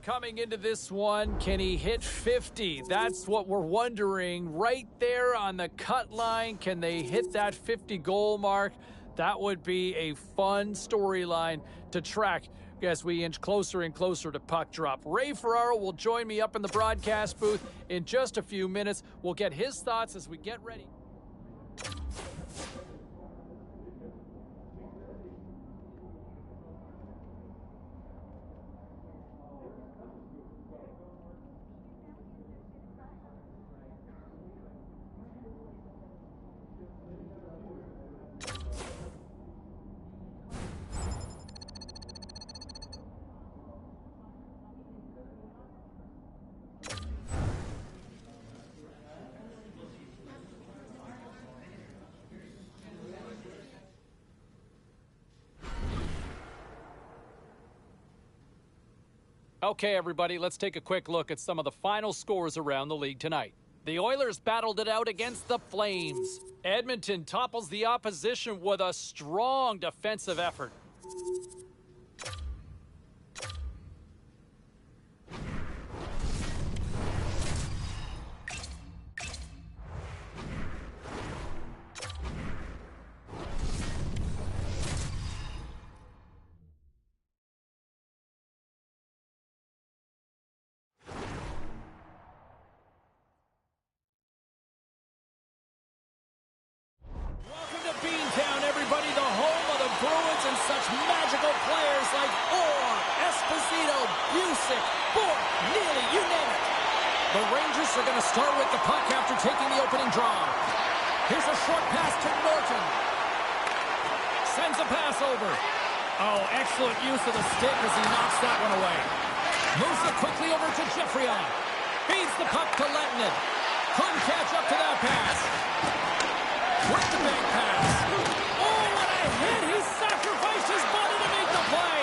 Coming into this one, can he hit 50? That's what we're wondering. Right there on the cut line, can they hit that 50-goal mark? That would be a fun storyline to track as we inch closer and closer to puck drop. Ray Ferraro will join me up in the broadcast booth in just a few minutes. We'll get his thoughts as we get ready. Okay, everybody, let's take a quick look at some of the final scores around the league tonight. The Oilers battled it out against the Flames. Edmonton topples the opposition with a strong defensive effort. Such magical players like Orr, Esposito, Busick, Bork, Neely, you name it. The Rangers are going to start with the puck after taking the opening draw. Here's a short pass to Norton. Sends a pass over. Oh, excellent use of the stick as he knocks that one away. Moves it quickly over to Jeffrion. Feeds the puck to Lettinen. Couldn't catch up to that pass. With the big pass. Oh, what a hit! He sacrificed his body to make the play.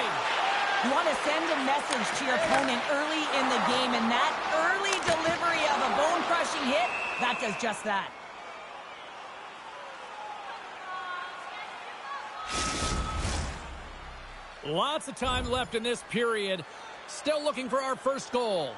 You want to send a message to your opponent early in the game, and that early delivery of a bone-crushing hit, that does just that. Lots of time left in this period. Still looking for our first goal.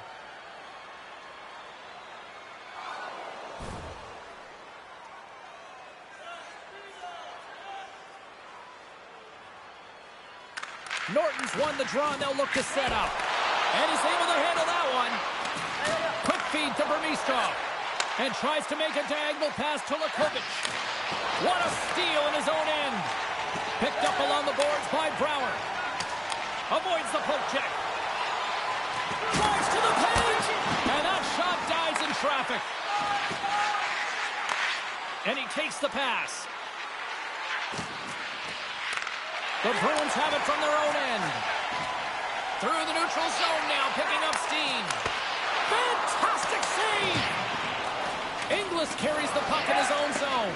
Norton's won the draw, and they'll look to set up. And he's able to handle that one. Quick feed to Burmistrov. And tries to make a diagonal pass to Lakovic. What a steal in his own end. Picked up along the boards by Brouwer. Avoids the poke check. Drives to the page. And that shot dies in traffic. And he takes the pass. The Bruins have it from their own end. Through the neutral zone now, picking up steam. Fantastic save! Inglis carries the puck in his own zone.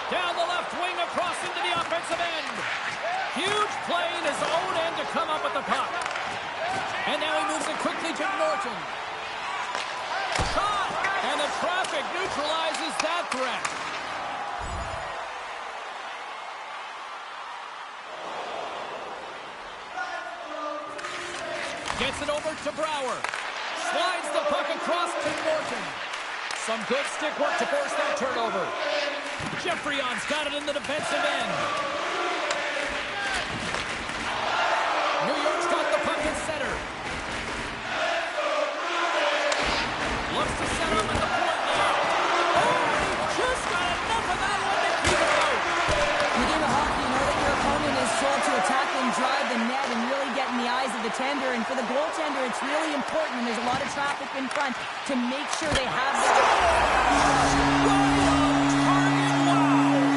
Down the left wing, across into the offensive end. Huge play in his own end to come up with the puck. And now he moves it quickly to Norton. Shot! And the traffic neutralizes that threat. Gets it over to Brouwer. Slides the puck across to Norton. Some good stick work to force that turnover. Jeffrion's got it in the defensive end. New York's got the puck in center. Looks to set up at the point now. Oh, he just got enough of that one to keep it out. In the game of hockey, you know that your opponent is told to attack and drive the net and really get in the eyes of the tender. And for the goaltender, it's really important when there's a lot of traffic in front to make sure they have the...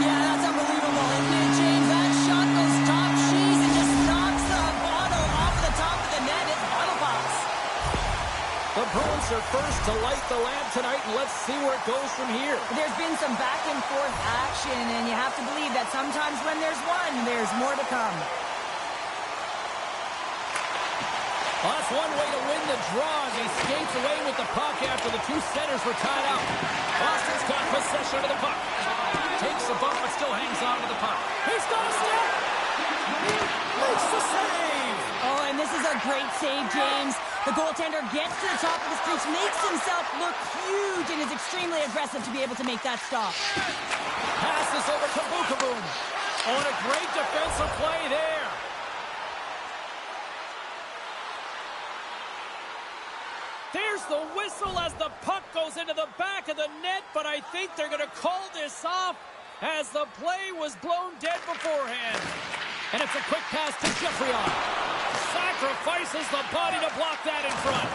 Yeah, that's unbelievable, isn't it, James? That shot goes top cheese and just knocks the bottle off the top of the net. It's bottle box. The Bruins are first to light the lamp tonight, and let's see where it goes from here. There's been some back and forth action, and you have to believe that sometimes when there's one, there's more to come. Well, that's one way to win the draw as he skates away with the puck after the two centers were tied up. Boston's got possession of the puck. Takes a bump, but still hangs on to the puck. He's got a step! Makes the save! Oh, and this is a great save, James. The goaltender gets to the top of the crease, makes himself look huge, and is extremely aggressive to be able to make that stop. Passes over to Bukaboom. Oh, and a great defensive play there. There's the whistle as the puck goes into the back of the net, but I think they're going to call this off as the play was blown dead beforehand. And it's a quick pass to Geoffrion. Sacrifices the body to block that in front.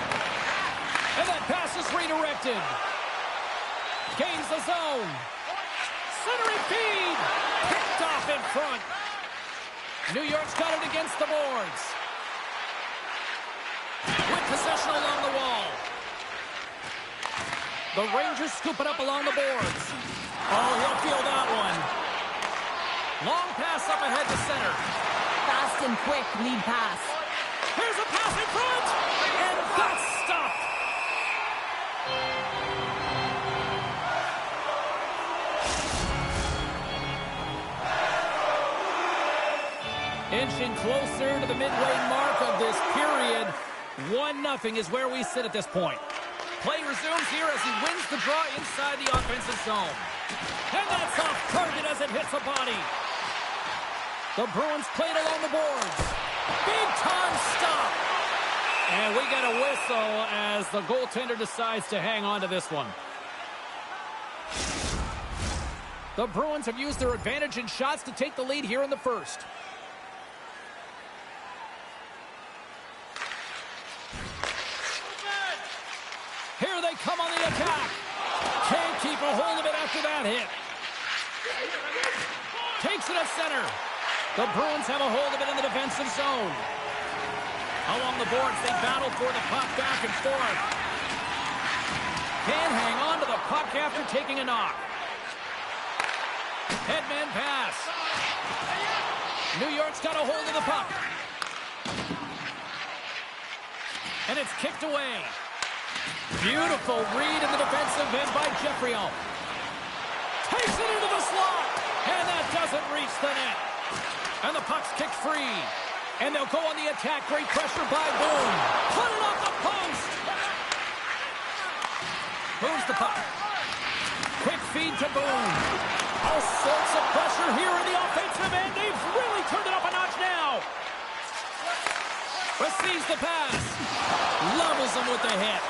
And that pass is redirected. Gains the zone. Centering feed. Picked off in front. New York's got it against the boards. With possession along the wall. The Rangers scoop it up along the boards. Oh, he'll feel that one. Long pass up ahead to center. Fast and quick lead pass. Here's a pass in front. And that's stopped. Inching closer to the midway mark of this period. 1-0 is where we sit at this point. Play resumes here as he wins the draw inside the offensive zone. And that's off target as it hits a body. The Bruins played along the boards. Big time stop. And we get a whistle as the goaltender decides to hang on to this one. The Bruins have used their advantage in shots to take the lead here in the first. Here they come on the attack. Can't keep a hold of it after that hit. Takes it at center. The Bruins have a hold of it in the defensive zone. Along the boards, they battle for the puck back and forth. Can't hang on to the puck after taking a knock. Headman pass. New York's got a hold of the puck. And it's kicked away. Beautiful read in the defensive end by Geoffrion. Takes it into the slot. And that doesn't reach the net. And the puck's kicked free. And they'll go on the attack. Great pressure by Boone. Put it off the post. Moves the puck. Quick feed to Boone. All sorts of pressure here in the offensive end. They've really turned it up a notch now. Receives the pass. Levels him with the hit.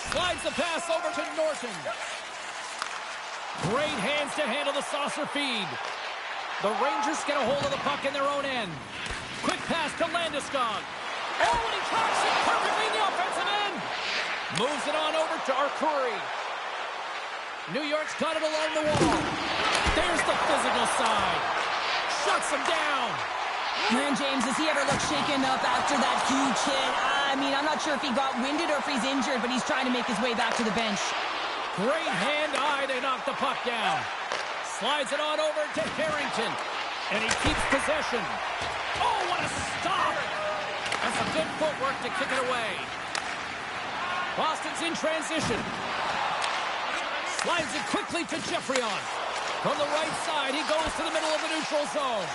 Slides the pass over to Norton. Great hands to handle the saucer feed. The Rangers get a hold of the puck in their own end. Quick pass to Landeskog. Oh, and he tracks it perfectly in the offensive end. Moves it on over to Arcuri. New York's got it along the wall. There's the physical side. Shuts him down. Man, James, does he ever look shaken up after that huge hit? I mean, I'm not sure if he got winded or if he's injured, but he's trying to make his way back to the bench. Great hand-eye to knock the puck down. Slides it on over to Harrington. And he keeps possession. Oh, what a stop! And some good footwork to kick it away. Boston's in transition. Slides it quickly to Geoffrion. From the right side, he goes to the middle of the neutral zone.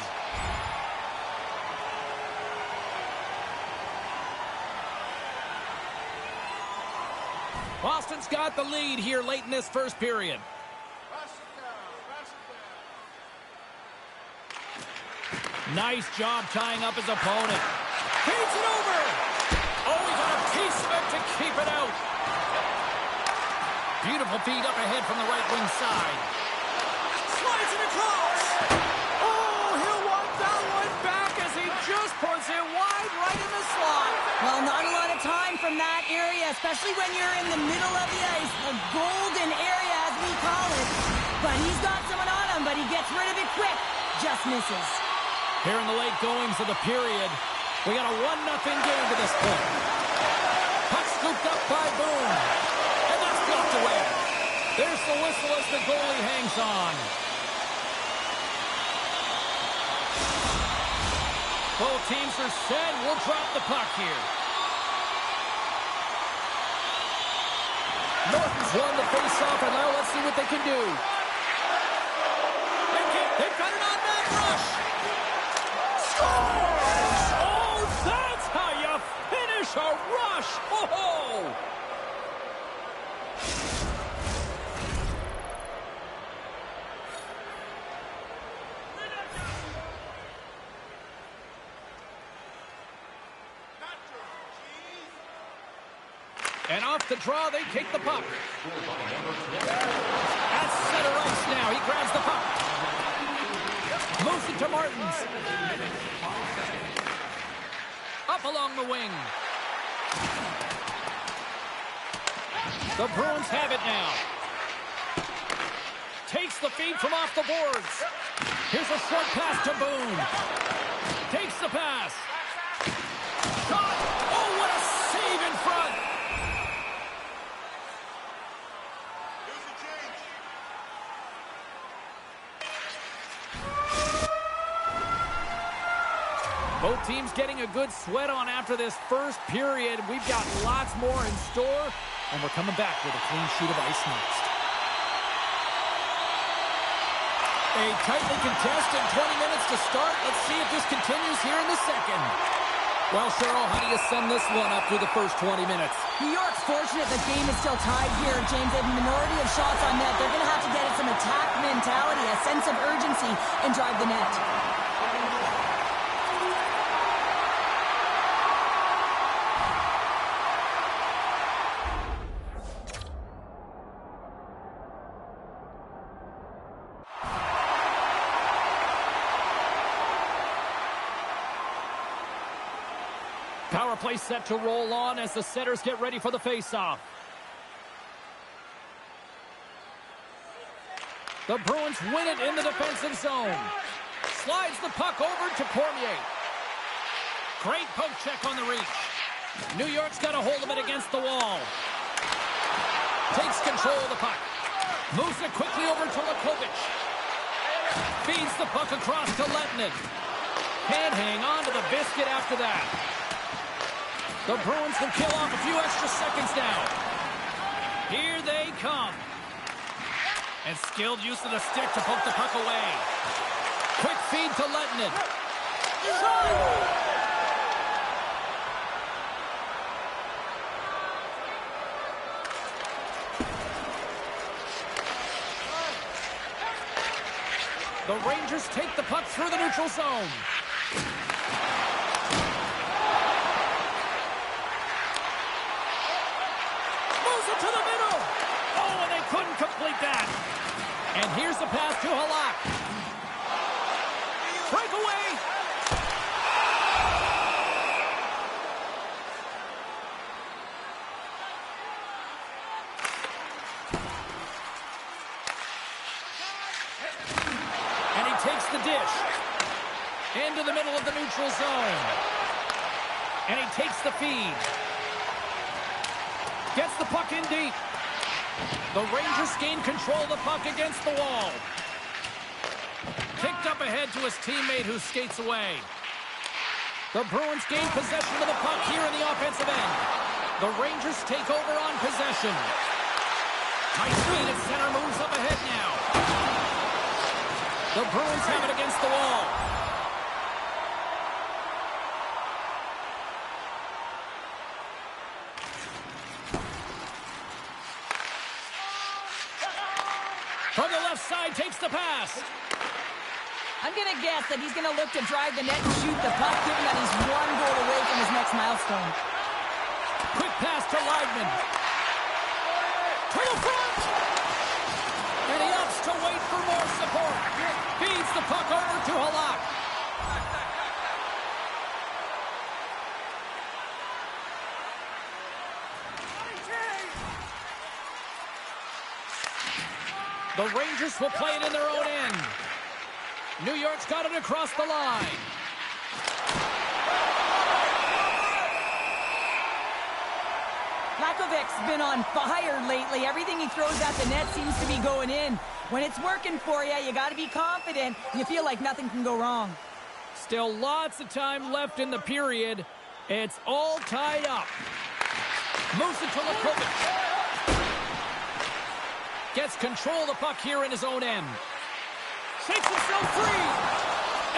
Boston's got the lead here late in this first period. Nice job tying up his opponent. Feeds it over. Oh, he got a piece of it to keep it out. Beautiful feed up ahead from the right wing side. Slides it across. Oh, he'll want that one back as he just puts it wide right in the slot. Well, not a lot of time from that area, especially when you're in the middle of the ice, the golden area as we call it. But he's got someone on him, but he gets rid of it quick. Just misses. Here in the late goings of the period, we got a 1-0 game to this point. Puck scooped up by Boone. And that's blocked away. There's the whistle as the goalie hangs on. Both teams are set. We'll drop the puck here. Norton's won the face-off, and now let's see what they can do. They've got an on-man rush. Scores! Oh, that's how you finish a rush. Oh! And off the draw, they take the puck. At center ice now. He grabs the puck. Moves it to Martins. Up along the wing. The Bruins have it now. Takes the feed from off the boards. Here's a short pass to Boone. Takes the pass. Shot. Oh, what a save in front. Both teams getting a good sweat on after this first period. We've got lots more in store, and we're coming back with a clean sheet of ice next. A tightly contested 20 minutes to start. Let's see if this continues here in the second. Well, Cheryl, how do you sum this one up through the first 20 minutes? New York's fortunate the game is still tied here, James. They have a minority of shots on net. They're going to have to get some attack mentality, a sense of urgency, and drive the net. Power play set to roll on as the setters get ready for the faceoff. The Bruins win it in the defensive zone. Slides the puck over to Cormier. Great poke check on the reach. New York's got a hold of it against the wall. Takes control of the puck. Moves it quickly over to Lakovic. Feeds the puck across to Lettinen. Can't hang on to the biscuit after that. The Bruins will kill off a few extra seconds now. Here they come. And skilled use of the stick to poke the puck away. Quick feed to Lettinen. Shot! The Rangers take the puck through the neutral zone. To the middle. Oh, and they couldn't complete that. And here's the pass to Halak. Breakaway. And he takes the dish into the middle of the neutral zone. And he takes the feed. Gets the puck in deep. The Rangers gain control of the puck against the wall. Kicked up ahead to his teammate who skates away. The Bruins gain possession of the puck here in the offensive end. The Rangers take over on possession. Nice feed at center, moves up ahead now. The Bruins have it against the wall. From the left side, takes the pass. I'm going to guess that he's going to look to drive the net and shoot the puck, given that he's one goal away from his next milestone. Quick pass to Leidman. To the front! And he opts to wait for more support. Feeds the puck over to Halak. The Rangers will play it in their own end. New York's got it across the line. Lakovic's been on fire lately. Everything he throws at the net seems to be going in. When it's working for you, you got to be confident. You feel like nothing can go wrong. Still lots of time left in the period. It's all tied up. Moves it to Lakovic. Gets control of the puck here in his own end. Shakes himself free.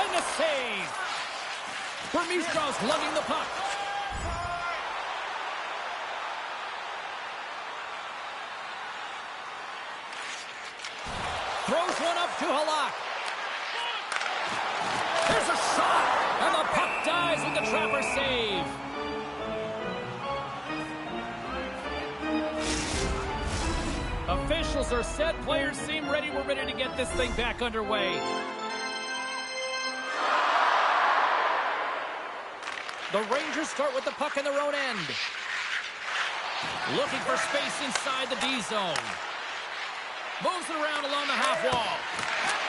And the save. Burmistrov's lugging the puck. Throws one up to Halak. There's a shot. And the puck dies with the Trapper save. Officials are set. Players seem ready. We're ready to get this thing back underway. The Rangers start with the puck in their own end. Looking for space inside the D zone. Moves it around along the half wall.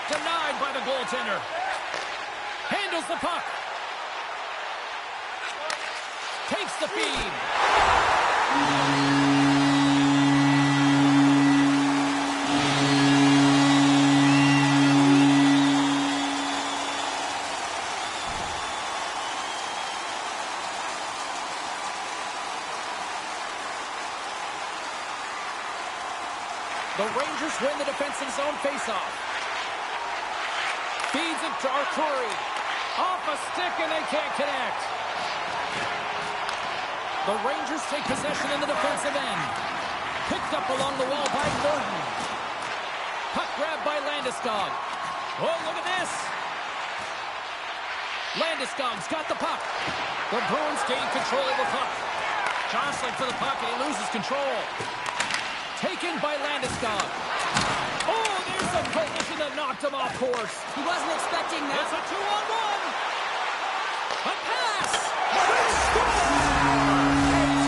Denied by the goaltender. Handles the puck. Takes the feed. The Rangers win the defensive zone faceoff. Feeds it to Arcuri. Off a stick and they can't connect. The Rangers take possession in the defensive end. Picked up along the wall by Norton. Puck grabbed by Landeskog. Oh, look at this. Landeskog's got the puck. The Bruins gain control of the puck. Jostling for the puck and he loses control. Taken by Landeskog. Oh, there's a collision that knocked him off course. He wasn't expecting that. It's a 2-on-1. A pass.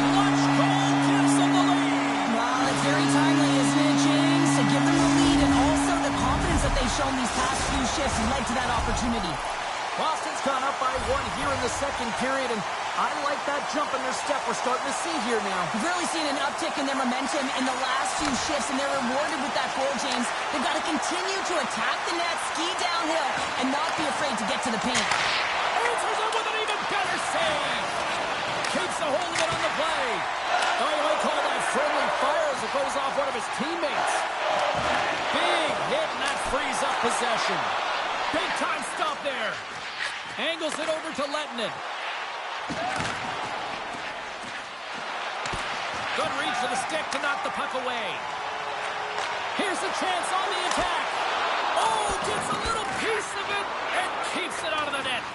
Clutch goal gives them the lead. Wow, it's very timely, isn't it, James? To give them the lead and also the confidence that they've shown these past few shifts led to that opportunity. Boston's gone up by 1 here in the second period, and I like that jump in their step we're starting to see here now. We've really seen an uptick in their momentum in the last few shifts, and they're rewarded with that goal, James. They've got to continue to attack the net, ski downhill, and not be afraid to get to the paint. Answers it with an even better save. Keeps a hold of it on the play. Oh, you might call that friendly fire as it goes off one of his teammates. Big hit, and that frees up possession. Big time stop there. Angles it over to Lettinen. Good reach to the stick to knock the puck away. Here's a chance on the attack. Oh, gets a little piece of it and keeps it out of the net.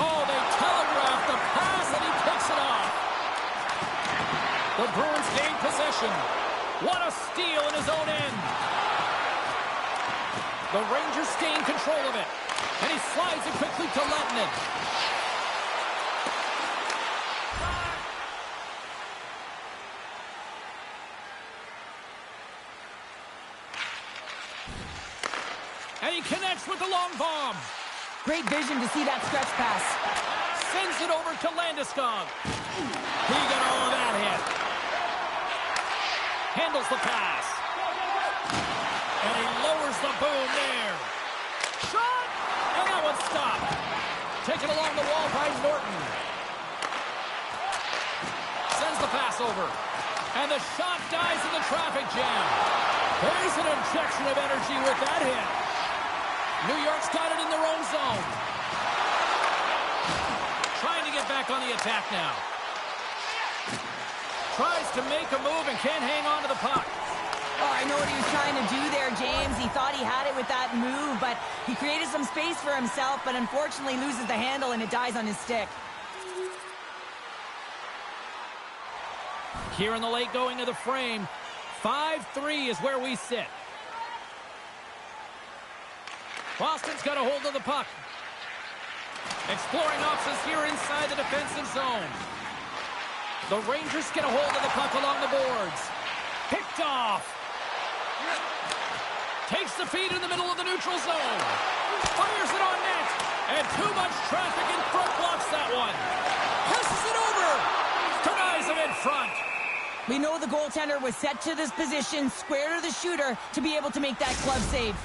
Oh, they telegraph the pass and he picks it off. The Bruins gain possession. What a steal in his own end. The Rangers gain control of it. And he slides it quickly to Lettinen. And he connects with the long bomb. Great vision to see that stretch pass. Sends it over to Landeskog. He got all of that hit. Handles the pass. And he lowers the boom there. Shot! And that one's stopped. Taken along the wall by Norton. Sends the pass over. And the shot dies in the traffic jam. There's an injection of energy with that hit. New York's got it in their own zone. Trying to get back on the attack now. Tries to make a move and can't hang on to the puck. Oh, I know what he was trying to do there, James. He thought he had it with that move, but he created some space for himself, but unfortunately loses the handle and it dies on his stick. Here in the late going of the frame, 5-3 is where we sit. Boston's got a hold of the puck. Exploring options here inside the defensive zone. The Rangers get a hold of the puck along the boards. Picked off. Takes the feed in the middle of the neutral zone. Fires it on net. And too much traffic in front blocks that one. Passes it over. Denies him in front. We know the goaltender was set to this position, square to the shooter, to be able to make that glove save.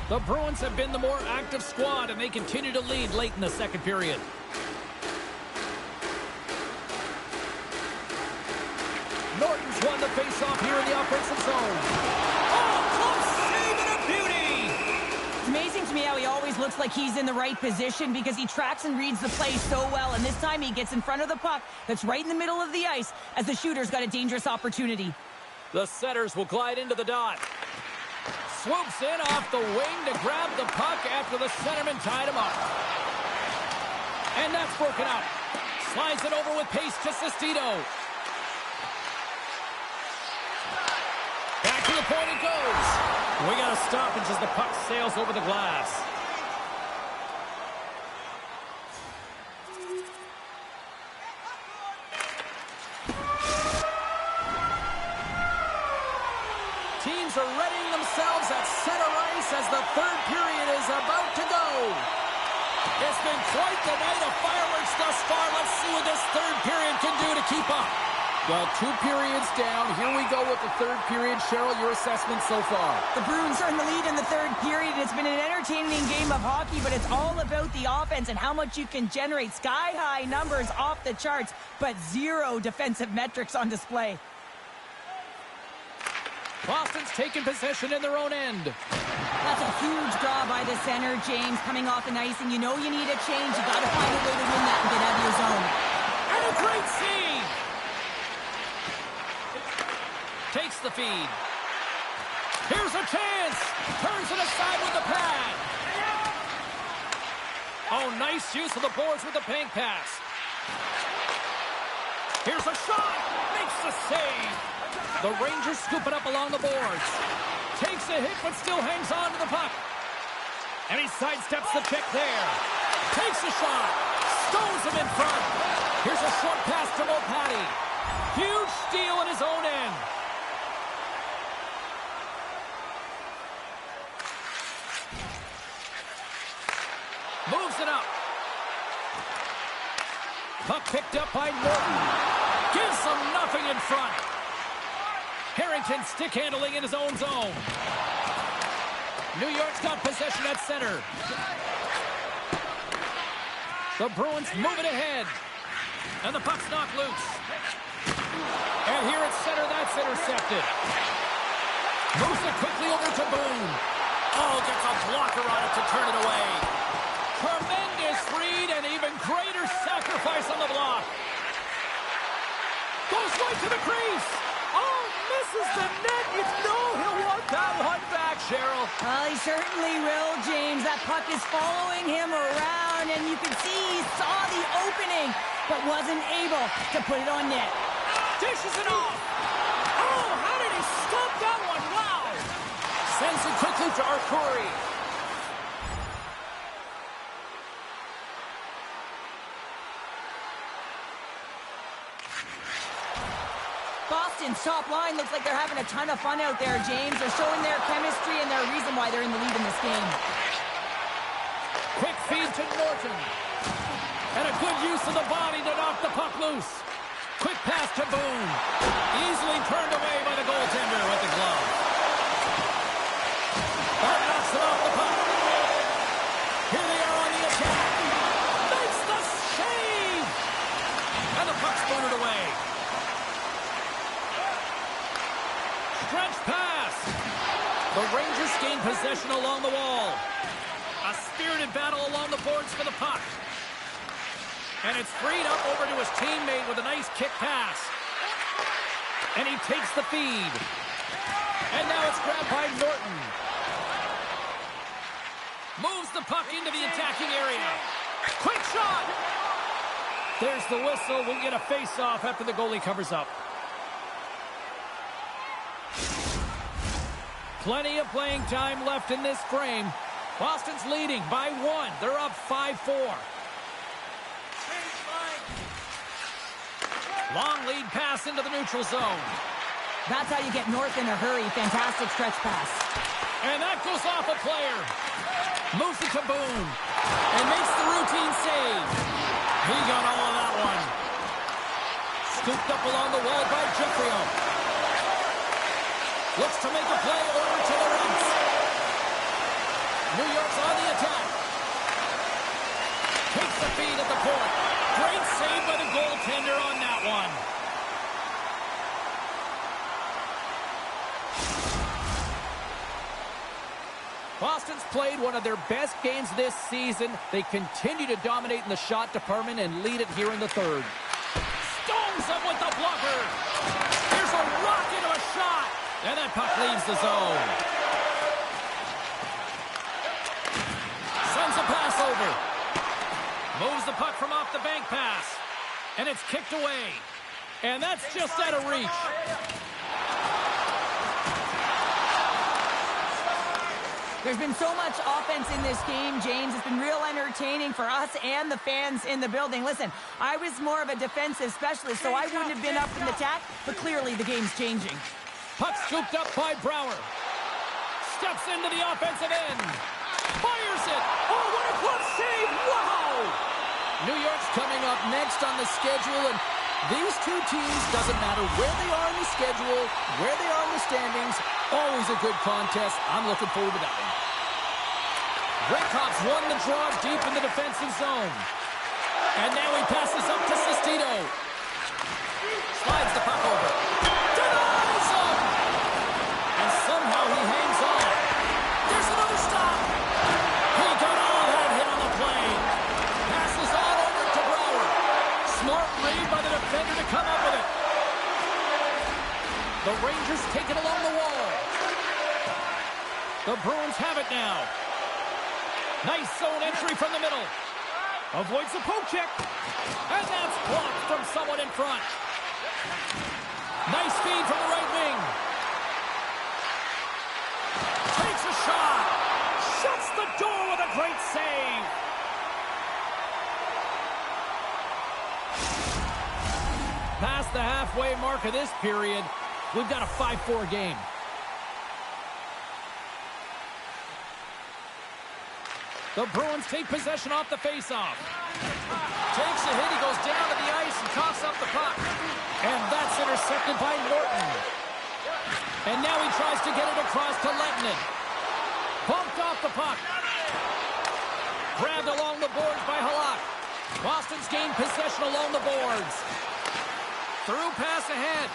The Bruins have been the more active squad, and they continue to lead late in the second period. Norton's won the face-off here in the offensive zone. Oh, close save and a beauty! It's amazing to me how he always looks like he's in the right position because he tracks and reads the play so well, and this time he gets in front of the puck that's right in the middle of the ice as the shooter's got a dangerous opportunity. The setters will glide into the dot. Swoops in off the wing to grab the puck after the centerman tied him up. And that's broken up. Slides it over with pace to Sestito. Back to the point it goes. We got a stoppage as the puck sails over the glass. Teams are readying themselves at center ice as the third period is about to go. It's been quite the night of fireworks thus far. Let's see what this third period can do to keep up. Well, 2 periods down. Here we go with the third period. Cheryl, your assessment so far? The Bruins are in the lead in the third period. It's been an entertaining game of hockey, but it's all about the offense and how much you can generate. Sky-high numbers off the charts, but zero defensive metrics on display. Boston's taking possession in their own end. That's a huge draw by the center, James, coming off the ice, and you know you need a change. You got to find a way to win that and get out of your zone. And a great save! Takes the feed. Here's a chance. Turns it aside with the pad. Oh, nice use of the boards with the paint pass. Here's a shot. Makes the save. The Rangers scoop it up along the boards. Takes a hit, but still hangs on to the puck. And he sidesteps the check there. Takes a shot. Stones him in front. Here's a short pass to Mopati. Huge steal in his own end. Moves it up. Puck picked up by Norton. Gives them nothing in front. Harrington stick handling in his own zone. New York's got possession at center. The Bruins move it ahead. And the puck's knocked loose. And here at center, that's intercepted. Moves it quickly over to Boone. Oh, gets a blocker on it to turn it away. Tremendous read and even greater sacrifice on the block. Goes right to the crease. Oh, misses the net. You know he'll want that one back, Cheryl. Well, he certainly will, James. That puck is following him around, and you can see he saw the opening, but wasn't able to put it on net. Dishes it off. Oh, how did he stop that one? Wow. Sends it quickly to Arcuri. Boston's top line looks like they're having a ton of fun out there, James. They're showing their chemistry and their reason why they're in the lead in this game. Quick feed to Norton. And a good use of the body to knock the puck loose. Quick pass to Boone. Easily turned away by the goaltender with the glove. That knocks it off the puck. Here they are on the attack. Makes the save. And the puck's booted away. Stretch pass. The Rangers gain possession along the wall. A spirited battle along the boards for the puck. And it's freed up over to his teammate with a nice kick pass. And he takes the feed. And now it's grabbed by Norton. Moves the puck into the attacking area. Quick shot. There's the whistle. We'll get a face-off after the goalie covers up. Plenty of playing time left in this frame. Boston's leading by 1. They're up 5-4. Long lead pass into the neutral zone. That's how you get north in a hurry. Fantastic stretch pass. And that goes off a player. Moves it to Boone. And makes the routine save. He got all of that one. Scooped up along the wall by Jeffrio. Looks to make a play over to the right. New York's on the attack. Takes the feed at the point. Great save by the goaltender on that one. Boston's played one of their best games this season. They continue to dominate in the shot department and lead it here in the third. Stones him with the blocker. Here's a rocket of a shot. And that puck leaves the zone. Sends a pass over. Moves the puck from off the bank pass. And it's kicked away. And that's just out of reach. There's been so much offense in this game, James. It's been real entertaining for us and the fans in the building. Listen, I was more of a defensive specialist, so I wouldn't have been up in the attack, but clearly the game's changing. Puck scooped up by Brouwer. Steps into the offensive end. Fires it. Oh, what a close save. Wow! New York's coming up next on the schedule, and these two teams, doesn't matter where they are in the schedule, where they are in the standings, always a good contest. I'm looking forward to that one. Redcops won the draw deep in the defensive zone. And now he passes up to Sestito. Slides the puck over. Denies him! And somehow he hangs on. There's another stop. He got all that hit on the play. Passes on over to Brouwer. Smart read by the defender to come up with it. The Rangers take it along the wall. The Bruins have it now. Nice zone entry from the middle. Avoids the poke check. And that's blocked from someone in front. Nice feed from the right wing. Takes a shot. Shuts the door with a great save. Past the halfway mark of this period, we've got a 5-4 game. The Bruins take possession off the faceoff. Takes a hit, he goes down to the ice and coughs up the puck. And that's intercepted by Norton. And now he tries to get it across to Lettinen. Bumped off the puck. Grabbed along the boards by Halak. Boston's gained possession along the boards. Through pass ahead.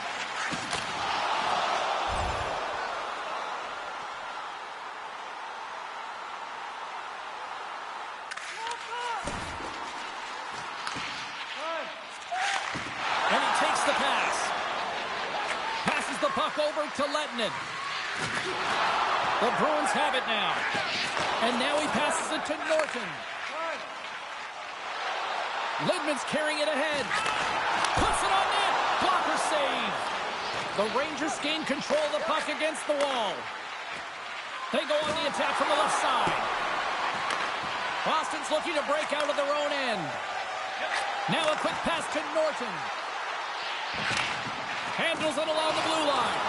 And he takes the pass. Passes the puck over to Lettinen. The Bruins have it now. And now he passes it to Norton. Lidman's carrying it ahead. Puts it on net. Blocker save. The Rangers gain control of the puck against the wall. They go on the attack from the left side. Boston's looking to break out of their own end. Now a quick pass to Norton. Handles it along the blue line.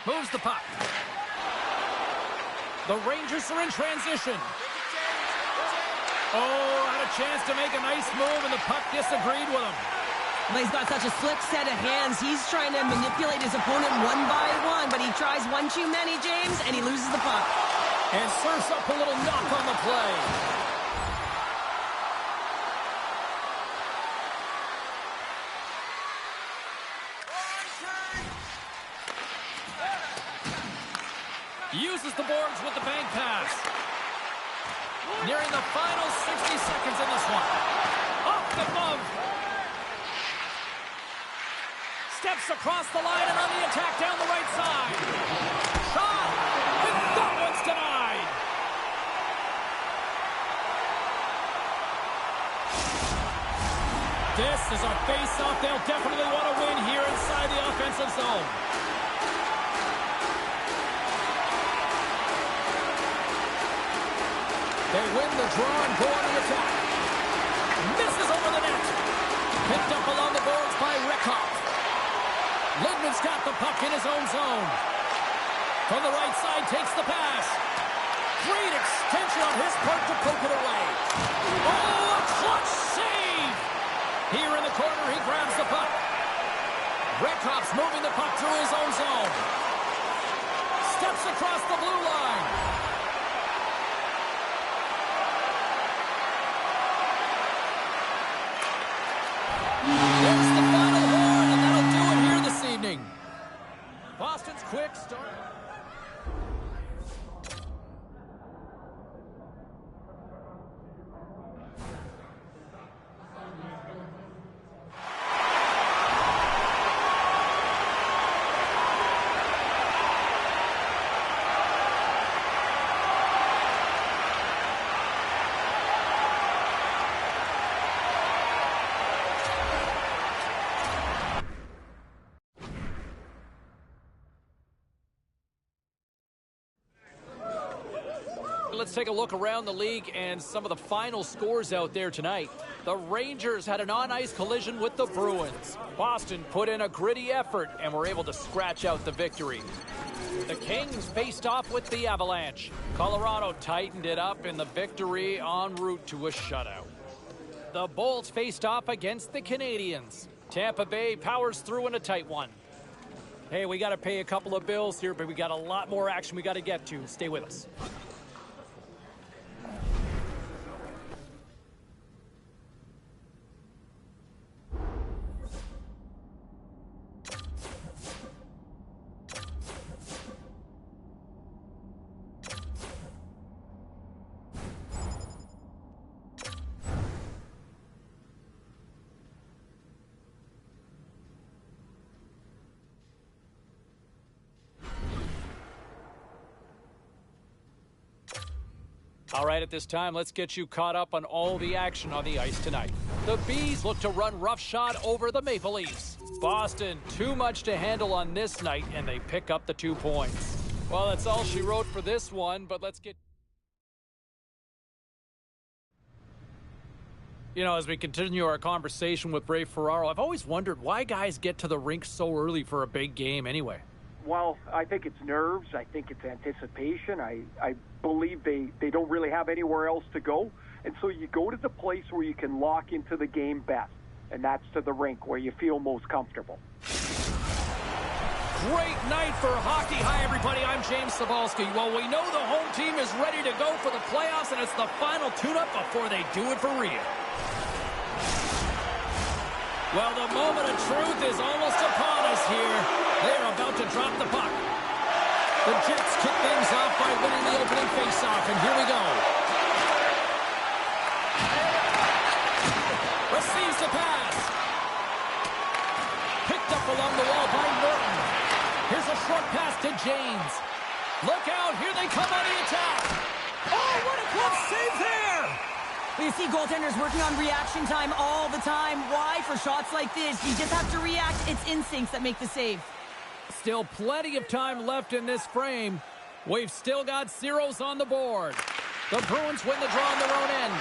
Moves the puck. The Rangers are in transition. Oh, had a chance to make a nice move, and the puck disagreed with him. Well, he's got such a slick set of hands. He's trying to manipulate his opponent one by one, but he tries one too many, James, and he loses the puck. And serves up a little knock on the play. Uses the boards with the bank pass. Nearing the final 60 seconds in this one. Off the glove. Steps across the line and on the attack down the right side. Shot! And that one's denied. This is a face-off they'll definitely want to win here inside the offensive zone. They win the draw and go on the attack. Misses over the net. Picked up along the boards by Redcops. Lidman's got the puck in his own zone. From the right side, takes the pass. Great extension on his part to poke it away. Oh, a clutch save! Here in the corner, he grabs the puck. Redcops moving the puck through his own zone. Steps across the blue line. There's the final horn, and that'll do it here this evening. Boston's quick start. let's take a look around the league and some of the final scores out there tonight. The Rangers had an on-ice collision with the Bruins. Boston put in a gritty effort and were able to scratch out the victory. The Kings faced off with the Avalanche. Colorado tightened it up in the victory en route to a shutout. The Bolts faced off against the Canadiens. Tampa Bay powers through in a tight one. Hey, we got to pay a couple of bills here, but we got a lot more action we got to get to. Stay with us. All right, at this time, let's get you caught up on all the action on the ice tonight. The Bees look to run roughshod over the Maple Leafs. Boston, too much to handle on this night, and they pick up the 2 points. Well, that's all she wrote for this one, but let's get... You know, as we continue our conversation with Ray Ferraro, I've always wondered why guys get to the rink so early for a big game anyway. Well, I think it's nerves. I think it's anticipation. I believe they don't really have anywhere else to go. And so you go to the place where you can lock into the game best, and that's to the rink where you feel most comfortable. Great night for hockey. Hi, everybody. I'm James Cybulski. Well, we know the home team is ready to go for the playoffs, and it's the final tune-up before they do it for real. Well, the moment of truth is almost upon us here. They're about to drop the puck. The Jets kick things off by winning the opening faceoff, and here we go. Receives the pass. Picked up along the wall by Norton. Here's a short pass to James. Look out, here they come on the attack. Oh, what a close save there! You see goaltenders working on reaction time all the time. Why? For shots like this, you just have to react. It's instincts that make the save. Still plenty of time left in this frame. We've still got zeros on the board. The Bruins win the draw on their own end.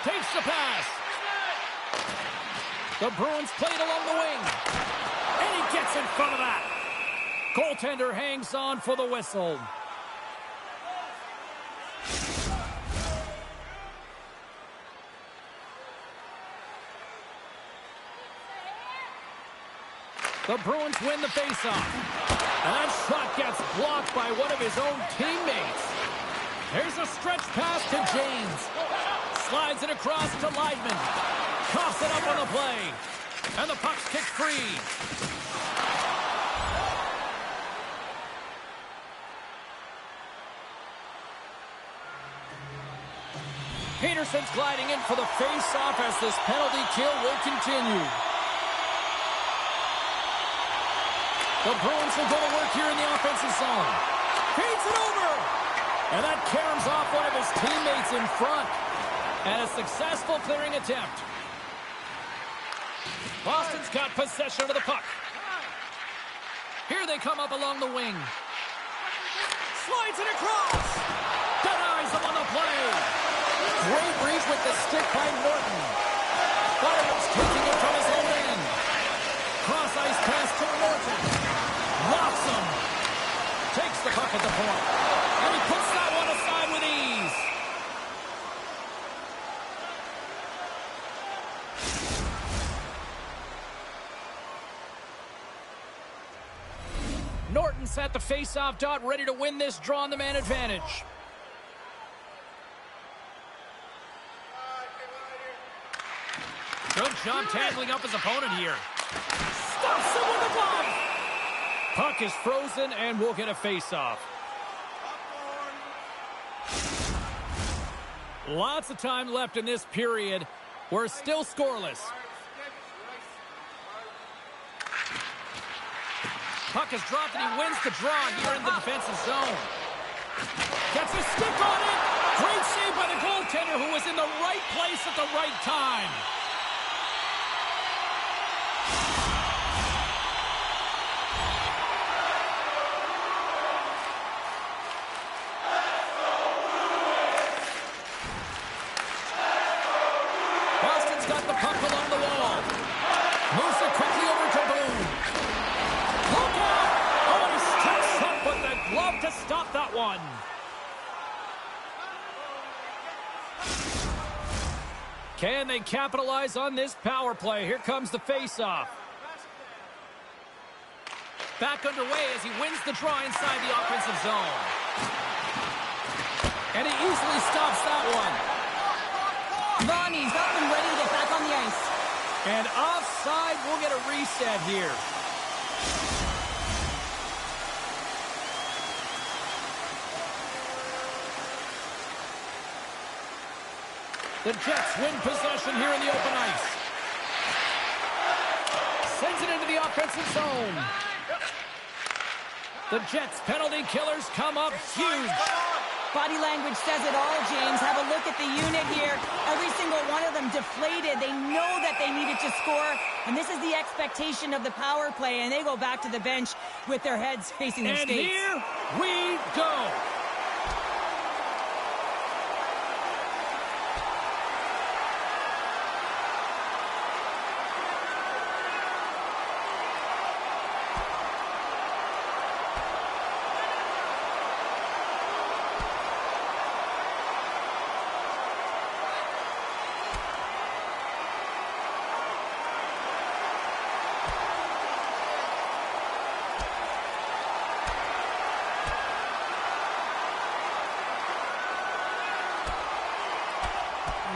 Takes the pass. The Bruins play it along the wing. And he gets in front of that. Goaltender hangs on for the whistle. The Bruins win the faceoff. And that shot gets blocked by one of his own teammates. Here's a stretch pass to James. Slides it across to Leidman. Coughs it up on the play. And the puck's kicked free. Peterson's gliding in for the face-off as this penalty kill will continue. The Bruins will go to work here in the offensive zone. Feeds it over. And that caroms off one of his teammates in front. And a successful clearing attempt. Boston's got possession of the puck. Here they come up along the wing. Slides it across. Denies him on the play. Great reach with the stick by Norton. Fireman's taking it from his own end. Cross-ice pass to Norton. Locks him. Takes the puck at the point. And he puts that one aside with ease. Norton's at the face-off dot, ready to win this draw on the man advantage. Good job tackling up his opponent here. Stops him with the glove. Puck is frozen, and we'll get a face-off. Lots of time left in this period. We're still scoreless. Puck is dropped, and he wins the draw here in the defensive zone. Gets a stick on it. Great save by the goaltender, who was in the right place at the right time. Moves it quickly over to Boone. Look out! Oh, he steps up with the glove to stop that one. Can they capitalize on this power play? Here comes the face-off. Back underway as he wins the draw inside the offensive zone. And he easily stops that one. Lonnie's up and ready to get back on the ice. And offside, we'll get a reset here. The Jets win possession here in the open ice. Sends it into the offensive zone. The Jets penalty killers come up huge. Body language says it all, James. Have a look at the unit here. Every single one of them deflated. They know that they needed to score, and this is the expectation of the power play, and they go back to the bench with their heads facing their skates. And here we go.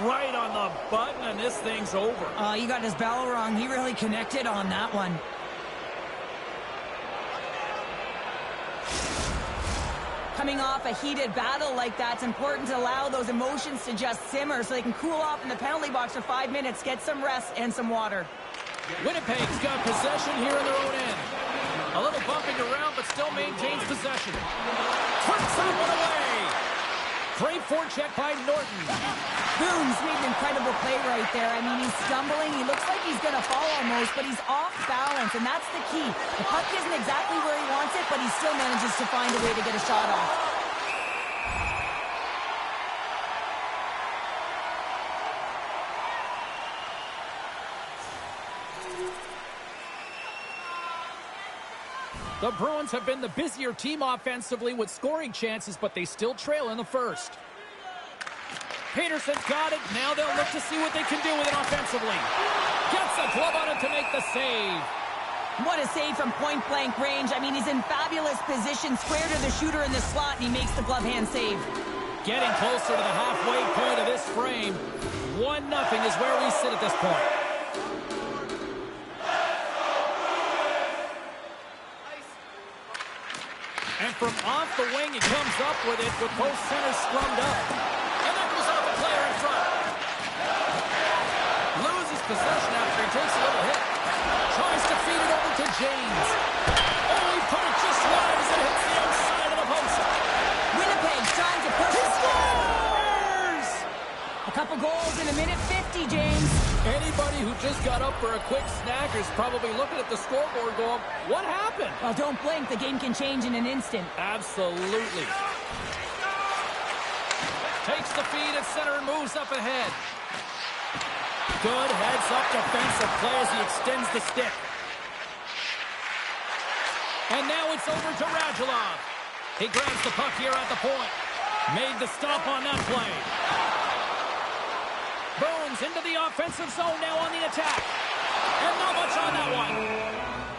Right on the button, and this thing's over. Oh, he got his bell wrong. He really connected on that one. Coming off a heated battle like that, it's important to allow those emotions to just simmer so they can cool off in the penalty box for 5 minutes, get some rest and some water. Winnipeg's got possession here in their own end. A little bumping around, but still maintains possession. Turns that one away. Great forecheck by Norton. Boone's made an incredible play right there. I mean, he's stumbling. He looks like he's going to fall almost, but he's off balance, and that's the key. The puck isn't exactly where he wants it, but he still manages to find a way to get a shot off. The Bruins have been the busier team offensively with scoring chances, but they still trail in the first. Peterson's got it. Now they'll look to see what they can do with it offensively. Gets a glove on it to make the save. What a save from point-blank range. I mean, he's in fabulous position, square to the shooter in the slot, and he makes the glove hand save. Getting closer to the halfway point of this frame. 1-0 is where we sit at this point. And from off the wing, he comes up with it with both centers scrummed up. And that goes off the player in front. Loses possession after he takes a little hit. Tries to feed it over to James. Oh, he put it just wide as it hits the outside of the post. Winnipeg's trying to push the Scores! A couple goals in a minute 50, James. Anybody who just got up for a quick snack is probably looking at the scoreboard going, what happened? Well, don't blink. The game can change in an instant. Absolutely. Takes the feed at center and moves up ahead. Good heads-up defensive play as he extends the stick. And now it's over to Radulov. He grabs the puck here at the point. Made the stop on that play. Bones into the offensive zone now on the attack. And not much on that one.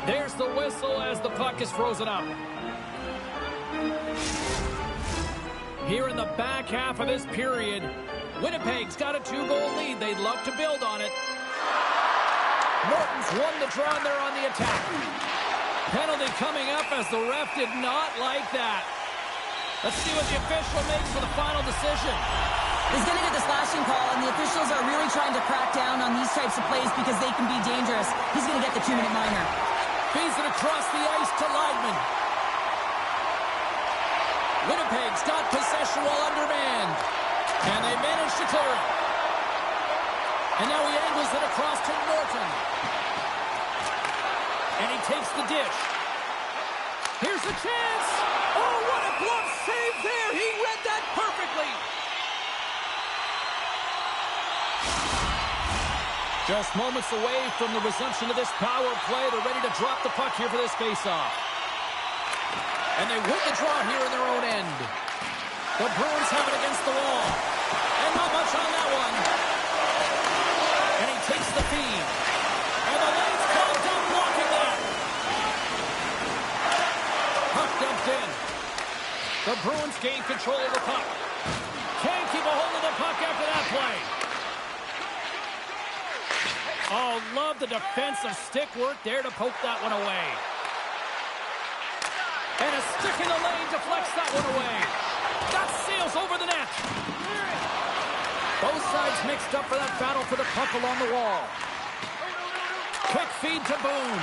There's the whistle as the puck is frozen up. Here in the back half of this period, Winnipeg's got a 2-goal lead. They'd love to build on it. Norton's won the draw and they're on the attack. Penalty coming up as the ref did not like that. Let's see what the official makes for the final decision. He's going to get the slashing call, and the officials are really trying to crack down on these types of plays because they can be dangerous. He's going to get the 2-minute minor. Feeds it across the ice to Leidman. Winnipeg's got possession while undermanned. And they manage to clear it. And now he angles it across to Norton. And he takes the dish. Here's a chance. Oh, what a glove save there. He read that perfectly. Just moments away from the resumption of this power play. They're ready to drop the puck here for this faceoff. And they win the draw here in their own end. The Bruins have it against the wall. And not much on that one. And he takes the feed. And the lane's called down blocking that. Puck dumped in. The Bruins gain control of the puck. Can't keep a hold of the puck after that play. Oh, love the defensive stick work there to poke that one away. And a stick in the lane deflects that one away. That sails over the net. Both sides mixed up for that battle for the puck along the wall. Quick feed to Boone.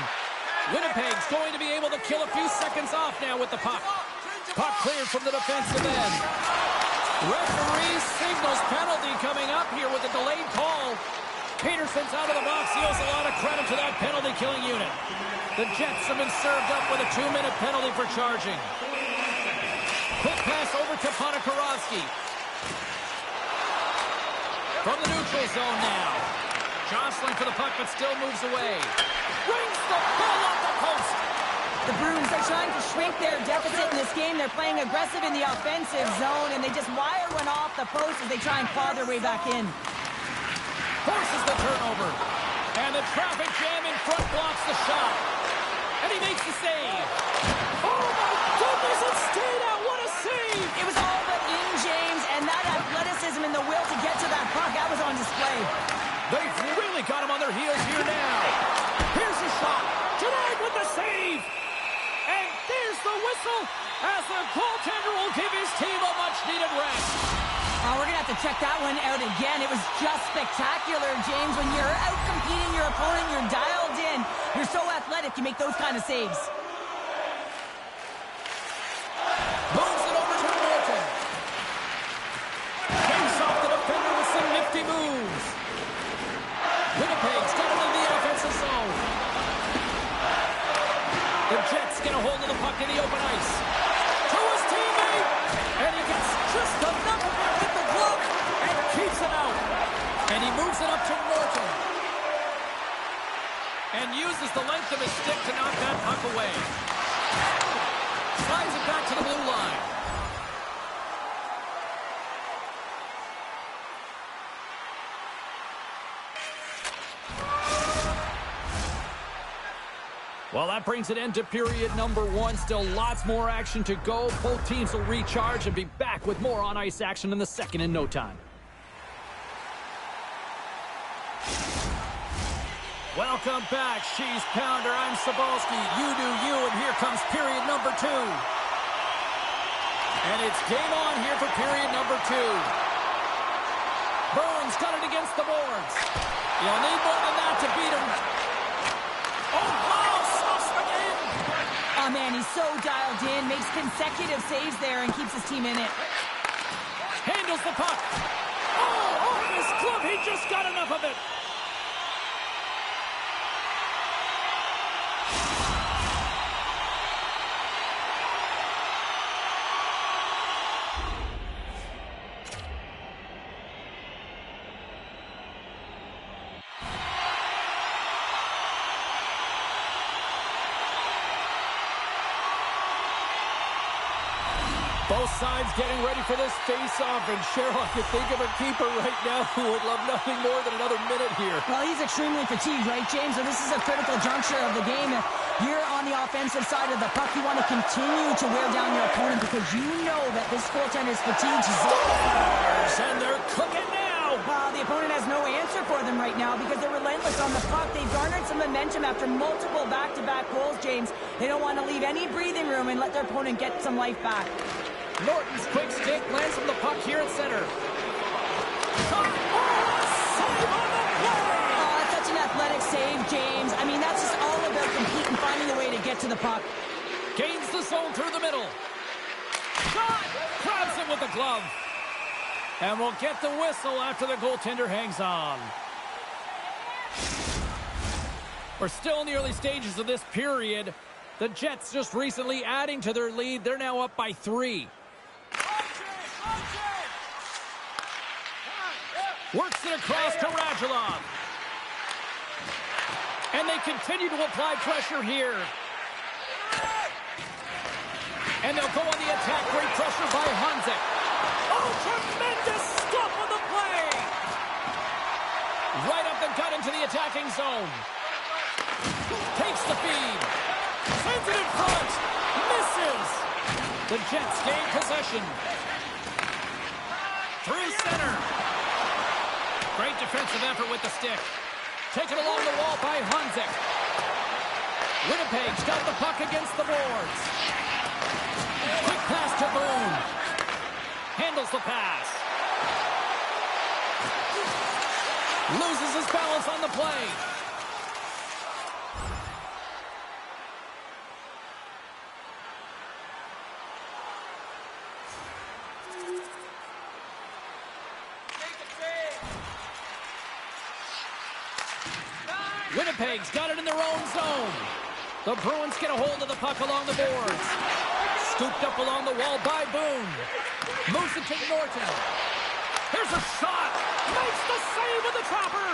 Winnipeg's going to be able to kill a few seconds off now with the puck. Puck cleared from the defensive end. Referee signals penalty coming up here with a delayed call. Peterson's out of the box. He owes a lot of credit to that penalty-killing unit. The Jets have been served up with a 2-minute penalty for charging. Quick pass over to Ponikarovsky. From the neutral zone now. Jostling for the puck, but still moves away. Rings the ball off the post. The Bruins are trying to shrink their deficit in this game. They're playing aggressive in the offensive zone, and they just wire one off the post as they try and claw their way back in. Forces the turnover. And the traffic jam in front blocks the shot. And he makes the save. Oh, my goodness, it stayed out. What a save. It was all but in, James, and that athleticism and the will to get to that puck, that was on display. They've really got him on their heels here now. Here's a shot. Denied with the save. And there's the whistle as the goaltender will give his team a much-needed rest. We're going to have to check that one out again. It was just spectacular, James. When you're out-competing your opponent, you're dialed in. You're so athletic, you make those kind of saves. Moves it over to Norton. Takes off the defender with some nifty moves. Winnipeg's got it in the offensive zone. The Jets get a hold of the puck in the open ice. To his teammate. And he gets just enough of it with the glove and keeps it out. And he moves it up to Norton. And uses the length of his stick to knock that puck away. Slides it back to the blue line. Well, that brings an end to period number 1. Still lots more action to go. Both teams will recharge and be back with more on-ice action in the second in no time. Welcome back, She's Pounder. I'm Cebulski. You do you, and here comes period number 2. And it's game on here for period number 2. Burns got it against the boards. You'll need more than that to beat him. Oh, wow, sauce again. Oh, man, he's so dialed in, makes consecutive saves there and keeps his team in it. Handles the puck. Oh, over his glove. He just got enough of it. Both sides getting ready for this face-off, and Cheryl, I could think of a keeper right now who would love nothing more than another minute here. Well, he's extremely fatigued, right, James? So this is a critical juncture of the game. If you're on the offensive side of the puck, you want to continue to wear down your opponent because you know that this goaltender's fatigued. And they're cooking now. The opponent has no answer for them right now because they're relentless on the puck. They've garnered some momentum after multiple back-to-back goals, James. They don't want to leave any breathing room and let their opponent get some life back. Norton's quick stick lands from the puck here at center. Save on the play! Such an athletic save, James. I mean, that's just all about competing, finding a way to get to the puck. Gains the zone through the middle. Shot! Grabs him with the glove. And we'll get the whistle after the goaltender hangs on. We're still in the early stages of this period. The Jets just recently adding to their lead. They're now up by 3. Works it across to Radulov. continue to apply pressure here. And they'll go on the attack. Great pressure by Hanzik. Oh, tremendous stop on the play. Right up the gut into the attacking zone. Takes the feed. Sends it in front. Misses. The Jets gain possession. Through center. Great defensive effort with the stick. Taken along the wall by Hanzik. Winnipeg's got the puck against the boards. Quick pass to Boone. Handles the pass. Loses his balance on the play. Winnipeg's got it in their own zone. The Bruins get a hold of the puck along the boards. Scooped up along the wall by Boone. Moves it to Norton. Here's a shot. Makes the save with the trapper.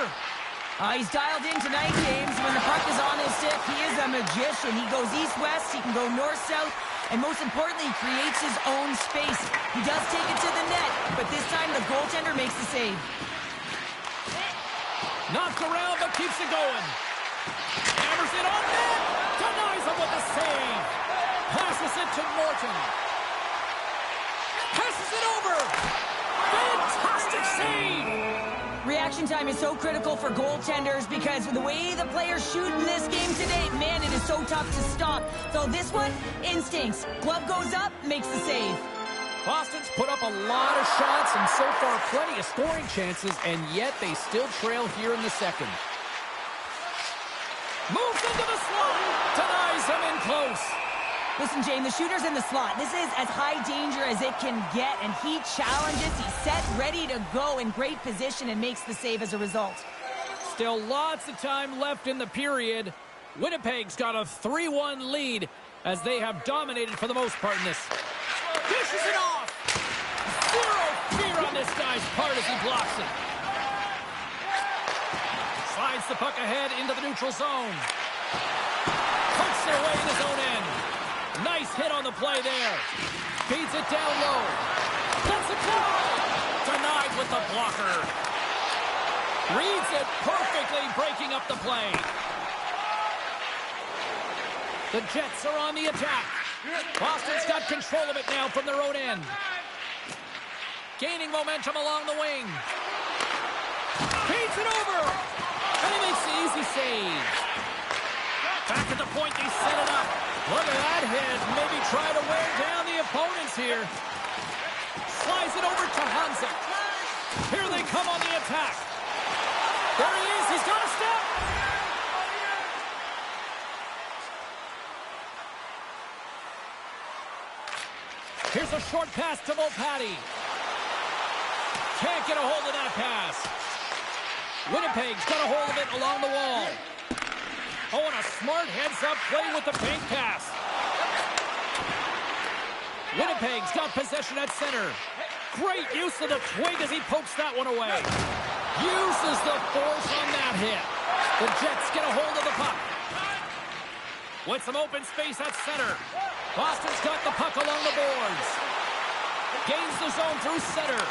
He's dialed in tonight, James. When the puck is on his stick, he is a magician. He goes east-west, he can go north-south, and most importantly, he creates his own space. He does take it to the net, but this time the goaltender makes the save. Knocked around, but keeps it going. Hammers it on net. Denies him with the save. Passes it to Norton. Passes it over. Fantastic save. Reaction time is so critical for goaltenders because the way the players shoot in this game today, man, it is so tough to stop. So this one, instincts. Glove goes up, makes the save. Boston's put up a lot of shots and so far plenty of scoring chances, and yet they still trail here in the second. Moves into the slot. Denies him in close. Listen, Jane, the shooter's in the slot. This is as high danger as it can get, and he challenges. He's set, ready to go, in great position, and makes the save as a result. Still lots of time left in the period. Winnipeg's got a 3-1 lead as they have dominated for the most part in this. Dishes it off. Zero fear on this guy's part as he blocks it. Slides the puck ahead into the neutral zone. Pokes their way in his own end. Nice hit on the play there. Feeds it down low. Lets it go. Denied with the blocker. Reads it perfectly, breaking up the play. The Jets are on the attack. Boston's got control of it now from their own end. Gaining momentum along the wing. Feeds it over. And he makes the easy save. Back at the point, they set it up. Look at that hit. Maybe try to wear down the opponents here. Slides it over to Hanzik. Here they come on the attack. There he is. He's got a step. Here's a short pass to Volpatti. Can't get a hold of that pass. Winnipeg's got a hold of it along the wall. Oh, and a smart heads-up play with the paint pass. Winnipeg's got possession at center. Great use of the twig as he pokes that one away. Uses the force on that hit. The Jets get a hold of the puck. With some open space at center. Boston's got the puck along the boards. Gains the zone through center.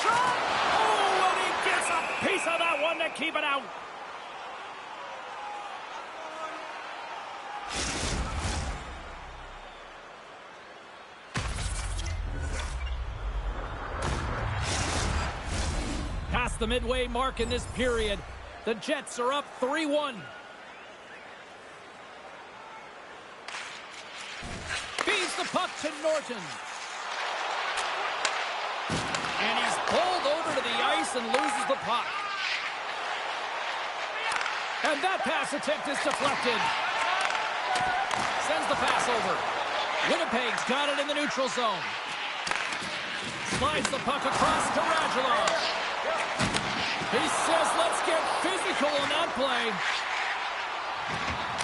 Shot! Oh, and he gets a piece of that one to keep it out. Past the midway mark in this period, the Jets are up 3-1. Feeds the puck to Norton. And he's pulled over to the ice and loses the puck. And that pass attempt is deflected. Sends the pass over. Winnipeg's got it in the neutral zone. Slides the puck across to Radulov. He says, let's get physical on that play.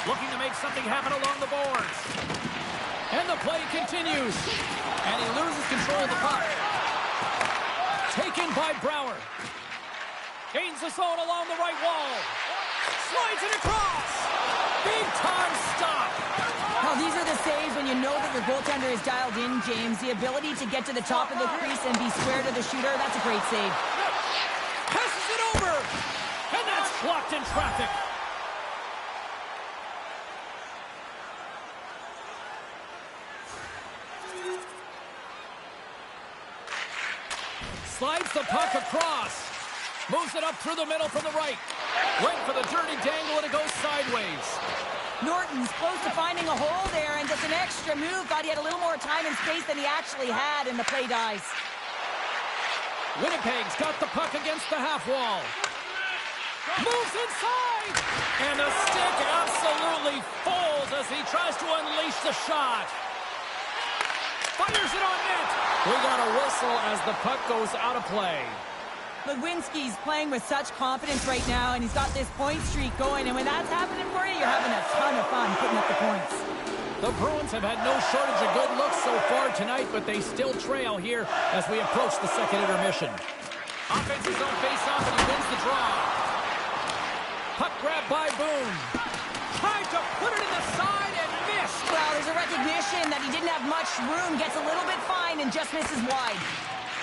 Looking to make something happen along the boards. And the play continues. And he loses control of the puck. Taken by Brouwer. Gains the zone along the right wall. Slides it across. Big time stop. Now, these are the saves when you know that your goaltender is dialed in, James. The ability to get to the top of the crease and be square to the shooter, that's a great save. Passes it over. And that's blocked in traffic. Slides the puck across. Moves it up through the middle from the right. Went for the dirty dangle and it goes sideways. Norton's close to finding a hole there and just an extra move. Thought he had a little more time and space than he actually had, and the play dies. Winnipeg's got the puck against the half wall. Moves inside. And the stick absolutely folds as he tries to unleash the shot. Fires it on net. We got a whistle as the puck goes out of play. Lewinsky's playing with such confidence right now, and he's got this point streak going, and when that's happening for you, you're having a ton of fun putting up the points. The Bruins have had no shortage of good looks so far tonight, but they still trail here as we approach the second intermission. Offensive zone face-off, and he wins the draw. Puck grab by Boone. Tried to put it in the side and missed. Well, there's a recognition that he didn't have much room, gets a little bit fine, and just misses wide.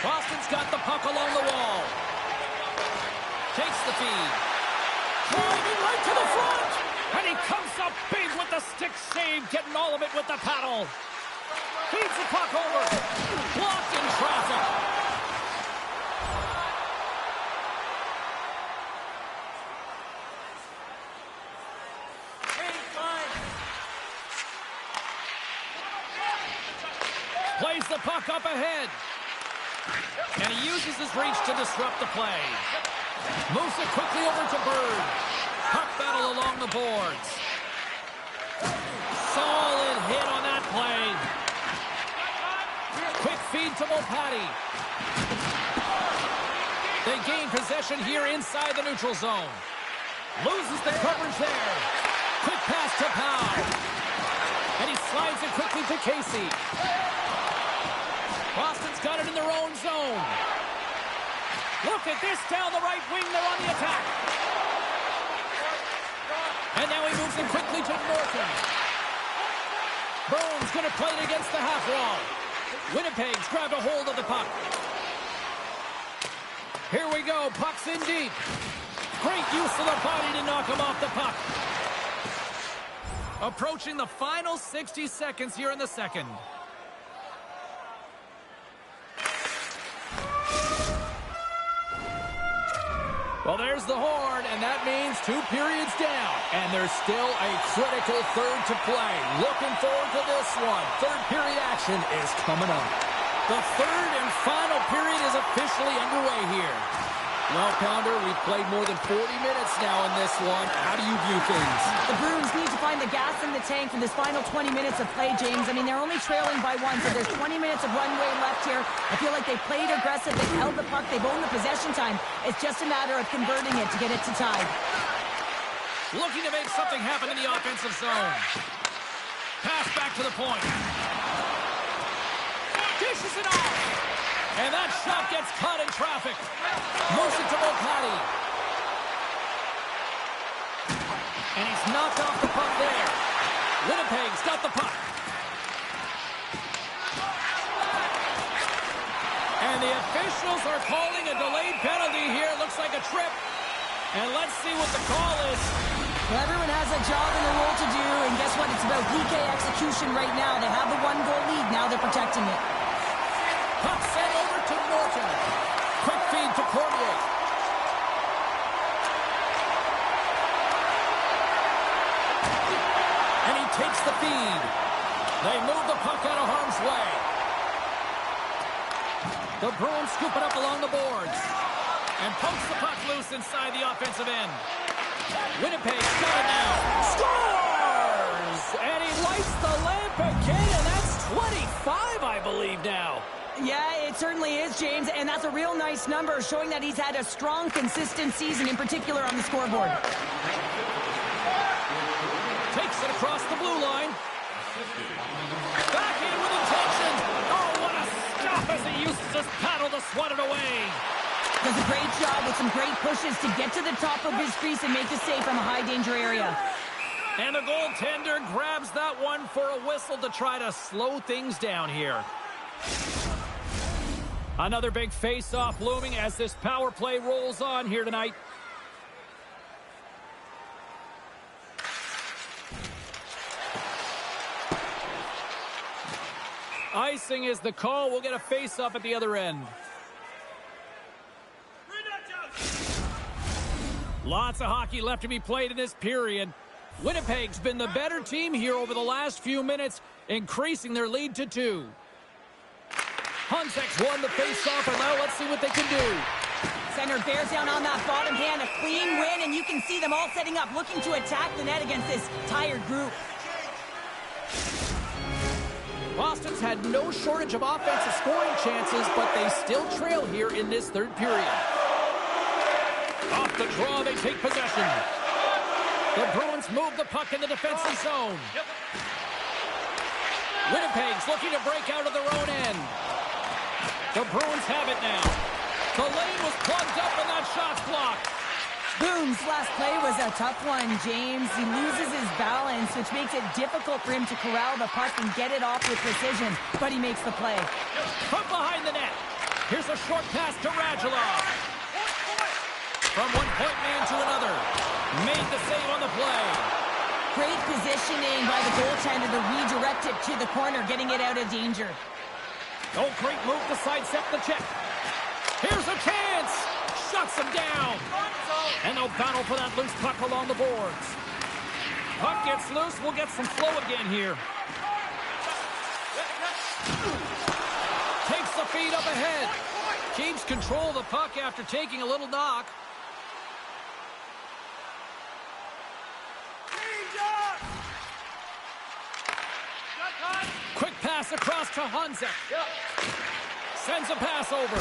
Boston's got the puck along the wall. Takes the feed. Driving right to the front. And he comes up big with the stick save, getting all of it with the paddle. Feeds the puck over. Blocked in traffic. Plays the puck up ahead. And he uses his reach to disrupt the play. Moves it quickly over to Bird. Puck battle along the boards. Solid hit on that play. Quick feed to Mopati. They gain possession here inside the neutral zone. Loses the coverage there. Quick pass to Powell. And he slides it quickly to Casey. Boston's got it in their own zone. Look at this down the right wing. They're on the attack. And now he moves it quickly to Norton. Bone's going to play it against the half wall. Winnipeg's grabbed a hold of the puck. Here we go. Puck's in deep. Great use of the body to knock him off the puck. Approaching the final 60 seconds here in the second. Well, there's the horn, and that means 2 periods down. And there's still a critical third to play. Looking forward to this one. Third period action is coming up. The third and final period is officially underway here. Well, Pounder, we've played more than 40 minutes now in this one. How do you view things? The Bruins need to find the gas in the tank for this final 20 minutes of play, James. I mean, they're only trailing by 1, so there's 20 minutes of runway left here. I feel like they played aggressive, they've held the puck, they've owned the possession time. It's just a matter of converting it to get it to tie. Looking to make something happen in the offensive zone. Pass back to the point. Dishes it off. And that shot gets caught in traffic. Moves it to Mopati. And he's knocked off the puck there. Winnipeg's got the puck. And the officials are calling a delayed penalty here. Looks like a trip. And let's see what the call is. Well, everyone has a job and a role to do, and guess what? It's about PK execution right now. They have the 1-goal lead. Now they're protecting it. Puck sent over to Norton. Quick feed to Cormier. And he takes the feed. They move the puck out of harm's way. The Bruins scoop it up along the boards. And pokes the puck loose inside the offensive end. Winnipeg's got it now. Scores! And he lights the lamp again, and that's 25, I believe, now. Yeah, it certainly is, James, and that's a real nice number, showing that he's had a strong, consistent season, in particular on the scoreboard. Takes it across the blue line. Back in with intention. Oh, what a stop as he uses his paddle to swat it away. Does a great job with some great pushes to get to the top of his crease and make the save from a high-danger area. And the goaltender grabs that one for a whistle to try to slow things down here. Another big face-off looming as this power play rolls on here tonight. Icing is the call. We'll get a face-off at the other end. Lots of hockey left to be played in this period. Winnipeg's been the better team here over the last few minutes, increasing their lead to 2. Hunsek's won the face-off, and now let's see what they can do. Center bears down on that bottom hand, a clean win, and you can see them all setting up, looking to attack the net against this tired group. Boston's had no shortage of offensive scoring chances, but they still trail here in this third period. Off the draw, they take possession. The Bruins move the puck in the defensive zone. Winnipeg's looking to break out of their own end. The Bruins have it now. The lane was plugged up and that shot's blocked. Boone's last play was a tough one, James. He loses his balance, which makes it difficult for him to corral the puck and get it off with precision, but he makes the play. From behind the net, here's a short pass to Radulov. From one point man to another. Made the save on the play. Great positioning by the goaltender to redirect it to the corner, getting it out of danger. Oh, great move to sidestep the check. Here's a chance. Shuts him down. And they'll battle for that loose puck along the boards. Puck gets loose. We'll get some flow again here. Takes the feed up ahead. Keeps control of the puck after taking a little knock. Quick pass across to Hunzek. Sends a pass over.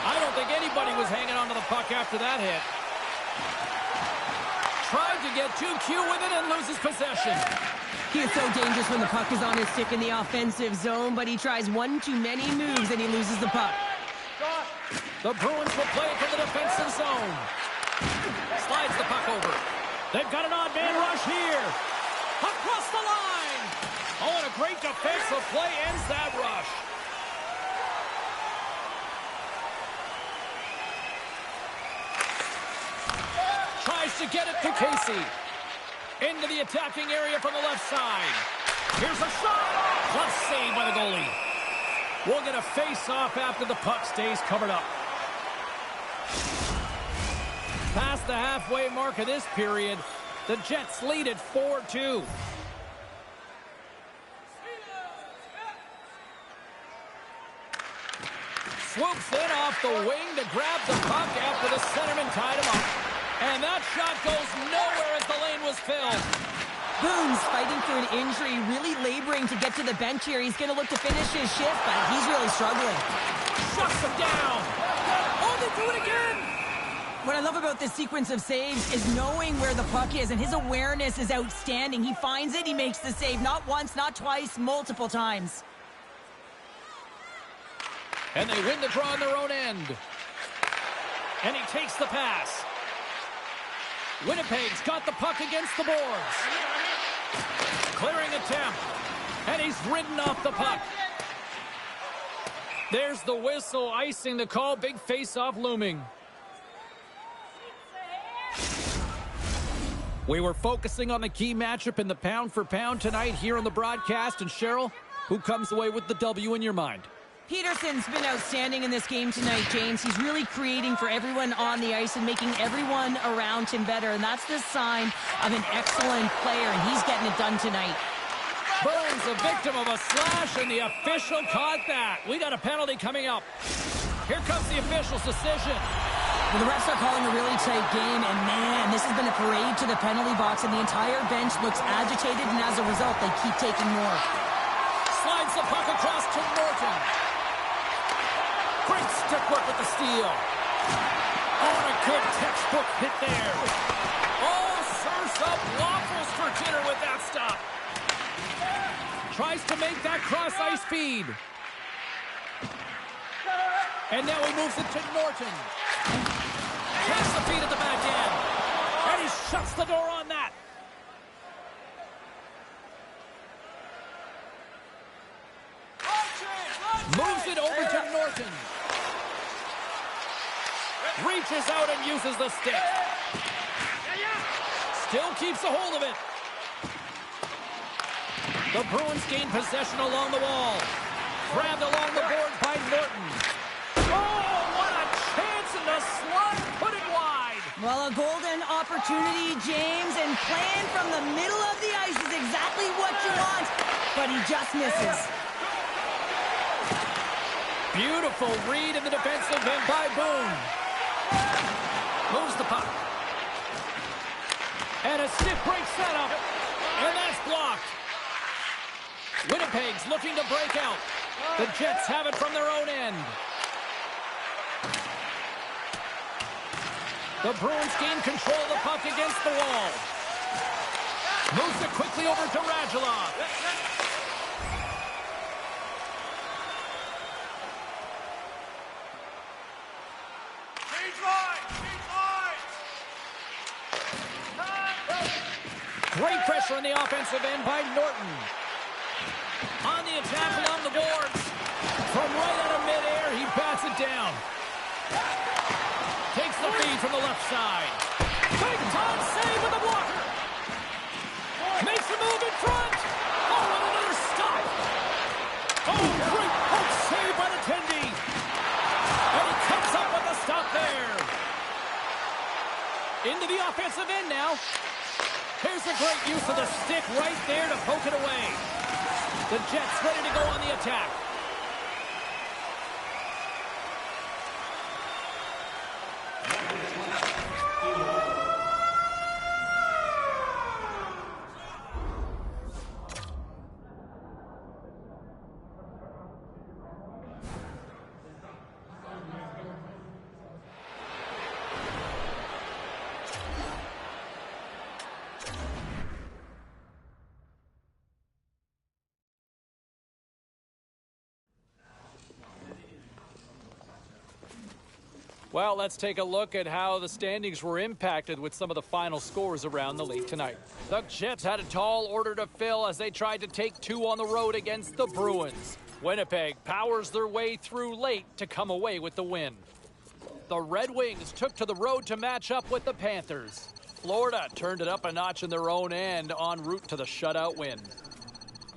I don't think anybody was hanging onto the puck after that hit. Tried to get too cute with it and loses possession. He is so dangerous when the puck is on his stick in the offensive zone, but he tries one too many moves and he loses the puck. The Bruins will play it from the defensive zone. Slides the puck over. They've got an odd man rush here. Across the line. Oh, and a great defensive play ends that rush. Tries to get it to Casey. Into the attacking area from the left side. Here's a shot. Plus save by the goalie. We'll get a face-off after the puck stays covered up. Past the halfway mark of this period, the Jets lead at 4-2. Swoops in off the wing to grab the puck after the centerman tied him up. And that shot goes nowhere as the lane was filled. Boone's fighting through an injury, really laboring to get to the bench here. He's going to look to finish his shift, but he's really struggling. Shuts him down. Oh, they do it again. What I love about this sequence of saves is knowing where the puck is, and his awareness is outstanding. He finds it, he makes the save. Not once, not twice, multiple times. And they win the draw on their own end. And he takes the pass. Winnipeg's got the puck against the boards. Clearing attempt. And he's ridden off the puck. There's the whistle, icing the call. Big face-off looming. We were focusing on the key matchup in the pound-for-pound tonight here on the broadcast. And Cheryl, who comes away with the W in your mind? Peterson's been outstanding in this game tonight, James. He's really creating for everyone on the ice and making everyone around him better. And that's the sign of an excellent player, and he's getting it done tonight. Burns a victim of a slash, and the official caught that. We got a penalty coming up. Here comes the official's decision. Well, the refs are calling a really tight game, and man, this has been a parade to the penalty box, and the entire bench looks agitated, and as a result, they keep taking more. Slides the puck across to Norton. Great stick work with the steal. Oh, and a good textbook hit there. Oh, serves up waffles for dinner with that stop. Tries to make that cross-ice feed. And now he moves it to Norton. Takes the feed at the back end. And he shuts the door on that. Moves it over to Norton. Reaches out and uses the stick. Still keeps a hold of it. The Bruins gain possession along the wall. Grabbed along the boards by Norton. Oh, what a chance in the slot. Put it wide. Well, a golden opportunity, James, and playing from the middle of the ice is exactly what you want, but he just misses. Beautiful read in the defensive end by Boone. Moves the puck. And a stiff break setup. And that's blocked. Winnipeg's looking to break out. The Jets have it from their own end. The Bruins gain control of the puck against the wall. Moves it quickly over to Radulov. Great pressure on the offensive end by Norton. On the attack along the boards. From right out of midair, he bats it down. Takes the feed from the left side. Big time save with the blocker. Makes a move in front. Oh, and another stop. Oh, great poke save by the Tendy. And he comes up with the stop there. Into the offensive end now. Here's a great use of the stick right there to poke it away. The Jets ready to go on the attack. Well, let's take a look at how the standings were impacted with some of the final scores around the league tonight. The Jets had a tall order to fill as they tried to take two on the road against the Bruins. Winnipeg powers their way through late to come away with the win. The Red Wings took to the road to match up with the Panthers. Florida turned it up a notch in their own end en route to the shutout win.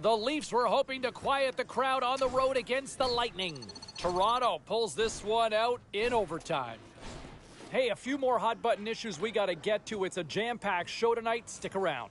The Leafs were hoping to quiet the crowd on the road against the Lightning. Toronto pulls this one out in overtime. Hey, a few more hot-button issues we got to get to. It's a jam-packed show tonight. Stick around.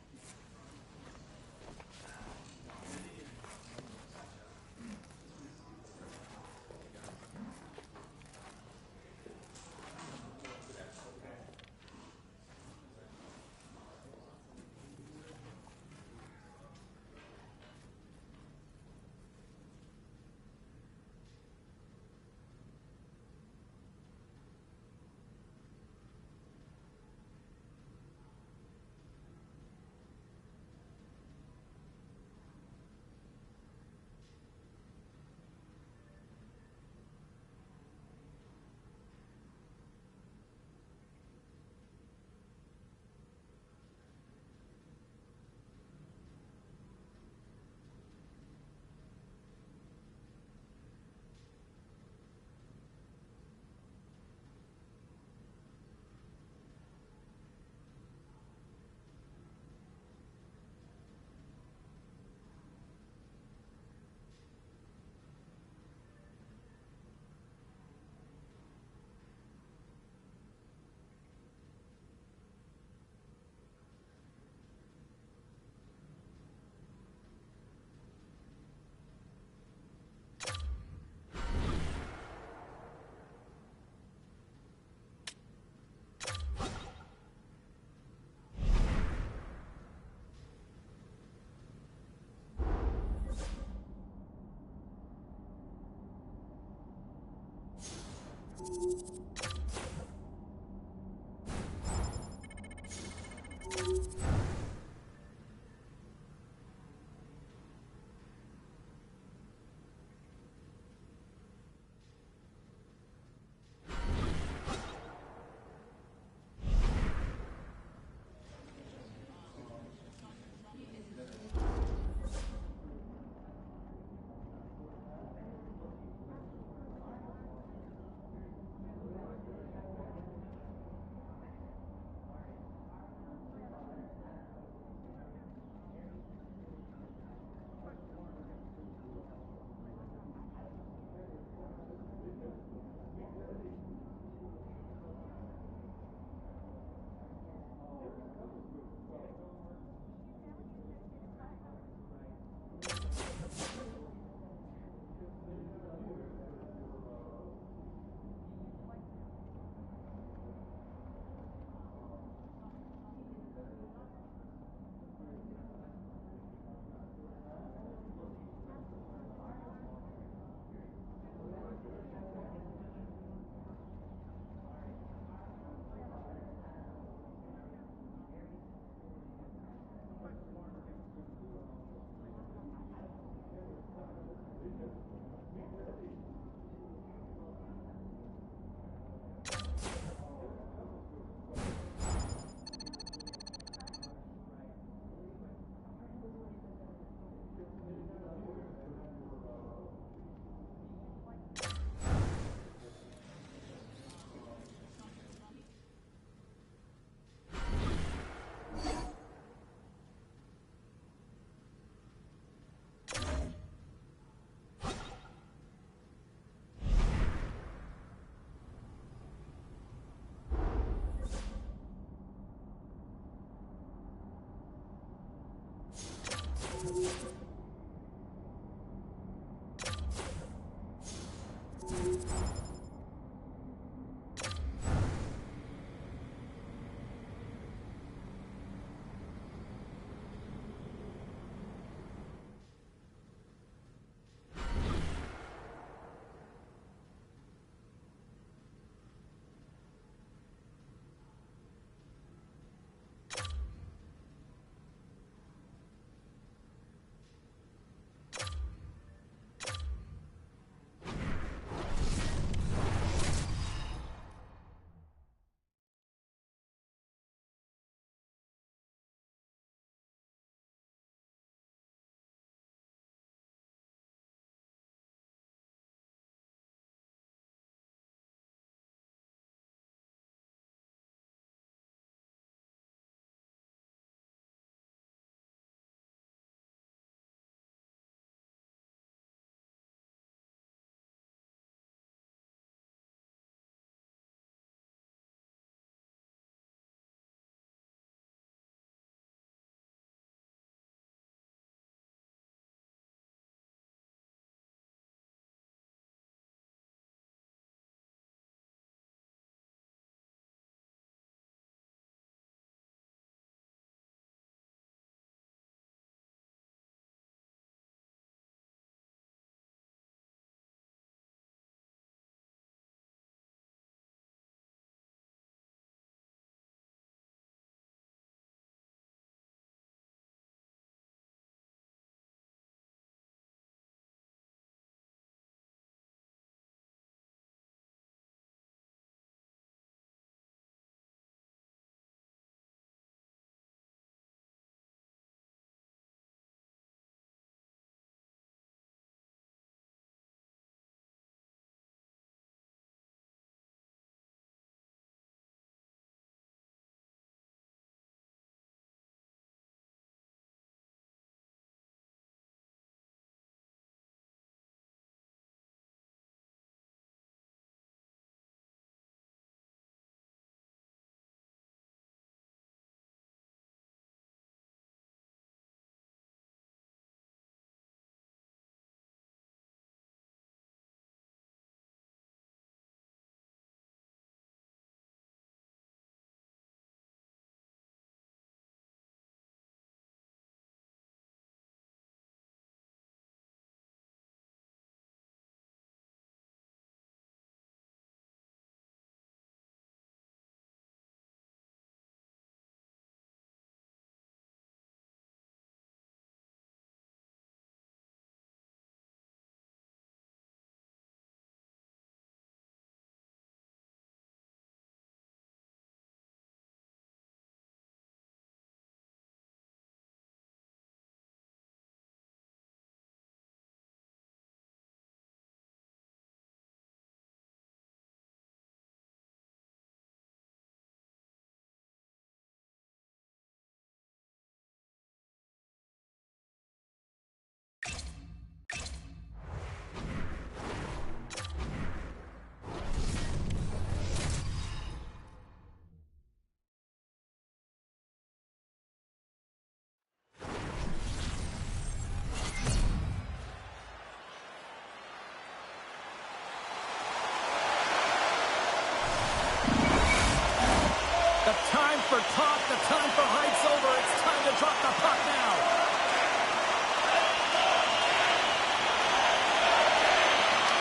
off the puck now.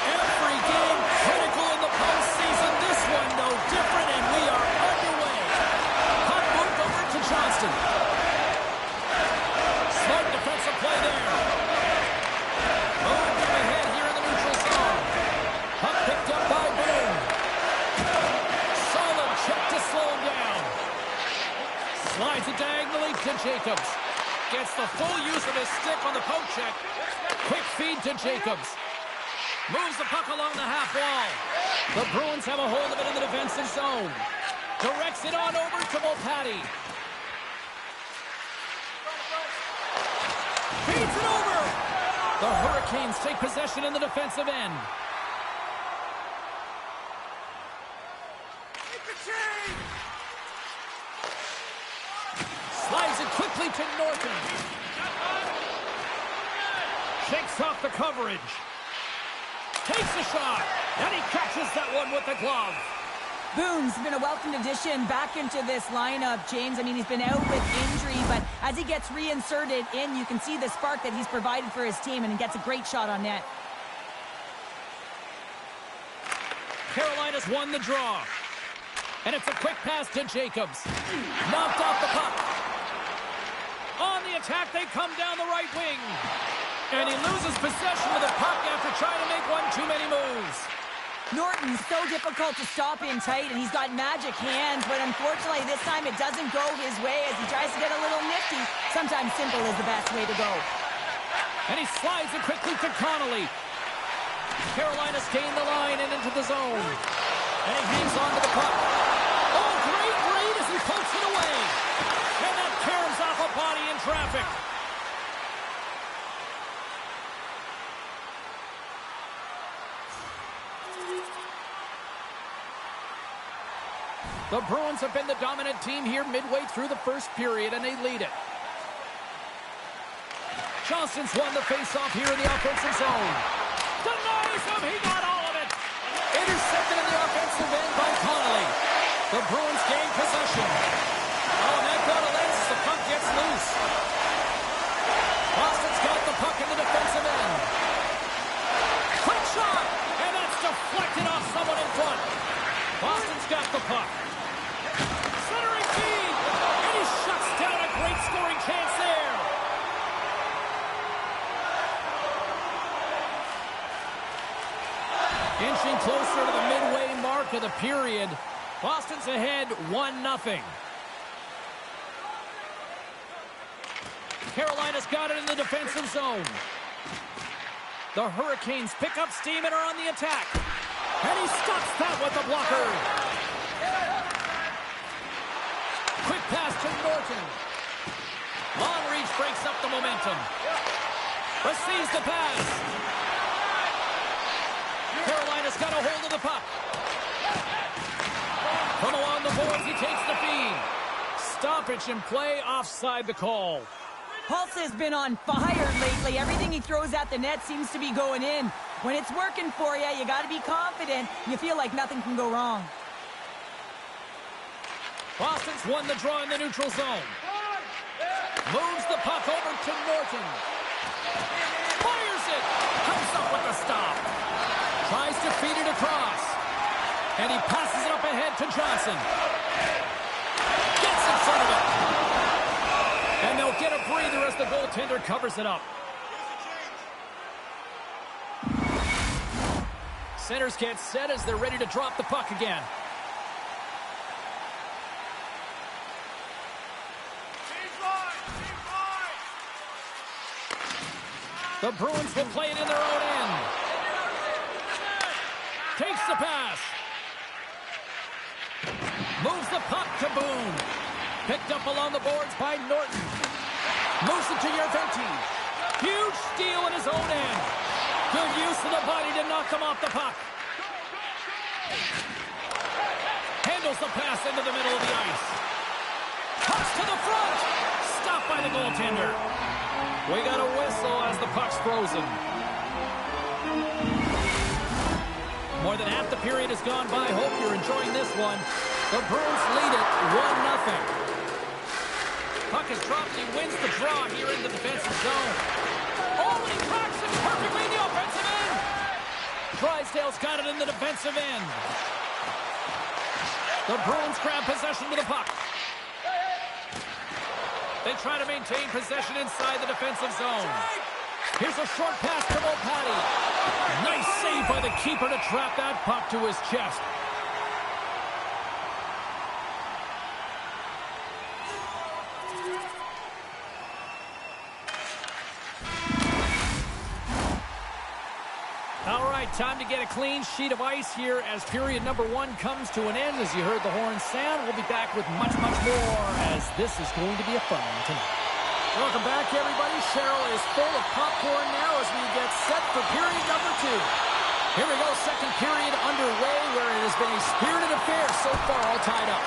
Every game critical in the postseason. This one no different, and we are underway. Puck moved over to Johnston. Smart defensive play there. Moving ahead here in the neutral zone. Puck picked up by Boone. Solid check to slow him down. Slides it diagonally to Jacobs. Gets the full use of his stick on the poke check. Quick feed to Jacobs. Moves the puck along the half wall. The Bruins have a hold of it in the defensive zone. Directs it on over to Volpatti. Feeds it over. The Hurricanes take possession in the defensive end. Slides it quickly to Norton. Shakes off the coverage. Takes a shot. And he catches that one with the glove. Boone's been a welcomed addition back into this lineup, James. I mean, he's been out with injury, but as he gets reinserted in, you can see the spark that he's provided for his team, and he gets a great shot on net. Carolina's won the draw. And it's a quick pass to Jacobs. Knocked off the puck. On the attack, they come down the right wing. And he loses possession of the puck after trying to make one too many moves. Norton's so difficult to stop in tight, and he's got magic hands, but unfortunately this time it doesn't go his way as he tries to get a little nifty. Sometimes simple is the best way to go. And he slides it quickly to Connolly. Carolina's gained the line and into the zone. And he hangs on to the puck. Oh, great read as he pokes it away. And that caroms off a body in traffic. The Bruins have been the dominant team here midway through the first period, and they lead it. Johnston's won the faceoff here in the offensive zone. Denies him, he got all of it. Intercepted in the offensive end by Connolly. The Bruins gain possession. Oh, that got a lens. The puck gets loose. Boston's got the puck in the defensive end. Quick shot, and that's deflected off someone in front. Boston's got the puck. Centering feed, and he shuts down a great scoring chance there. Inching closer to the midway mark of the period. Boston's ahead 1-0. Carolina's got it in the defensive zone. The Hurricanes pick up steam and are on the attack. And he stops that with the blocker. Quick pass to Norton. Long reach breaks up the momentum. Receives the pass. Carolina's got a hold of the puck. From along the boards, he takes the feed. Stoppage in play, offside the call. Hulse has been on fire lately. Everything he throws at the net seems to be going in. When it's working for you, you got to be confident. You feel like nothing can go wrong. Boston's won the draw in the neutral zone. Moves the puck over to Norton. Fires it. Comes up with the stop. Tries to feed it across. And he passes it up ahead to Johnson. Gets in front of it. And they'll get a breather as the goaltender covers it up. Centers get set as they're ready to drop the puck again. The Bruins will play it in their own end. Takes the pass. Moves the puck to Boone. Picked up along the boards by Norton. Moves it to Yerventi. Huge steal in his own end. Good use of the body to knock him off the puck. Handles the pass into the middle of the ice. Pucks to the front. Stopped by the goaltender. We got a whistle as the puck's frozen. More than half the period has gone by. Hope you're enjoying this one. The Bruins lead it 1-0. Puck is dropped. He wins the draw here in the defensive zone. Oh, and he cracks it perfectly in the offensive end. Drysdale's got it in the defensive end. The Bruins grab possession with the puck. They try to maintain possession inside the defensive zone. Here's a short pass to Mopati. Nice save by the keeper to trap that puck to his chest. All right, time to get a clean sheet of ice here as period number 1 comes to an end. As you heard the horn sound, we'll be back with much, much more as this is going to be a fun one tonight. Welcome back, everybody. Cheryl is full of popcorn now as we get set for period number 2. Here we go, second period underway where it has been a spirited affair so far, all tied up.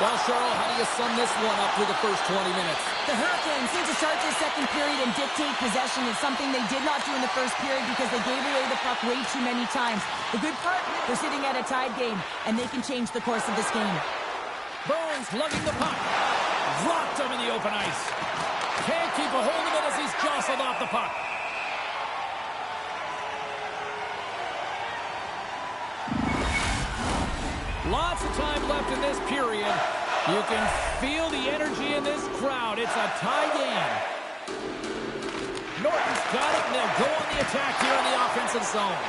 Well, Cheryl, how do you sum this one up through the first 20 minutes? The Hurricanes seem to start their second period and dictate possession. It's something they did not do in the first period because they gave away the puck way too many times. The good part, they're sitting at a tied game, and they can change the course of this game. Burns lugging the puck. Rocked him in the open ice. Can't keep a hold of it as he's jostled off the puck. Lots of time left in this period. You can feel the energy in this crowd. It's a tie game. Norton's got it, and they'll go on the attack here in the offensive zone.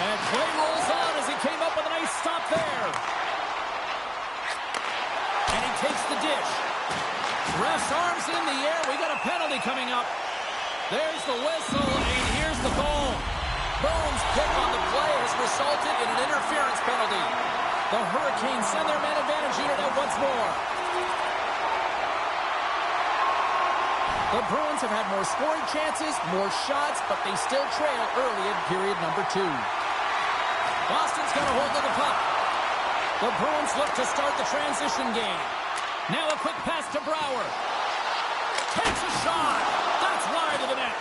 And play rolls on as he came up with a nice stop there. And he takes the dish. Ref's arms in the air. We got a penalty coming up. There's the whistle, and here's the goal. Bones' pick on the play has resulted in an interference penalty. The Hurricanes send their man advantage unit out once more. The Bruins have had more scoring chances, more shots, but they still trail early in period number 2. Boston's got a hold of the puck. The Bruins look to start the transition game. Now a quick pass to Brouwer. Takes a shot. That's wide of the net.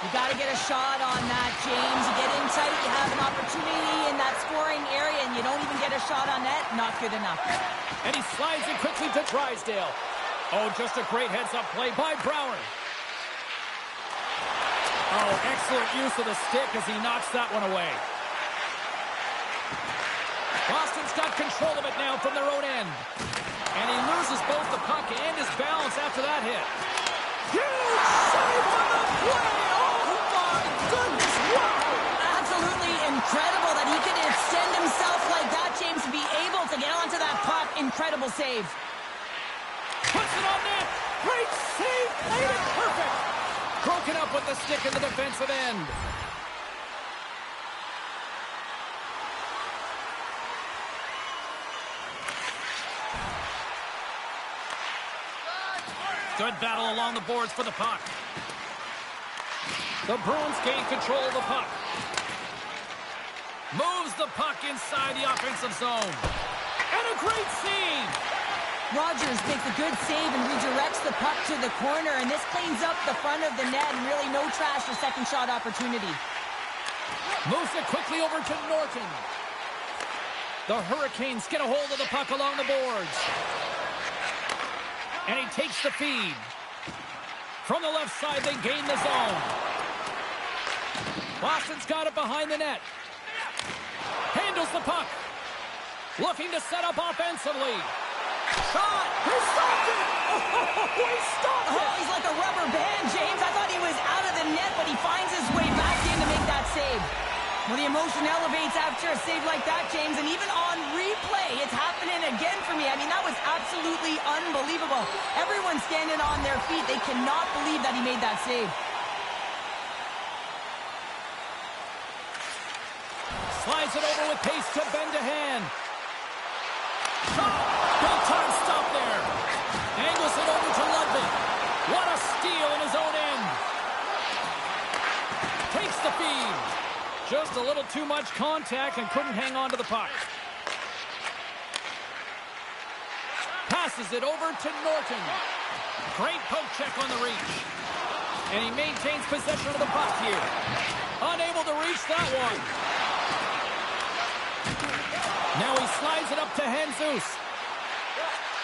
You got to get a shot on that, James. You get in tight, you have an opportunity in that scoring area, and you don't even get a shot on net. Not good enough. And he slides it quickly to Drysdale. Oh, just a great heads-up play by Brouwer. Oh, excellent use of the stick as he knocks that one away. Boston's got control of it now from their own end. And he loses both the puck and his balance after that hit. Huge save on the play! Goodness, wow! Absolutely incredible that he could extend himself like that, James, to be able to get onto that puck. Incredible save. Puts it on net. Great save. Played it perfect. Broken up with the stick in the defensive end. Good battle along the boards for the puck. The Bruins gain control of the puck. Moves the puck inside the offensive zone. And a great save. Rogers makes a good save and redirects the puck to the corner, and this cleans up the front of the net and really no trash for second shot opportunity. Moves it quickly over to Norton. The Hurricanes get a hold of the puck along the boards. And he takes the feed. From the left side, they gain the zone. Boston's got it behind the net. Handles the puck. Looking to set up offensively. Shot! He stopped it! Oh, he stopped it! Oh, he's like a rubber band, James. I thought he was out of the net, but he finds his way back in to make that save. Well, the emotion elevates after a save like that, James, and even on replay, it's happening again for me. I mean, that was absolutely unbelievable. Everyone's standing on their feet. They cannot believe that he made that save. Slides it over with pace to Bendahan. Shot! Big time stop there. Angles it over to Ludwig. What a steal in his own end. Takes the feed. Just a little too much contact and couldn't hang on to the puck. Passes it over to Norton. Great poke check on the reach. And he maintains possession of the puck here. Unable to reach that one. Now he slides it up to Jesus.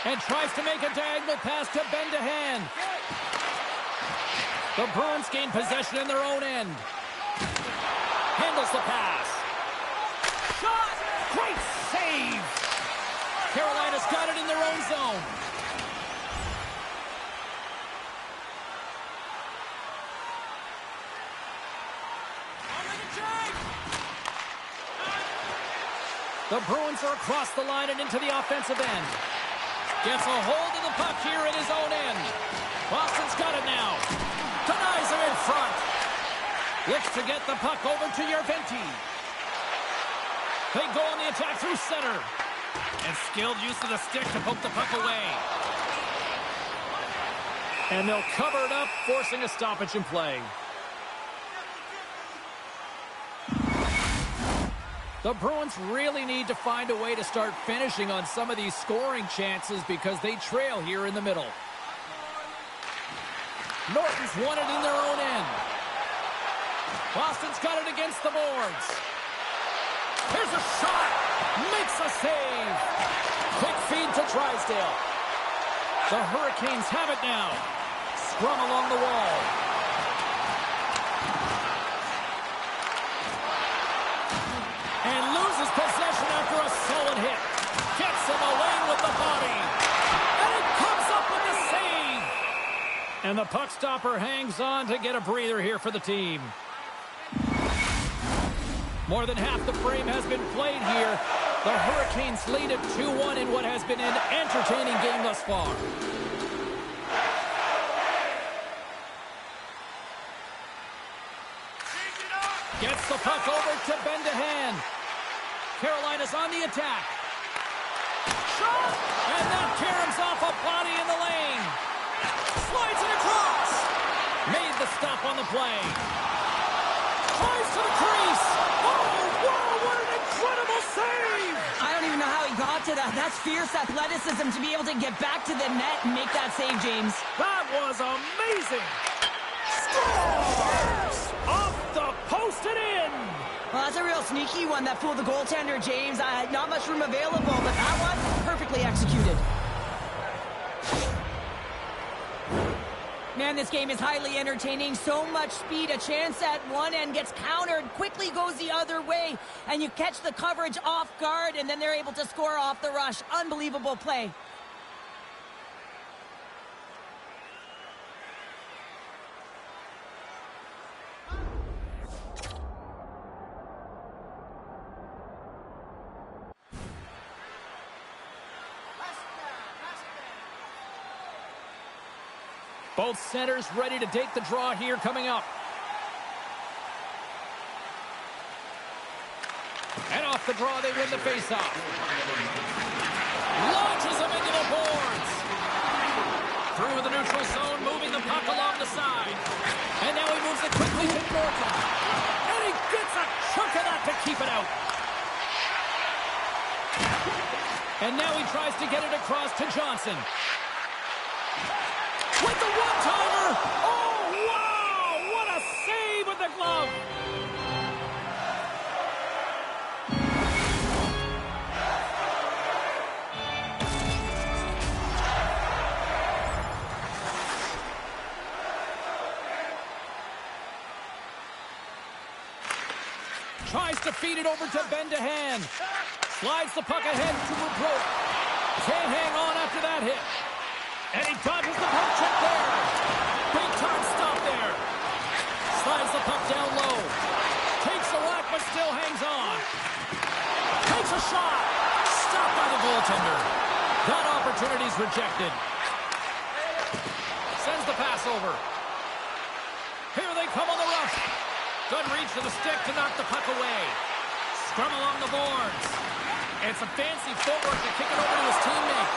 And tries to make a diagonal pass to Bendahan. The Bruins gain possession in their own end. Handles the pass. Shot! Great save! Carolina's got it in their own zone. The Bruins are across the line and into the offensive end. Gets a hold of the puck here in his own end. Boston's got it now. Denies him in front. Looks to get the puck over to Järventie. They go on the attack through center. And skilled use of the stick to poke the puck away. And they'll cover it up, forcing a stoppage in play. The Bruins really need to find a way to start finishing on some of these scoring chances because they trail here in the middle. Norton's won it in their own end. Boston's got it against the boards. Here's a shot. Makes a save. Quick feed to Drysdale. The Hurricanes have it now. Scrum along the wall. And loses possession after a solid hit. Gets him away with the body. And it comes up with the save. And the puck stopper hangs on to get a breather here for the team. More than half the frame has been played here. The Hurricanes lead at 2-1 in what has been an entertaining game thus far. Gets the puck over to Bendahan. Carolina's on the attack. Shot! And that caroms off a body in the lane. Slides it across. Made the stop on the play. Tries to the crease. Oh, wow, what an incredible save! I don't even know how he got to that. That's fierce athleticism to be able to get back to the net and make that save, James. That was amazing. Scores! Off the post and in. Well, that's a real sneaky one that fooled the goaltender, James. Not much room available, but that one, perfectly executed. Man, this game is highly entertaining. So much speed. A chance at one end gets countered, quickly goes the other way, and you catch the coverage off guard, and then they're able to score off the rush. Unbelievable play. Both centers ready to take the draw here coming up. And off the draw, they win the faceoff. Launches him into the boards. Through the neutral zone, moving the puck along the side. And now he moves it quickly to Norton. And he gets a chunk of that to keep it out. And now he tries to get it across to Johnson. With the one-timer! Oh, wow! What a save with the glove! Tries to feed it over to Bendahan. Slides the puck ahead to Ruprecht. Can't hang on after that hit. And he dodges the puck check there. Big time stop there. Slides the puck down low. Takes a whack but still hangs on. Takes a shot. Stopped by the goaltender. That opportunity's rejected. Sends the pass over. Here they come on the rush. Good reach to the stick to knock the puck away. Scrum along the boards. And some fancy footwork to kick it over to his teammate.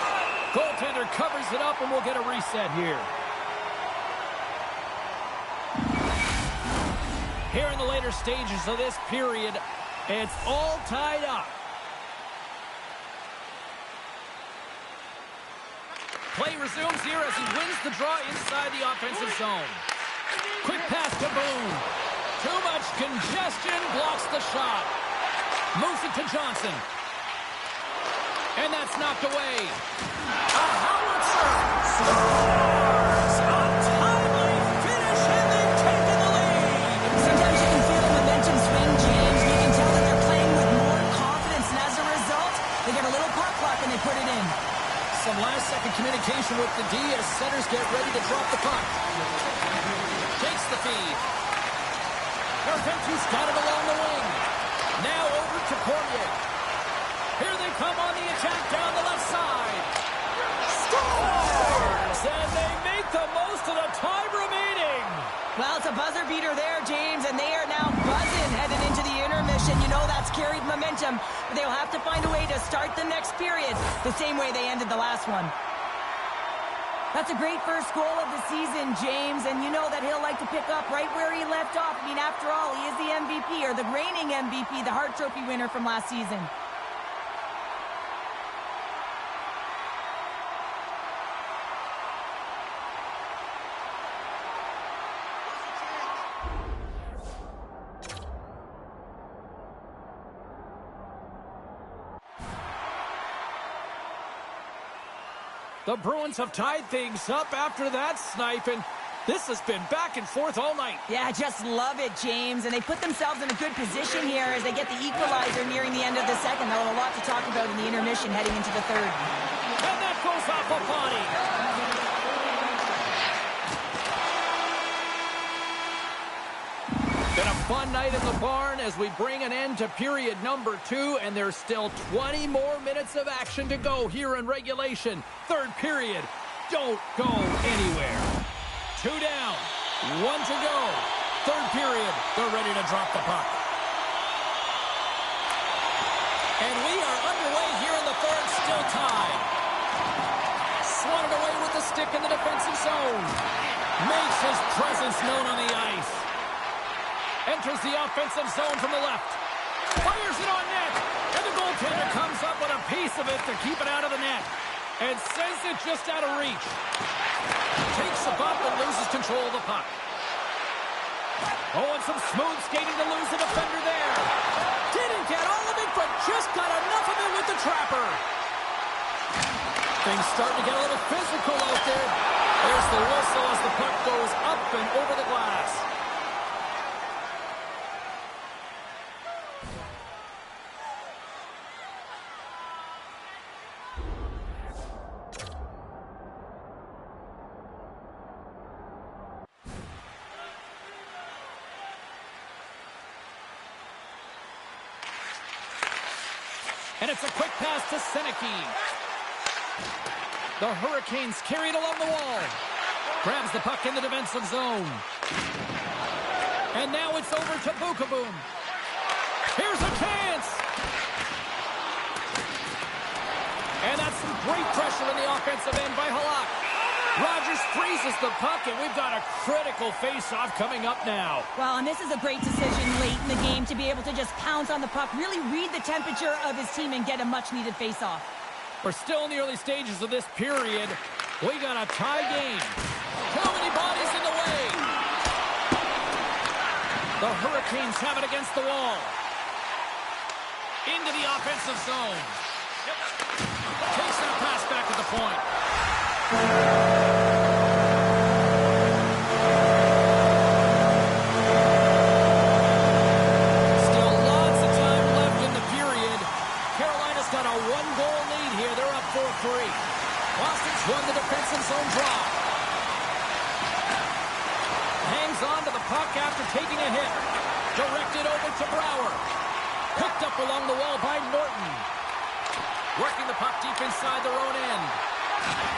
Goaltender covers it up, and we'll get a reset here. Here in the later stages of this period, it's all tied up. Play resumes here as he wins the draw inside the offensive zone. Quick pass to Boone. Too much congestion, blocks the shot. Moves it to Johnson. And that's knocked away. A howitzer scores! A timely finish, and they've taken the lead. Sometimes you can feel the momentum swing, James. You can tell that they're playing with more confidence, and as a result, they get a little pop clock and they put it in. Some last-second communication with the D as centers get ready to drop the puck. Takes the feed. Carpenter's got it along the wing. Now over to Poirier. Here they come on the attack down the left side. Scores! And they make the most of the time remaining. Well, it's a buzzer beater there, James, and they are now buzzing headed into the intermission. You know that's carried momentum, but they'll have to find a way to start the next period the same way they ended the last one. That's a great first goal of the season, James, and you know that he'll like to pick up right where he left off. I mean, after all, he is the MVP, or the reigning MVP, the Hart Trophy winner from last season. The Bruins have tied things up after that snipe, and this has been back and forth all night. Yeah, just love it, James. And they put themselves in a good position here as they get the equalizer nearing the end of the second. They'll have a lot to talk about in the intermission heading into the third. And that goes off a body. Been a fun night in the barn as we bring an end to period number 2, and there's still 20 more minutes of action to go here in regulation. Third period. Don't go anywhere. 2 down, 1 to go. Third period. They're ready to drop the puck. And we are underway here in the third, still tied. Swatted away with the stick in the defensive zone. Makes his presence known on the ice. Enters the offensive zone from the left. Fires it on net. And the goaltender comes up with a piece of it to keep it out of the net. And sends it just out of reach. Takes a bump and loses control of the puck. Oh, and some smooth skating to lose the defender there. Didn't get all of it, but just got enough of it with the trapper. Things starting to get a little physical out there. There's the whistle as the puck goes up and over the glass. And it's a quick pass to Seneke. The Hurricanes carry it along the wall. Grabs the puck in the defensive zone. And now it's over to Bukaboom. Here's a chance. And that's some great pressure in the offensive end by Halak. Rogers freezes the puck, and we've got a critical face-off coming up now. Well, and this is a great decision late in the game to be able to just pounce on the puck, really read the temperature of his team and get a much-needed face-off. We're still in the early stages of this period. We got a tie game. Too many bodies in the way. The Hurricanes have it against the wall. Into the offensive zone. Takes that pass back at the point. Still lots of time left in the period. Carolina's got a one-goal lead here. They're up 4-3. Boston's won the defensive zone draw. Hangs on to the puck after taking a hit. Directed over to Brouwer. Picked up along the wall by Norton. Working the puck deep inside their own end.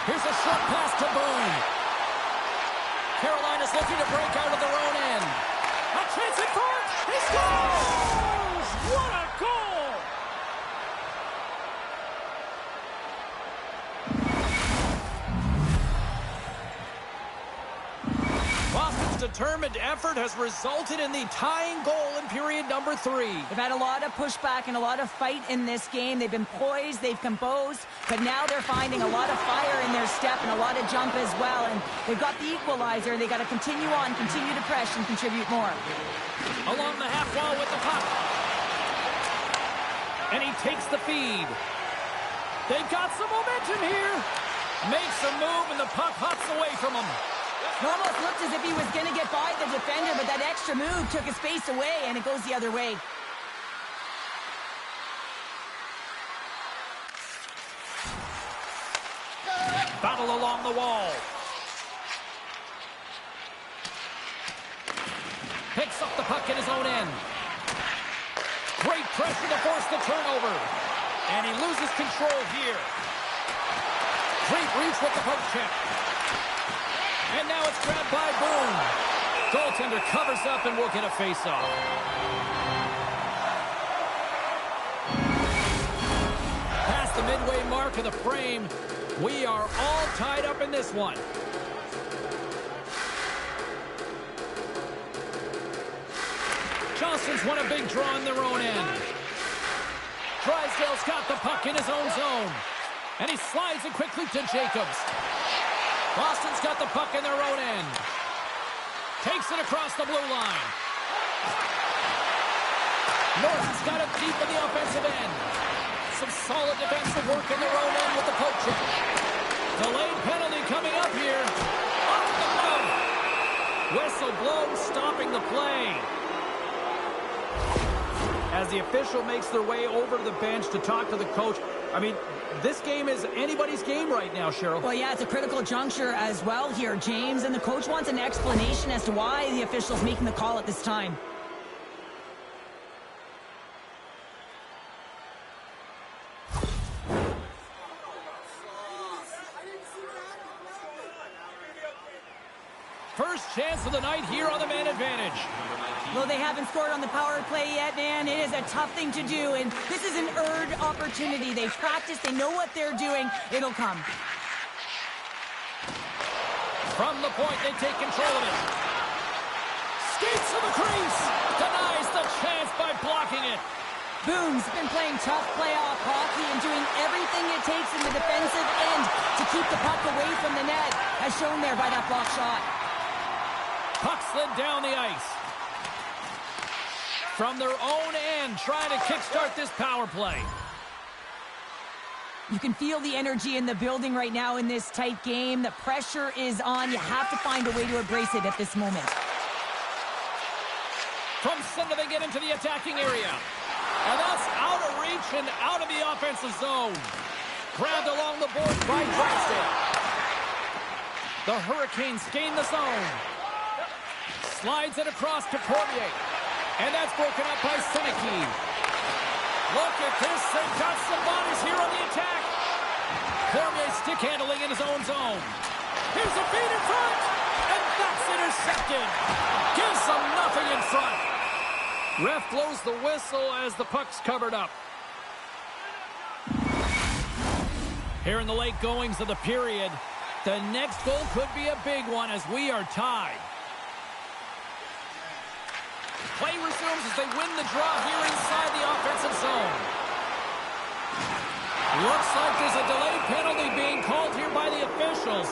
Here's a short pass to Boone. Carolina's looking to break out of their own end. A chance in front. He scores! What a goal! Boston's determined effort has resulted in the tying goal in period number 3. They've had a lot of pushback and a lot of fight in this game. They've been poised, they've composed, but now they're finding a lot of fire in their step and a lot of jump as well. And they've got the equalizer. They've got to continue on, continue to press, and contribute more. Along the half wall with the puck. And he takes the feed. They've got some momentum here. Makes a move, and the puck hops away from him. It almost looked as if he was going to get by the defender, but that extra move took his space away, and it goes the other way. Battle along the wall. Picks up the puck in his own end. Great pressure to force the turnover. And he loses control here. Great reach with the poke check. And now it's grabbed by Boone. Goaltender covers up and will get a face-off. Past the midway mark of the frame, we are all tied up in this one. Johnson's won a big draw in their own end. Drysdale's got the puck in his own zone. And he slides it quickly to Jacobs. Boston's got the puck in their own end. Takes it across the blue line. Norton's got it deep in the offensive end. Some solid defensive work in their own end with the poke check. Delayed penalty coming up here. Off the glove. Whistle blown, stopping the play. As the official makes their way over to the bench to talk to the coach. I mean, this game is anybody's game right now, Cheryl. Well, yeah, it's a critical juncture as well here, James. And the coach wants an explanation as to why the official's making the call at this time. First chance of the night here on the man advantage. Well, they haven't scored on the power play yet, man. It is a tough thing to do, and this is an earned opportunity. They practice, they know what they're doing. It'll come. From the point, they take control of it. Skates to the crease. Denies the chance by blocking it. Boone's been playing tough playoff hockey and doing everything it takes in the defensive end to keep the puck away from the net, as shown there by that block shot. Puck slid down the ice. From their own end, trying to kickstart this power play. You can feel the energy in the building right now in this tight game. The pressure is on. You have to find a way to embrace it at this moment. From center, they get into the attacking area. And that's out of reach and out of the offensive zone. Grabbed along the board by Drysdale. The Hurricanes gain the zone. Slides it across to Cormier. And that's broken up by Senecky. Look at this. They've got some bodies here on the attack. Cormier stick handling in his own zone. Here's a feed in front. And that's intercepted. Gives them nothing in front. Ref blows the whistle as the puck's covered up. Here in the late goings of the period, the next goal could be a big one as we are tied. Play resumes as they win the draw here inside the offensive zone. Looks like there's a delayed penalty being called here by the officials.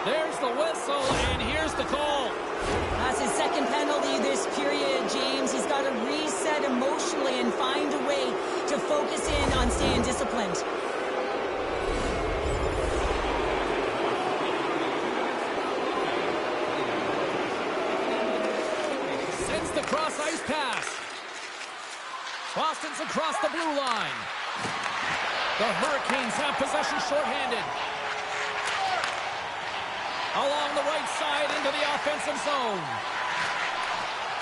There's the whistle, and here's the call. That's his second penalty this period, James. He's got to reset emotionally and find a way to focus in on staying disciplined. Sends the cross-ice pass. Boston's across the blue line. The Hurricanes have possession shorthanded. Along the right side into the offensive zone.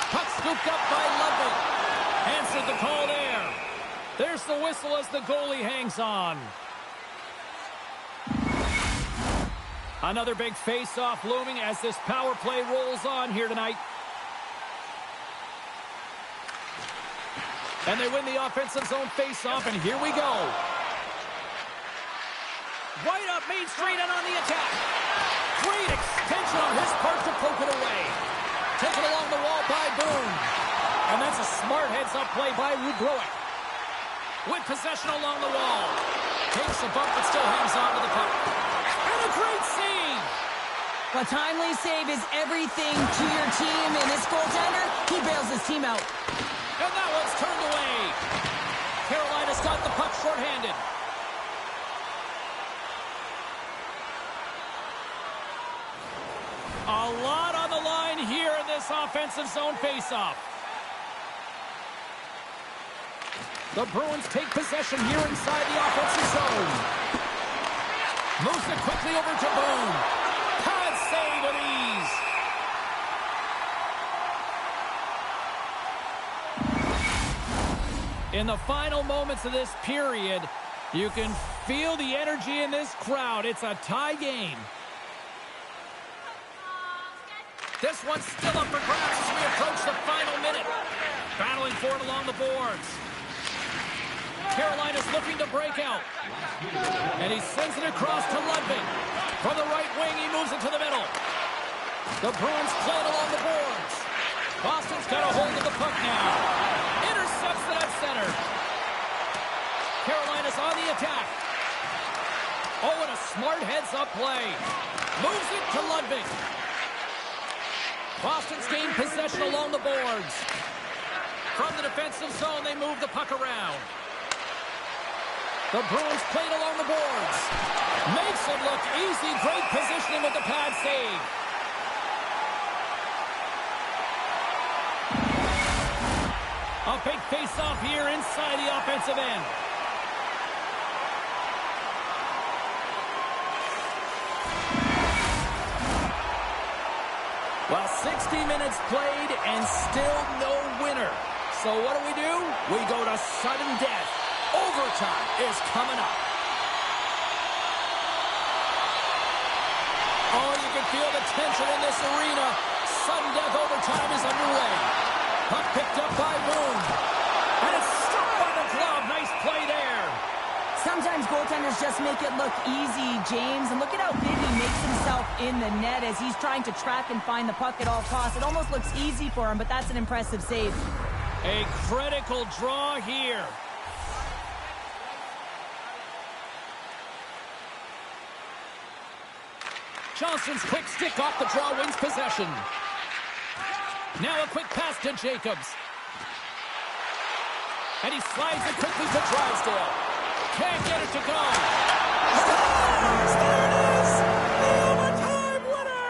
Puck scooped up by Ludwig. Answered the call there. There's the whistle as the goalie hangs on. Another big face-off looming as this power play rolls on here tonight. And they win the offensive zone face-off, and here we go. Right up Main Street and on the attack. Great extension on his part to poke it away. Taken along the wall by Boone. And that's a smart heads-up play by Rubrowick. With possession along the wall. Takes a bump but still hangs on to the puck. And a great save. A timely save is everything to your team, and this goaltender, he bails his team out. And that one's turned away. Carolina's got the puck shorthanded. A lot on the line here in this offensive zone faceoff. The Bruins take possession here inside the offensive zone. Moves it quickly over to Boone. Pad save with ease. In the final moments of this period, you can feel the energy in this crowd. It's a tie game. This one's still up for grabs as we approach the final minute. Battling for it along the boards. Carolina's looking to break out. And he sends it across to Ludwig. From the right wing, he moves it to the middle. The Bruins play it along the boards. Boston's got a hold of the puck now. Intercepts it at center. Carolina's on the attack. Oh, and a smart heads-up play. Moves it to Ludwig. Boston's gained possession along the boards. From the defensive zone, they move the puck around. The Bruins play it along the boards. Makes it look easy. Great positioning with the pad save. A big face-off here inside the offensive end. Well, 60 minutes played and still no winner. So what do? We go to sudden death. Overtime is coming up. Oh, you can feel the tension in this arena. Sudden death overtime is underway. Puck picked up by Boone. And it's struck by the glove. Nice play there. Sometimes goaltenders just make it look easy, James. And look at how big he makes himself in the net as he's trying to track and find the puck at all costs. It almost looks easy for him, but that's an impressive save. A critical draw here. Johnson's quick stick off the draw wins possession. Now a quick pass to Jacobs. And he slides it quickly to Drysdale. Can't get it to go. Scores! There it is! The overtime winner!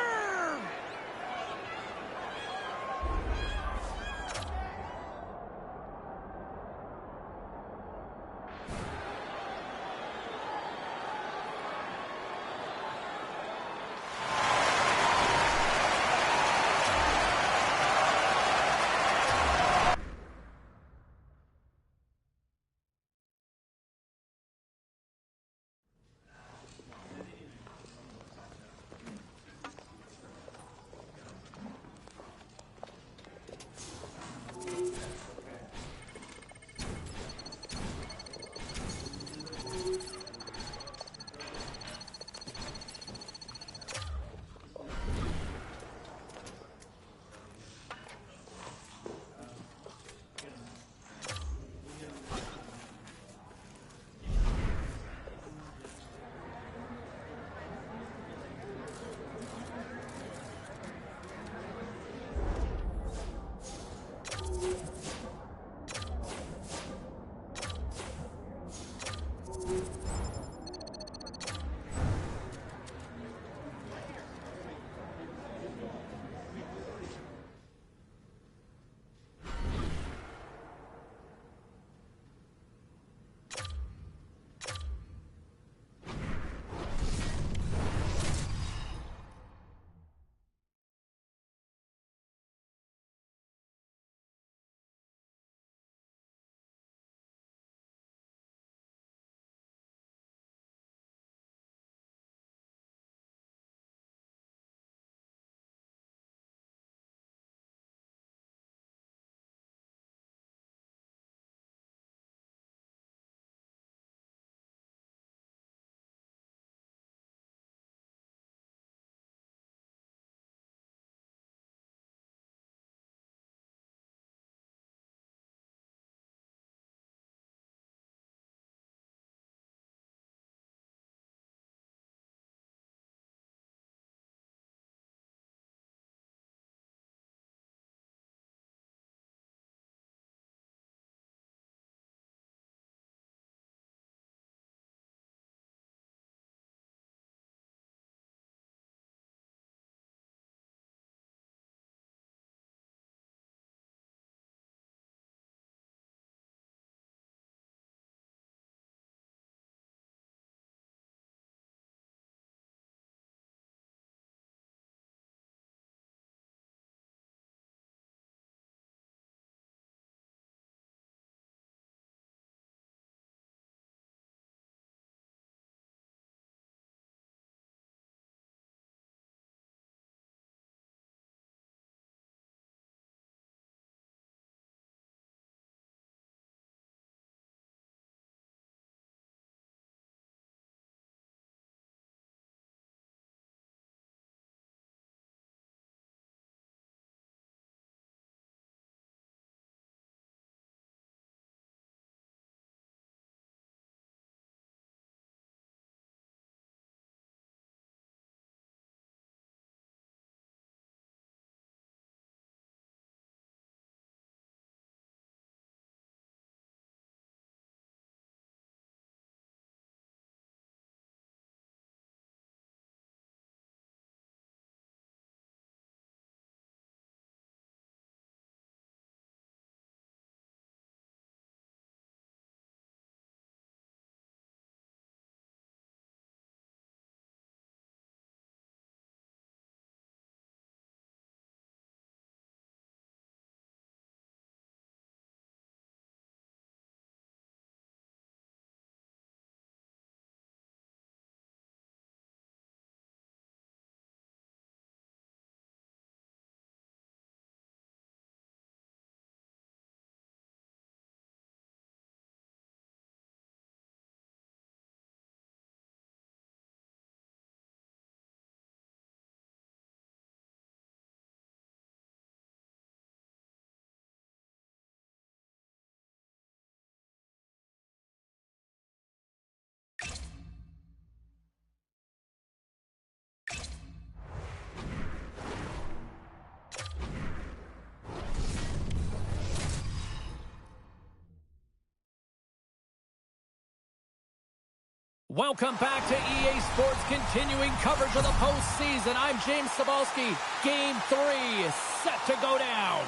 Welcome back to EA Sports, continuing coverage of the postseason. I'm James Cebulski. Game 3 is set to go down.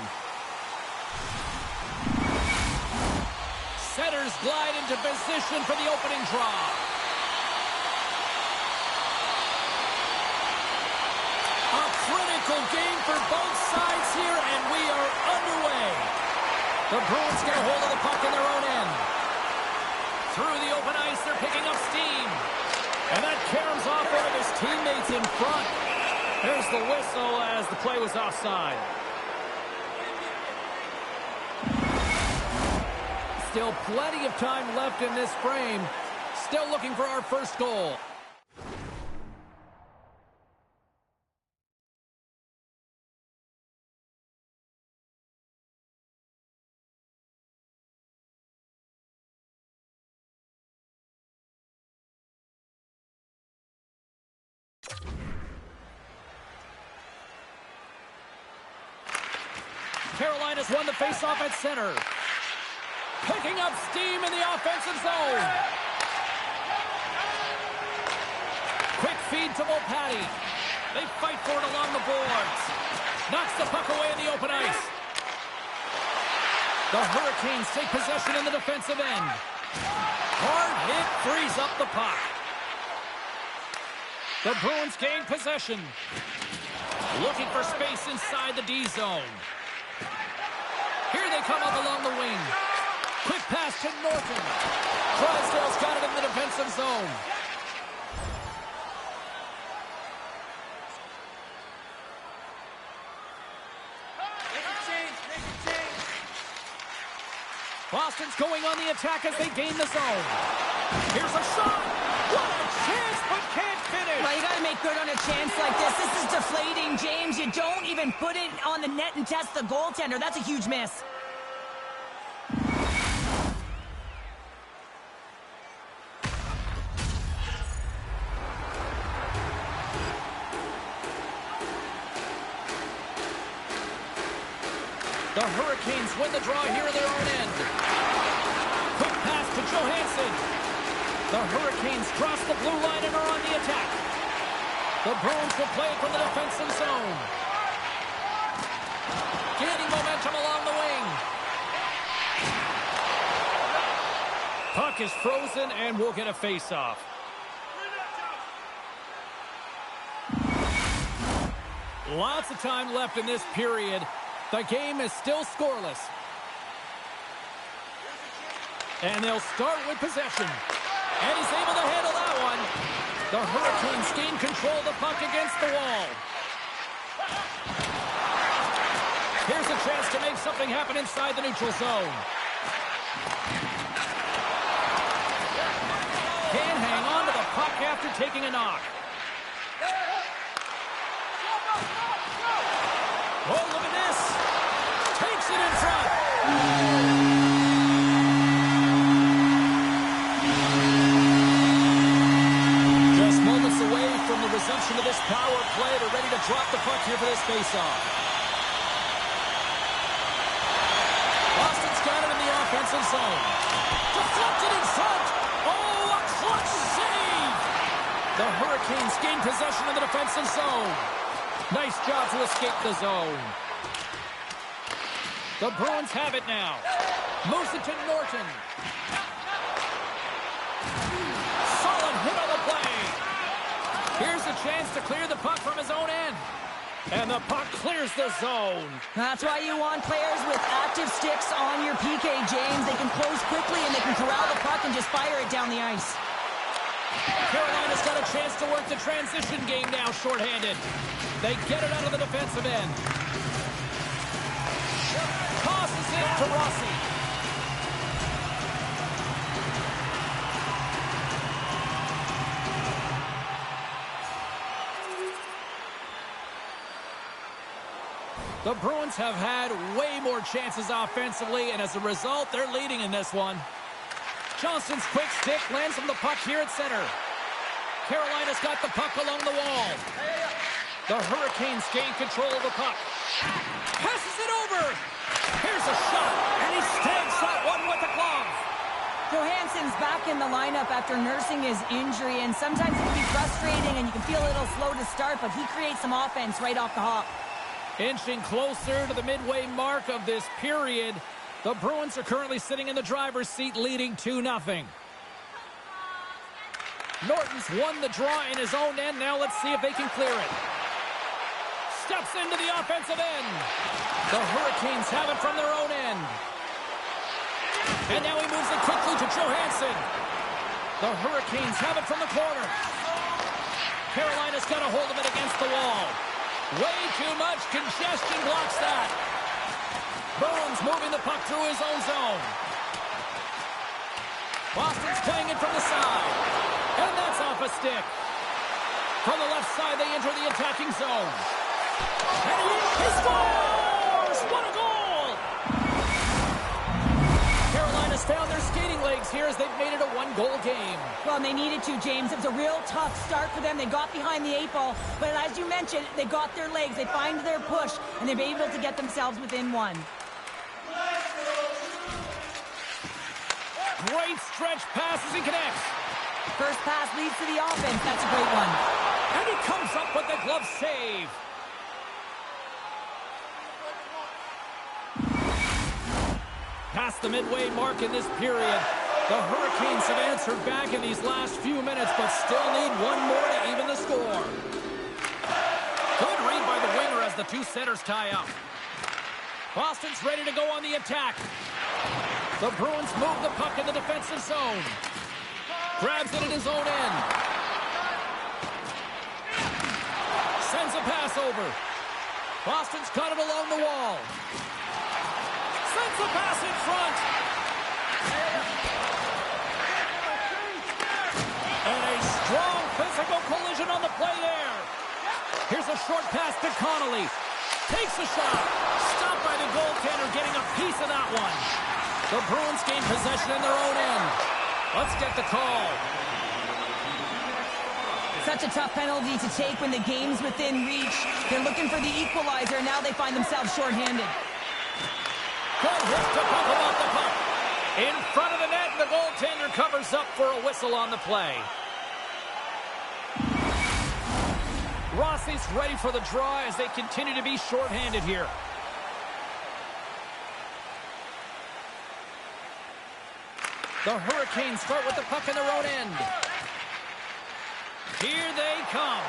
Setters glide into position for the opening draw. A critical game for both sides here, and we are underway. The Bruins get a hold of the puck in their own end. Through the open ice, they're picking up steam. And that caroms off one of his teammates in front. There's the whistle as the play was offside. Still plenty of time left in this frame. Still looking for our first goal. Carolina's won the faceoff at center. Picking up steam in the offensive zone. Quick feed to Volpatti. They fight for it along the boards. Knocks the puck away in the open ice. The Hurricanes take possession in the defensive end. Hard hit frees up the puck. The Bruins gain possession. Looking for space inside the D zone. Here they come up along the wing. Quick pass to Norton. Drysdale's got it in the defensive zone. Boston's going on the attack as they gain the zone. Here's a shot. What a chance, but can't finish. Well, you got to make good on a chance like this. This is deflating, James. You don't even put it on the net and test the goaltender. That's a huge miss. The Hurricanes win the draw here in their own end. Quick pass to Johansson. The Hurricanes cross the blue line and are on the attack. The Bruins will play it from the defensive zone. Gaining momentum along the wing. Puck is frozen and we'll get a face-off. Lots of time left in this period. The game is still scoreless. And they'll start with possession. And he's able to handle that one. The Hurricanes gain control of the puck against the wall. Here's a chance to make something happen inside the neutral zone. Can't hang on to the puck after taking a knock. Oh, look at this. Takes it in front. Just moments away from the resumption of this power play. They're ready to drop the puck here for this faceoff. Boston's got it in the offensive zone. Deflected in front. Oh, a clutch save. The Hurricanes gain possession of the defensive zone. Nice job to escape the zone. The Bruins have it now. Moves it to Norton. Solid hit on the play. Here's a chance to clear the puck from his own end. And the puck clears the zone. That's why you want players with active sticks on your PK, James. They can close quickly and they can corral the puck and just fire it down the ice. Carolina's got a chance to work the transition game now shorthanded. They get it out of the defensive end. Tosses it to Rossi. The Bruins have had way more chances offensively, and as a result, they're leading in this one. Johnston's quick stick lands on the puck here at center. Carolina's got the puck along the wall. The Hurricanes gain control of the puck. Passes it over. Here's a shot, and he snags that one with the glove. Johansson's back in the lineup after nursing his injury, and sometimes it can be frustrating and you can feel a little slow to start, but he creates some offense right off the hop. Inching closer to the midway mark of this period, the Bruins are currently sitting in the driver's seat, leading 2-0. Norton's won the draw in his own end. Now let's see if they can clear it. Steps into the offensive end. The Hurricanes have it from their own end. And now he moves it quickly to Johansson. The Hurricanes have it from the corner. Carolina's got a hold of it against the wall. Way too much congestion blocks that. Bones moving the puck through his own zone. Boston's playing it from the side. And that's off a stick. From the left side, they enter the attacking zone. And he scores! What a goal! Carolina's found their skating legs here as they've made it a one-goal game. Well, they needed to, James. It was a real tough start for them. They got behind the 8 ball, but as you mentioned, they got their legs. They find their push, and they've been able to get themselves within one. Great stretch pass as he connects. First pass leads to the offense. That's a great one. And he comes up with the glove save. Past the midway mark in this period, the Hurricanes have answered back in these last few minutes, but still need one more to even the score. Good read by the winger as the two centers tie up. Boston's ready to go on the attack. The Bruins move the puck in the defensive zone. Grabs it at his own end. Sends a pass over. Boston's got it along the wall. Sends a pass in front. And a strong physical collision on the play there. Here's a short pass to Connolly. Takes a shot. Stopped by the goaltender, getting a piece of that one. The Bruins gain possession in their own end. Let's get the call. Such a tough penalty to take when the game's within reach. They're looking for the equalizer. Now they find themselves shorthanded. Good hit to pump him off the puck. In front of the net, and the goaltender covers up for a whistle on the play. Rossi's ready for the draw as they continue to be shorthanded here. The Hurricanes start with the puck in their own end. Here they come.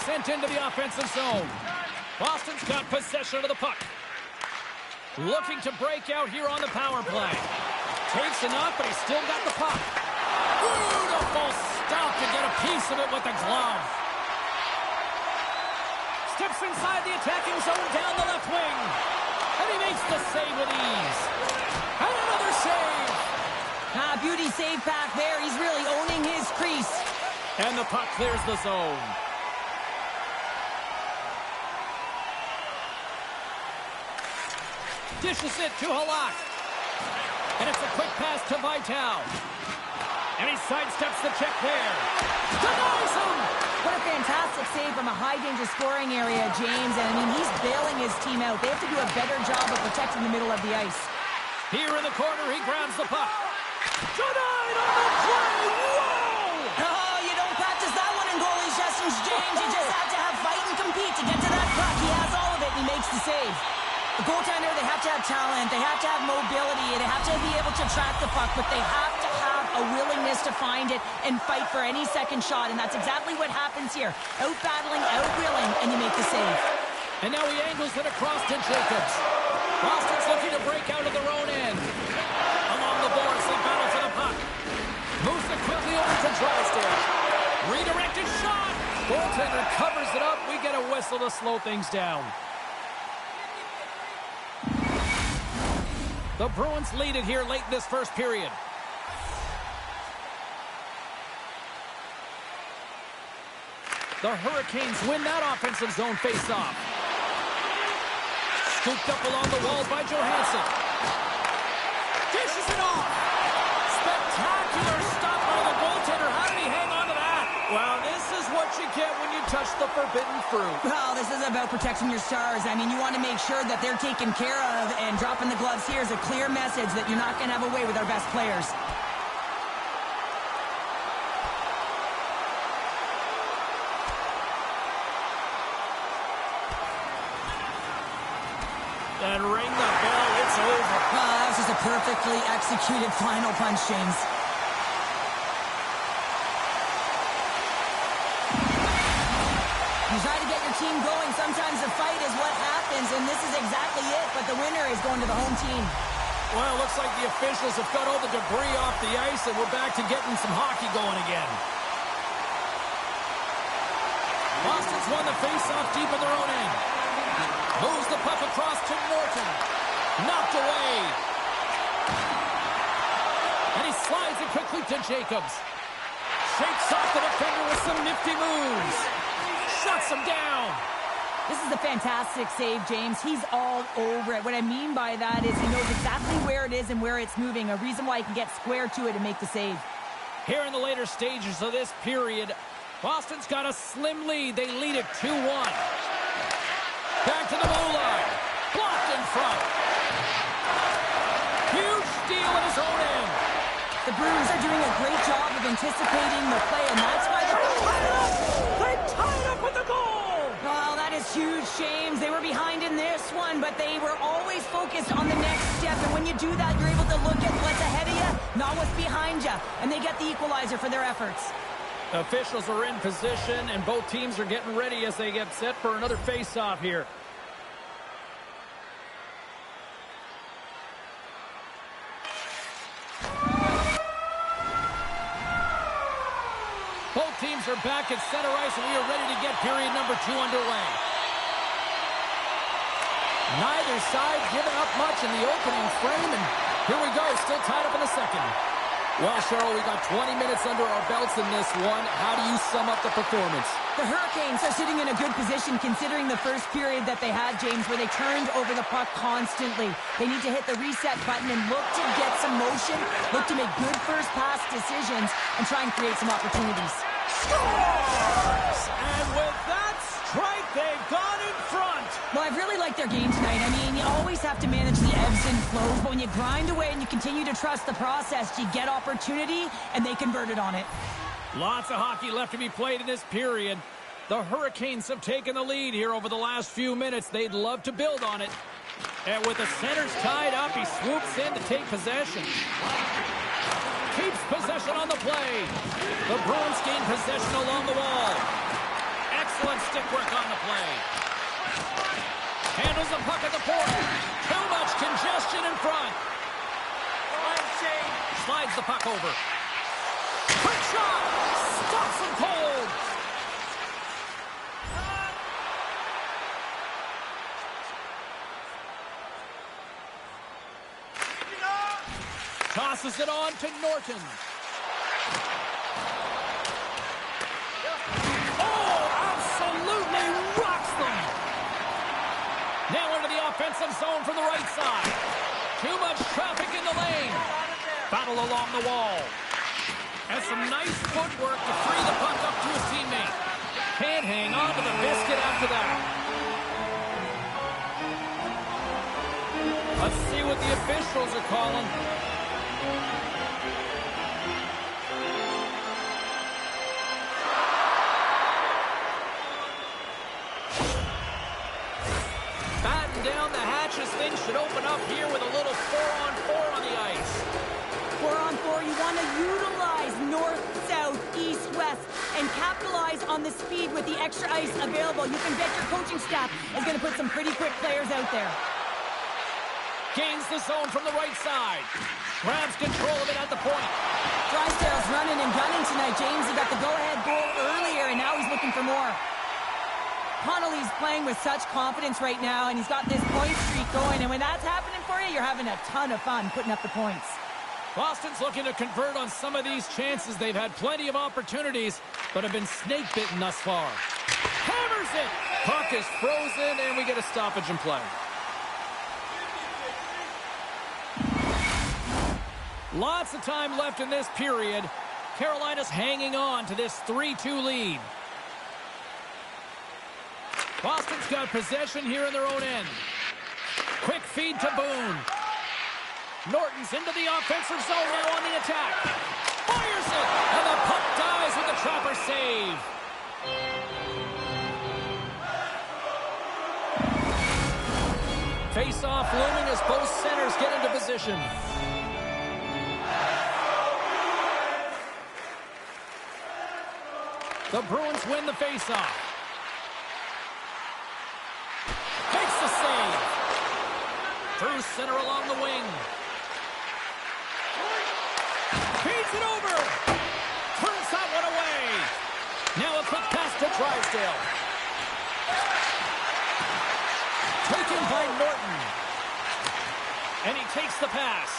Sent into the offensive zone. Boston's got possession of the puck. Looking to break out here on the power play. Takes enough, but he's still got the puck. Beautiful stop to get a piece of it with the glove. Steps inside the attacking zone down the left wing. And he makes the save with ease. And another save. Beauty save back there. He's really owning his crease. And the puck clears the zone. Dishes it to Halak. And it's a quick pass to Vital. And he sidesteps the check there. Denies him! What a fantastic save from a high-danger scoring area, James. And, I mean, he's bailing his team out. They have to do a better job of protecting the middle of the ice. Here in the corner, he grabs the puck. Denied on the play! Whoa! Oh, you don't practice that one in goalie sessions, James. You just have to have fight and compete to get to that puck. He has all of it, and he makes the save. The goaltender, they have to have talent, they have to have mobility, they have to be able to track the puck, but they have to have a willingness to find it and fight for any second shot, and that's exactly what happens here. Out-battling, out-willing, and you make the save. And now he angles it across to Jacobs. Boston's looking to break out of their own end. Along the boards, they battle for the puck. Moves it quickly over to Drysdale. Redirected shot. Goaltender covers it up. We get a whistle to slow things down. The Bruins lead it here late in this first period. The Hurricanes win that offensive zone face-off. Scooped up along the wall by Johansson. Dishes it off. Spectacular stop by the goaltender. How did he hang on to that? Well, this is what you get when you touch the forbidden fruit. Well, this is about protecting your stars. I mean, you want to make sure that they're taken care of, and dropping the gloves here is a clear message that you're not going to have a way with our best players. And ring the bell, it's over. That was just a perfectly executed final punch, James. You try to get your team going. Sometimes the fight is what happens, and this is exactly it, but the winner is going to the home team. Well, it looks like the officials have got all the debris off the ice, and we're back to getting some hockey going again. Boston's won the face-off deep in their own end. Moves the puck across to Norton. Knocked away. And he slides it quickly to Jacobs. Shakes off the defender with some nifty moves. Shuts him down. This is a fantastic save, James. He's all over it. What I mean by that is he knows exactly where it is and where it's moving. A reason why he can get square to it and make the save. Here in the later stages of this period, Boston's got a slim lead. They lead it 2-1. Back to the blue line. Blocked in front. Huge steal at his own end. The Bruins are doing a great job of anticipating the play, and that's why They tied up with the goal. well, that is huge, James. They were behind in this one, but they were always focused on the next step. And when you do that, you're able to look at what's ahead of you, not what's behind you. And they get the equalizer for their efforts. Officials are in position, and both teams are getting ready as they get set for another face-off here. Both teams are back at center ice, and we are ready to get period number 2 underway. Neither side giving up much in the opening frame, and here we go, still tied up in the second. Well, Cheryl, we got 20 minutes under our belts in this one. How do you sum up the performance? The Hurricanes are sitting in a good position considering the first period that they had, James, where they turned over the puck constantly. They need to hit the reset button and look to get some motion, look to make good first pass decisions, and try and create some opportunities. Scores! And with that strike, they've gone in front. Well, I've really liked their game tonight. I mean, you always have to manage the ebbs and flows, but when you grind away and you continue to trust the process, you get opportunity, and they converted on it. Lots of hockey left to be played in this period. The Hurricanes have taken the lead here over the last few minutes. They'd love to build on it. And with the centers tied up, he swoops in to take possession. Keeps possession on the play. The Bruins gain possession along the wall. Excellent stick work on the play. Handles the puck at the point. Too much congestion in front. Slides the puck over. Quick shot! Stops him cold! Tosses it on to Norton. Oh, absolutely rocks them! Now into the offensive zone from the right side. Too much traffic in the lane. Battle along the wall. Has some nice footwork to free the puck up to his teammate. Can't hang on to the biscuit after that. Let's see what the officials are calling. Batten down the hatches. Things should open up here with a little 4-on-4 on the ice. 4-on-4, you want to utilize north, south, east, west, and capitalize on the speed with the extra ice available. You can bet your coaching staff is going to put some pretty quick players out there. Gains the zone from the right side. Grabs control of it at the point. Drysdale's running and gunning tonight, James. He got the go-ahead goal earlier, and now he's looking for more. Connolly's playing with such confidence right now, and he's got this point streak going. And when that's happening for you, you're having a ton of fun putting up the points. Boston's looking to convert on some of these chances. They've had plenty of opportunities, but have been snake-bitten thus far. Hammers it! Puck is frozen, and we get a stoppage in play. Lots of time left in this period. Carolina's hanging on to this 3-2 lead. Boston's got possession here in their own end. Quick feed to Boone. Norton's into the offensive zone now on the attack. Fires it, and the puck dies with the Trapper save. Face-off looming as both centers get into position. The Bruins win the face-off. Makes the save. Through center along the wing. Feeds it over. Turns that one away. Now a quick pass to Drysdale. Taken by Norton. And he takes the pass.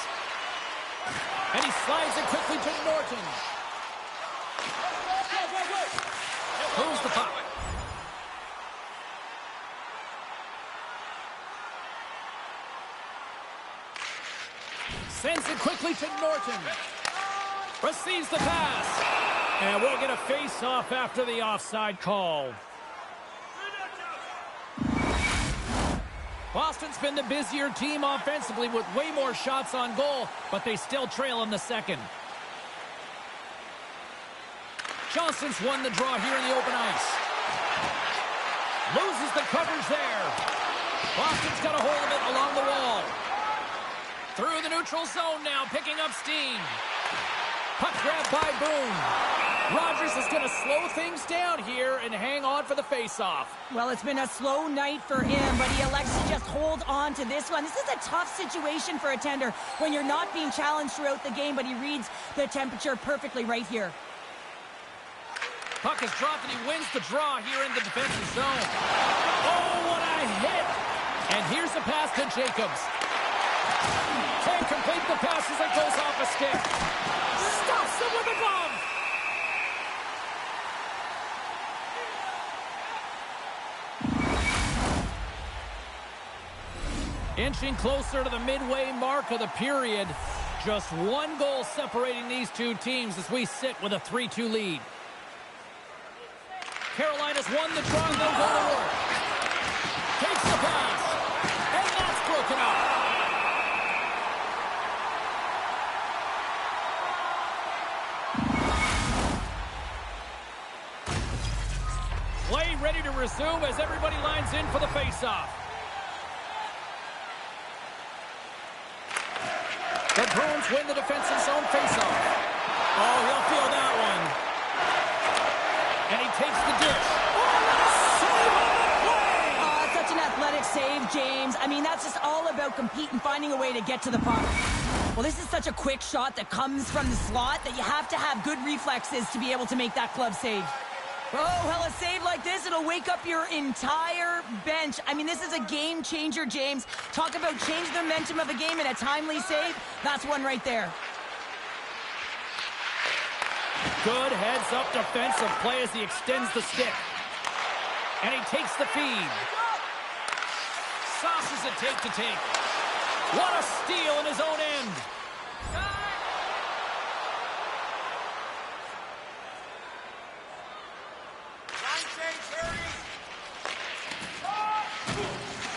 And he slides it quickly to Norton. Moves the puck. Sends it quickly to Norton. Receives the pass. And we'll get a face-off after the offside call. Boston's been the busier team offensively with way more shots on goal, but they still trail in the second. Johnson's won the draw here in the open ice. Loses the coverage there. Boston's got a hold of it along the wall. Through the neutral zone now, picking up steam. Puck grab by Boone. Rogers is going to slow things down here and hang on for the faceoff. Well, it's been a slow night for him, but he elects to just hold on to this one. This is a tough situation for a tender when you're not being challenged throughout the game, but he reads the temperature perfectly right here. Puck is dropped and he wins the draw here in the defensive zone. Oh, what a hit! And here's the pass to Jacobs. Can't complete the pass as it goes off a stick. Stops him with a glove. Inching closer to the midway mark of the period. Just one goal separating these two teams as we sit with a 3-2 lead. Carolina's won the draw, they'll go to work. Takes the pass. And that's broken up. Play ready to resume as everybody lines in for the faceoff. The Bruins win the defensive zone faceoff. Oh, he'll feel that one. And he takes the dish. Oh, what a save on the play! Oh, such an athletic save, James. I mean, that's just all about competing, finding a way to get to the puck. Well, this is such a quick shot that comes from the slot that you have to have good reflexes to be able to make that glove save. Oh, well, a save like this, it'll wake up your entire bench. I mean, this is a game changer, James. Talk about changing the momentum of a game in a timely save. That's one right there. Good heads-up defensive play as he extends the stick. And he takes the feed. Sauces it take to take. What a steal in his own end.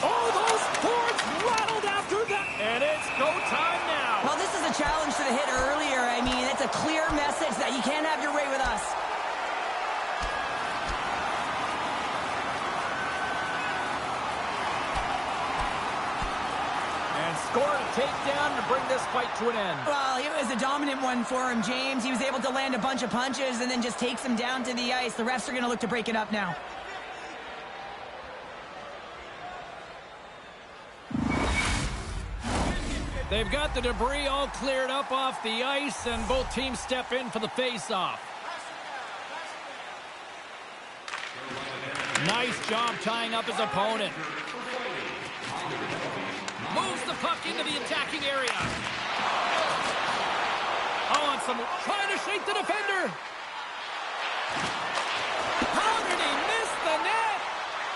Oh, those boards rattled after that. And it's go time now. Well, this is a challenge to the hit earlier. I mean, it's a clear message that you can't have your way with us. And scored a takedown to bring this fight to an end. Well, it was a dominant one for him, James. He was able to land a bunch of punches and then just takes him down to the ice. The refs are going to look to break it up now. They've got the debris all cleared up off the ice, and both teams step in for the face-off. Nice job tying up his opponent. Moves the puck into the attacking area. Oh, and trying to shake the defender. How did he miss the net?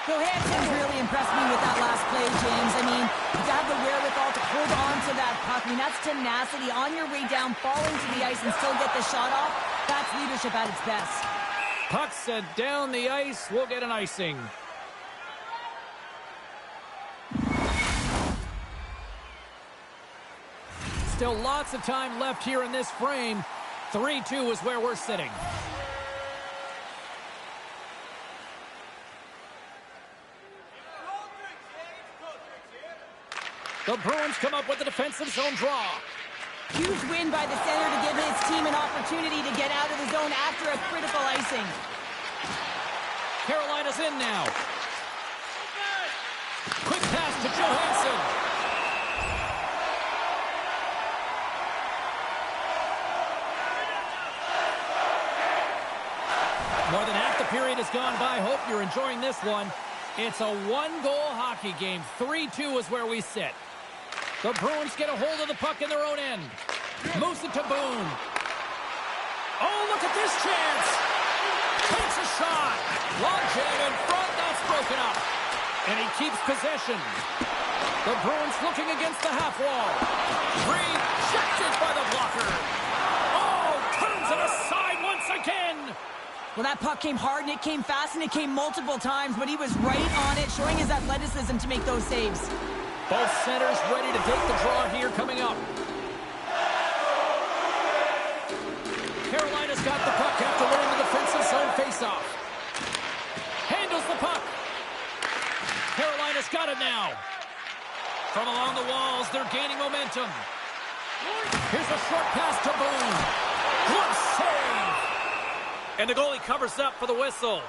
Johansson's really impressed me with that last play, James. I mean, to have the wherewithal to hold on to that puck. I mean, that's tenacity on your way down, falling to the ice and still get the shot off. That's leadership at its best. Puck sent down the ice. We'll get an icing. Still lots of time left here in this frame. 3-2 is where we're sitting. The Bruins come up with a defensive zone draw. Huge win by the center to give his team an opportunity to get out of the zone after a critical icing. Carolina's in now. Quick pass to Johansson. More than half the period has gone by. Hope you're enjoying this one. It's a one-goal hockey game. 3-2 is where we sit. The Bruins get a hold of the puck in their own end. Moves it to Boone. Oh, look at this chance. Takes a shot. Long jam in front. That's broken up. And he keeps possession. The Bruins looking against the half wall. Rejected by the blocker. Oh, turns it aside once again. Well, that puck came hard, and it came fast, and it came multiple times, but he was right on it, showing his athleticism to make those saves. Both centers ready to take the draw here coming up. Carolina's got the puck after winning the defensive zone faceoff. Handles the puck. Carolina's got it now. From along the walls, they're gaining momentum. Here's a short pass to Boone. Good save. And the goalie covers up for the whistle.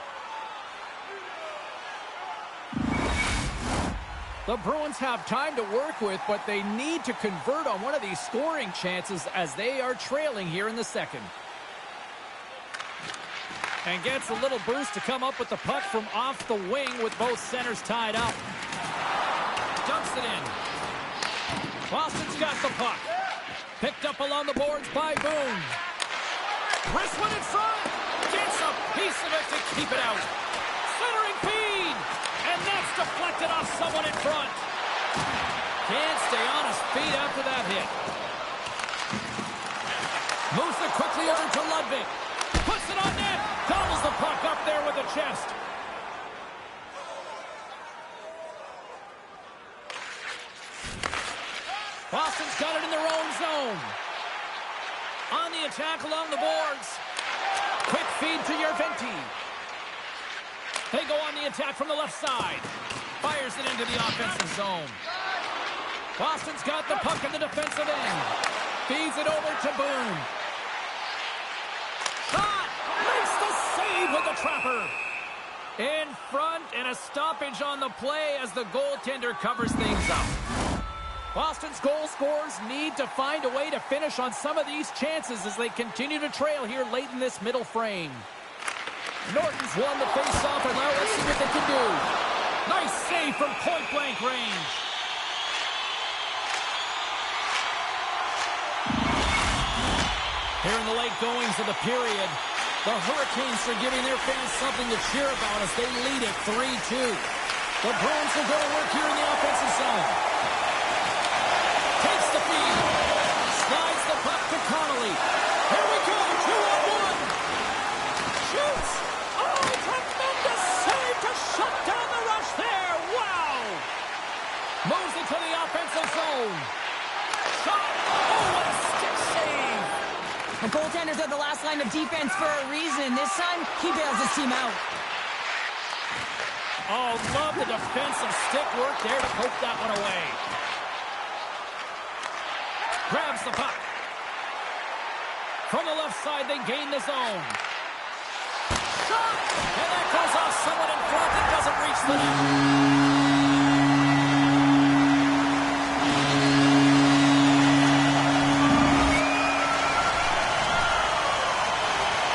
The Bruins have time to work with, but they need to convert on one of these scoring chances as they are trailing here in the second. And gets a little boost to come up with the puck from off the wing with both centers tied up. Dumps it in. Boston's got the puck. Picked up along the boards by Boone. Wrist one in front. Gets a piece of it to keep it out. Centering feed. And that's deflected off someone in front. Can't stay on his feet after that hit. Moves it quickly over to Ludwig. Puts it on net. Gobbles the puck up there with the chest. Boston's got it in their own zone. On the attack along the boards. Quick feed to Järventie. They go on the attack from the left side. Fires it into the offensive zone. Boston's got the puck in the defensive end. Feeds it over to Boone. Shot! Makes the save with the trapper. In front, and a stoppage on the play as the goaltender covers things up. Boston's goal scorers need to find a way to finish on some of these chances as they continue to trail here late in this middle frame. Norton's won the face-off, and now let's see what they can do. Nice save from point-blank range. Here in the late goings of the period, the Hurricanes are giving their fans something to cheer about as they lead it 3-2. The Bruins will go to work here in the offensive zone. Takes the feed. Slides the puck to Connolly. Here we go, 2-on-1. Shoots. Oh, tremendous save to shut down the rush there. Wow. Moves it to the offensive zone. Shot. Oh, what a stick save. The goaltenders are the last line of defense for a reason. This time, he bails his team out. Oh, love the defensive stick work there to poke that one away. Grabs the puck. From the left side, they gain the zone. Shot! And that goes off someone in front that doesn't reach the net.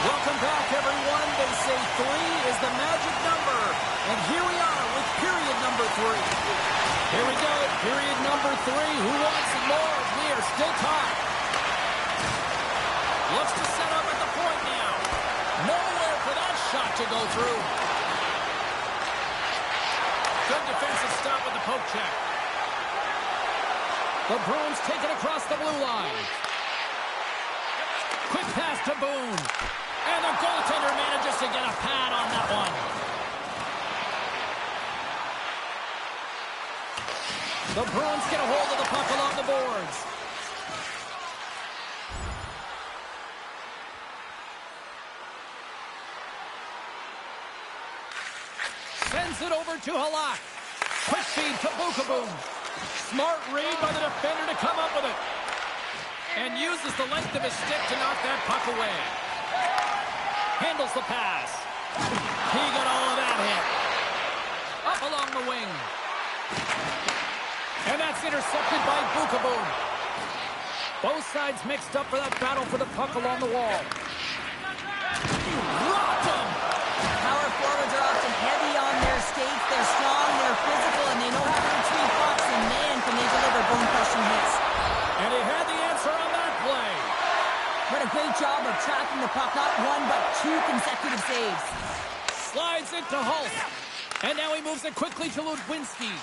Welcome back, everyone. They say 3 is the magic number. And here we are with period number 3. Here we go, period number 3. Who wants more? We are still tied. Looks to set up at the point now. Nowhere for that shot to go through. Good defensive stop with the poke check. The Bruins take it across the blue line. Quick pass to Boone. And the goaltender manages to get a pad on that one. The Bruins get a hold of the puck along the boards. it over to Halak. Quick feed to Bukaboom. Smart read by the defender to come up with it. And uses the length of his stick to knock that puck away. Handles the pass. He got all of that hit. Up along the wing. And that's intercepted by Bukaboom. Both sides mixed up for that battle for the puck along the wall. Rocked him! Power forwards are often heavy on their skates. They're strong, they're physical, and they know how to retrieve pucks. And man, can they deliver bone-crushing hits. And he had the answer on that play. What a great job of tracking the puck. Not one, but two consecutive saves. Slides it to Hulk. And now he moves it quickly to Ludwinski.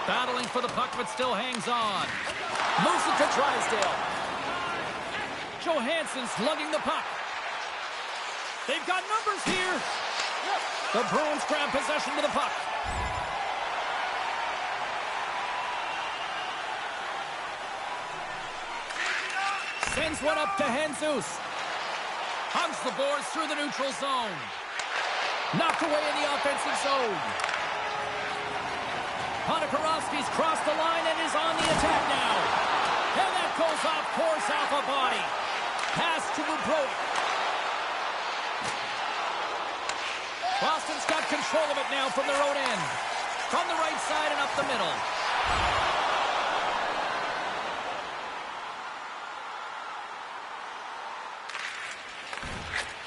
Battling for the puck, but still hangs on. Moves it to Drysdale. Johansson's lugging the puck. They've got numbers here. The Bruins grab possession of the puck. Sends one up to Jesus. Hugs the boards through the neutral zone. Knocked away in the offensive zone. Ponikarovsky's crossed the line and is on the attack now. And that goes off course off a body. Pass to Bubrovic. Boston's got control of it now from their own end. From the right side and up the middle.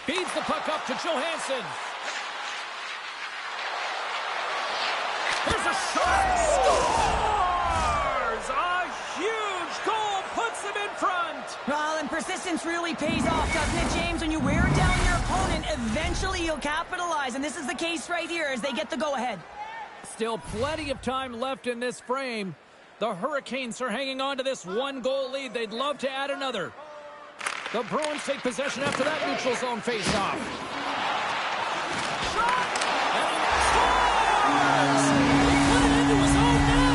Feeds the puck up to Johansson. Here's a shot. Scores! A huge goal puts him in front. Well, and persistence really pays off, doesn't it, James? When you wear down your opponent, eventually you'll capitalize. And this is the case right here as they get the go-ahead. Still plenty of time left in this frame. The Hurricanes are hanging on to this one-goal lead. They'd love to add another. The Bruins take possession after that neutral zone face-off. Shot! And he scores! He put it into his own net!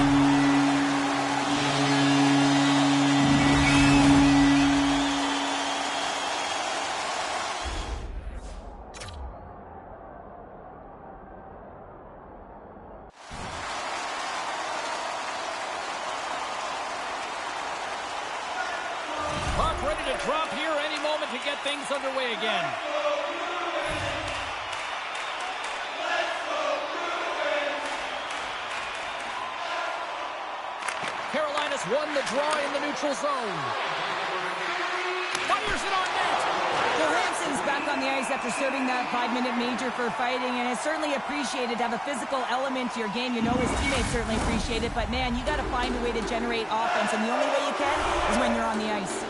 Puck ready to drop here any moment to get things underway again. Carolina's won the draw in the neutral zone. Fires it on net. Johansson's back on the ice after serving that 5-minute major for fighting, and it's certainly appreciated to have a physical element to your game. You know his teammates certainly appreciate it, but man, you got to find a way to generate offense, and the only way you can is when you're on the ice.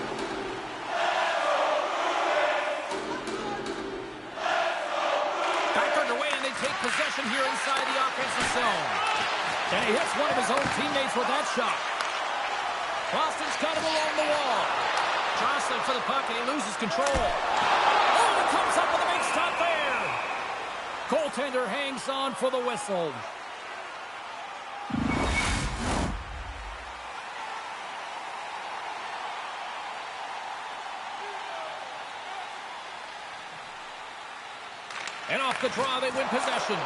Back underway, and they take possession here inside the offensive zone. And he hits one of his own teammates with that shot. Boston's got him along the wall. Jostling for the puck, and he loses control. Oh, it comes up with a big stop there. Goaltender hangs on for the whistle. And off the draw, they win possession.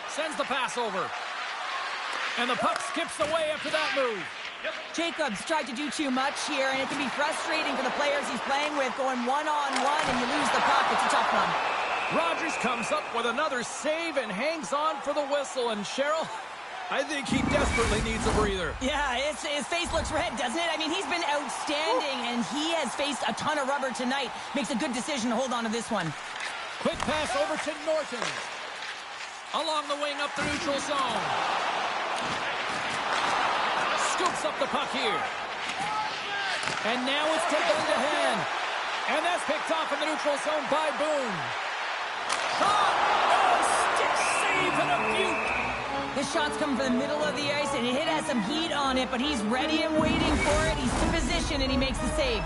Sends the pass over. And the puck skips away after that move. Jacobs tried to do too much here, and it can be frustrating for the players he's playing with, going one-on-one, and you lose the puck. It's a tough one. Rogers comes up with another save and hangs on for the whistle. And Cheryl, I think he desperately needs a breather. Yeah, his face looks red, doesn't it? I mean, he's been outstanding, and he has faced a ton of rubber tonight. Makes a good decision to hold on to this one. Quick pass over to Norton. Along the wing up the neutral zone. Scoops up the puck here. And now it's taken into hand. And that's picked off in the neutral zone by Boone. Shot! Oh, stick save and a beaut. This shot's coming from the middle of the ice, and it has some heat on it, but he's ready and waiting for it. He's in position, and he makes the save.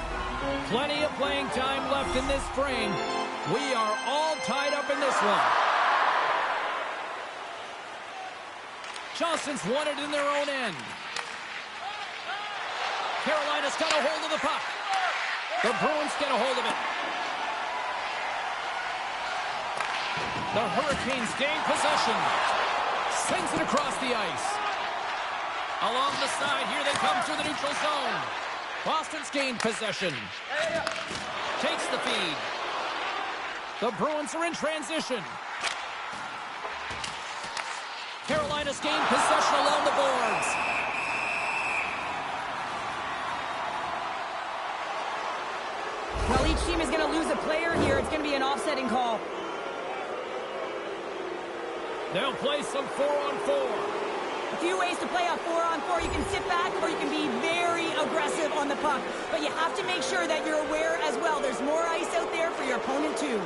Plenty of playing time left in this frame. We are all tied up in this one. Johnson's won it in their own end. Carolina's got a hold of the puck. The Bruins get a hold of it. The Hurricanes gain possession. Sends it across the ice. Along the side, here they come through the neutral zone. Boston's gained possession. Takes the feed. The Bruins are in transition. Carolina's gained possession along the boards. Well, each team is going to lose a player here. It's going to be an offsetting call. They'll play some 4-on-4. A few ways to play a 4-on-4. You can sit back or you can be very aggressive on the puck. But you have to make sure that you're aware as well. There's more ice out there for your opponent too.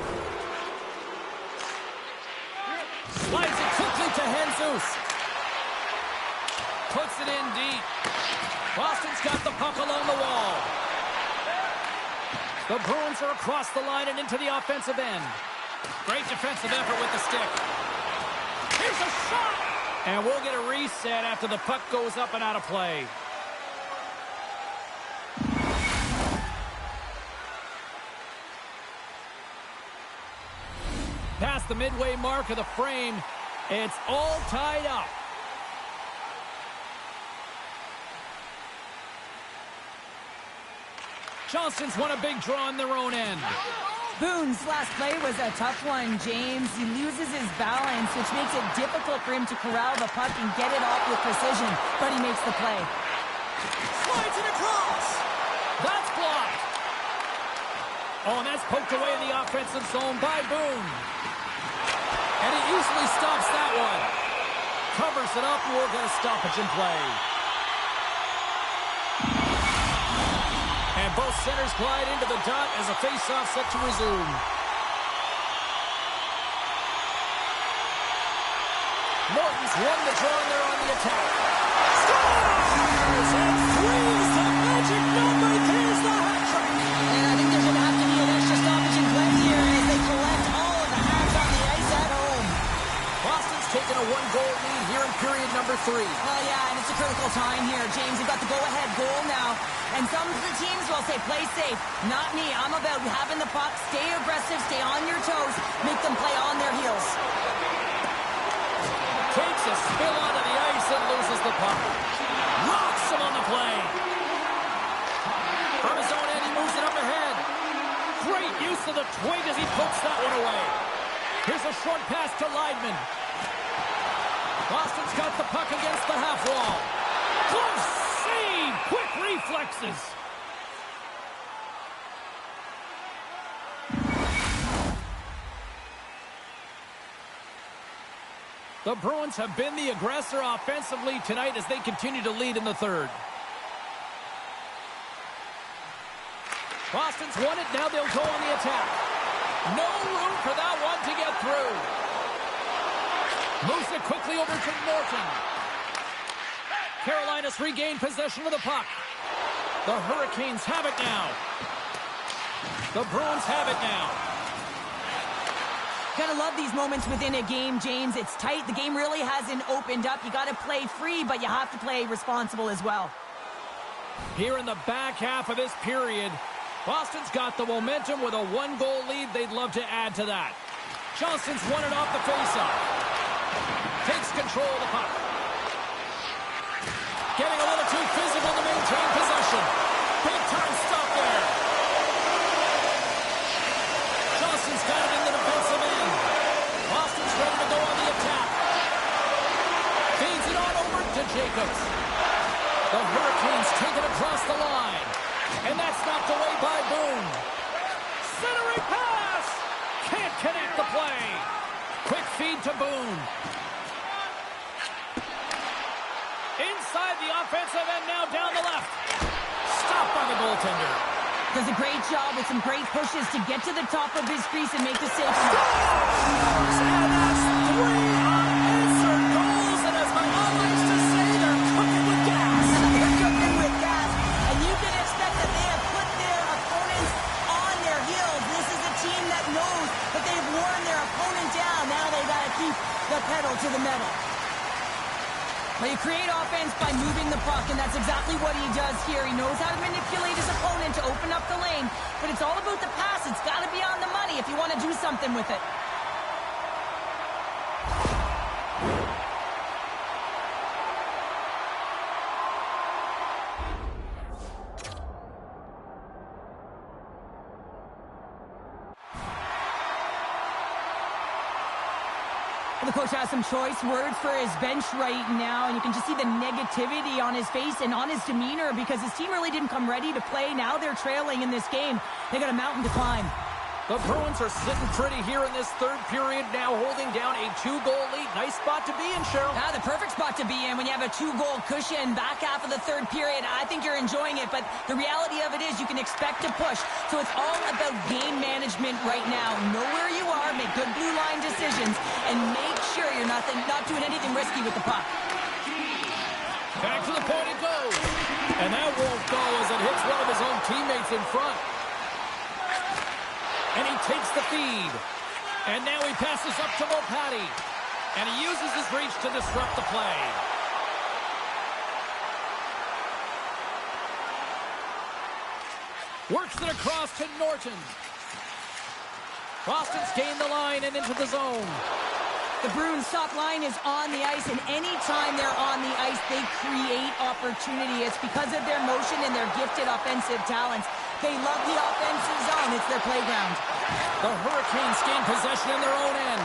Slides it quickly to Jesus. Puts it in deep. Boston's got the puck along the wall. The Bruins are across the line and into the offensive end. Great defensive effort with the stick. Here's a shot! And we'll get a reset after the puck goes up and out of play. Past the midway mark of the frame, it's all tied up. Johnston's won a big draw on their own end. Boone's last play was a tough one, James. He loses his balance, which makes it difficult for him to corral the puck and get it off with precision, but he makes the play. Slides it across. That's blocked. Oh, and that's poked away in the offensive zone by Boone. And he easily stops that one. Covers it up and we'll get a stoppage in play. And both centers glide into the dot as a face-off set to resume. Morton's won the draw and they're on the attack. Scores! And three's the magic number. There's the hat trick. And I think there's going to have to be an extra stoppage in play here as they collect all of the hats on the ice at home. Boston's taken a one-goal lead here in period number 3. Well, yeah, and it's a critical time here, James. You've got the go-ahead goal now. And some of the teams will say, play safe. Not me. I'm about having the puck, stay aggressive, stay on your toes, make them play on their heels. Takes a spill onto the ice and loses the puck. Rocks him on the play. From his own end, he moves it up ahead. Great use of the twig as he pokes that one away. Here's a short pass to Leidman. Boston's got the puck against the half wall. Close save! Quick reflexes. The Bruins have been the aggressor offensively tonight as they continue to lead in the third. Boston's won it. Now they'll go on the attack. No room for that one to get through. Moves it quickly over to Morton. Carolina's regained possession of the puck. The Hurricanes have it now. The Bruins have it now. Gotta love these moments within a game, James. It's tight. The game really hasn't opened up. You gotta play free, but you have to play responsible as well. Here in the back half of this period, Boston's got the momentum with a one-goal lead. They'd love to add to that. Johnston's won it off the faceoff. Takes control of the puck. Getting a little too physical to maintain possession. Big time stop there. Johnston's got it in the defensive end. Boston's ready to go on the attack. Feeds it on over to Jacobs. The Hurricanes take it across the line. And that's knocked away by Boone. Centering pass! Can't connect the play. Quick feed to Boone. Inside the offensive end, now down the left. Stopped by the goaltender. Does a great job with some great pushes to get to the top of his crease and make the save. Scores! And that's 3 unanswered goals. And as my mom likes to say, they're cooking with gas. They're cooking with gas. And you can expect that they have put their opponents on their heels. This is a team that knows that they've worn their opponent down. Now they've got to keep the pedal to the metal. Well, you create offense by moving the puck, and that's exactly what he does here. He knows how to manipulate his opponent to open up the lane, but it's all about the pass. It's got to be on the money if you want to do something with it. the coach has some choice words for his bench right now, and you can just see the negativity on his face and on his demeanor because his team really didn't come ready to play. Now they're trailing in this game. They got a mountain to climb. The Bruins are sitting pretty here in this third period, now holding down a 2-goal lead. Nice spot to be in, Cheryl. Ah, the perfect spot to be in when you have a 2-goal cushion back half of the third period. I think you're enjoying it, but the reality of it is you can expect to push. So it's all about game management right now. Know where you are, make good blue line decisions, and make sure you're not doing anything risky with the puck. Back to the point it goes. And that won't go as it hits one of his own teammates in front. And he takes the feed. And now he passes up to Mopati. And he uses his reach to disrupt the play. Works it across to Norton. Boston's gained the line and into the zone. The Bruins' top line is on the ice, and anytime they're on the ice, they create opportunity. It's because of their motion and their gifted offensive talents. They love the offensive zone. It's their playground. The Hurricanes gain possession in their own end.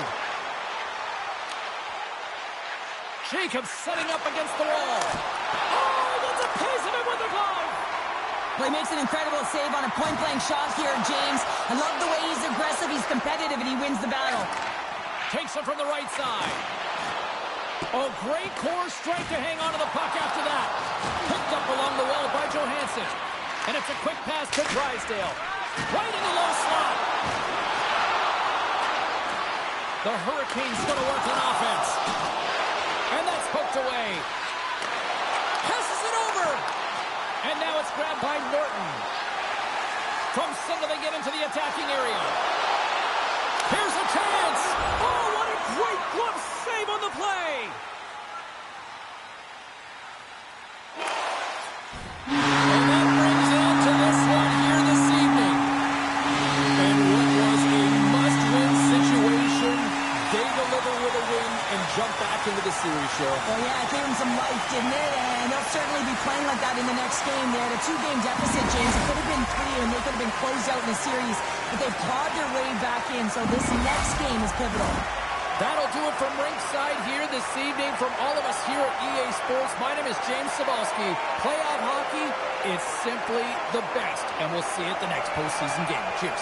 Jacobs setting up against the wall. Oh, that's a piece of it with the glove. Well, he makes an incredible save on a point-blank shot here, James. I love the way he's aggressive, he's competitive, and he wins the battle. Takes it from the right side. Oh, great core strike to hang on to the puck after that. Picked up along the wall by Johansson. And it's a quick pass to Drysdale. Right in the low slot. The Hurricanes going to work on offense. And that's hooked away. Passes it over. And now it's grabbed by Norton. From center they get into the attacking area. Here's a chance. Oh, what a great glove save on the play. And that brings it up to this one here this evening. And what was a must-win situation, they deliver with a win and jump back into the series, Cheryl. Well, yeah, it gave them some life, didn't it? And they'll certainly be playing like that in the next game. They had a 2-game deficit, James. It could have been 3, and they could have been closed out in the series. But they clawed their way back in, so this next game is pivotal. That'll do it from ringside here this evening. From all of us here at EA Sports, my name is James Cebulski. Playoff hockey is simply the best, and we'll see you at the next postseason game. Cheers.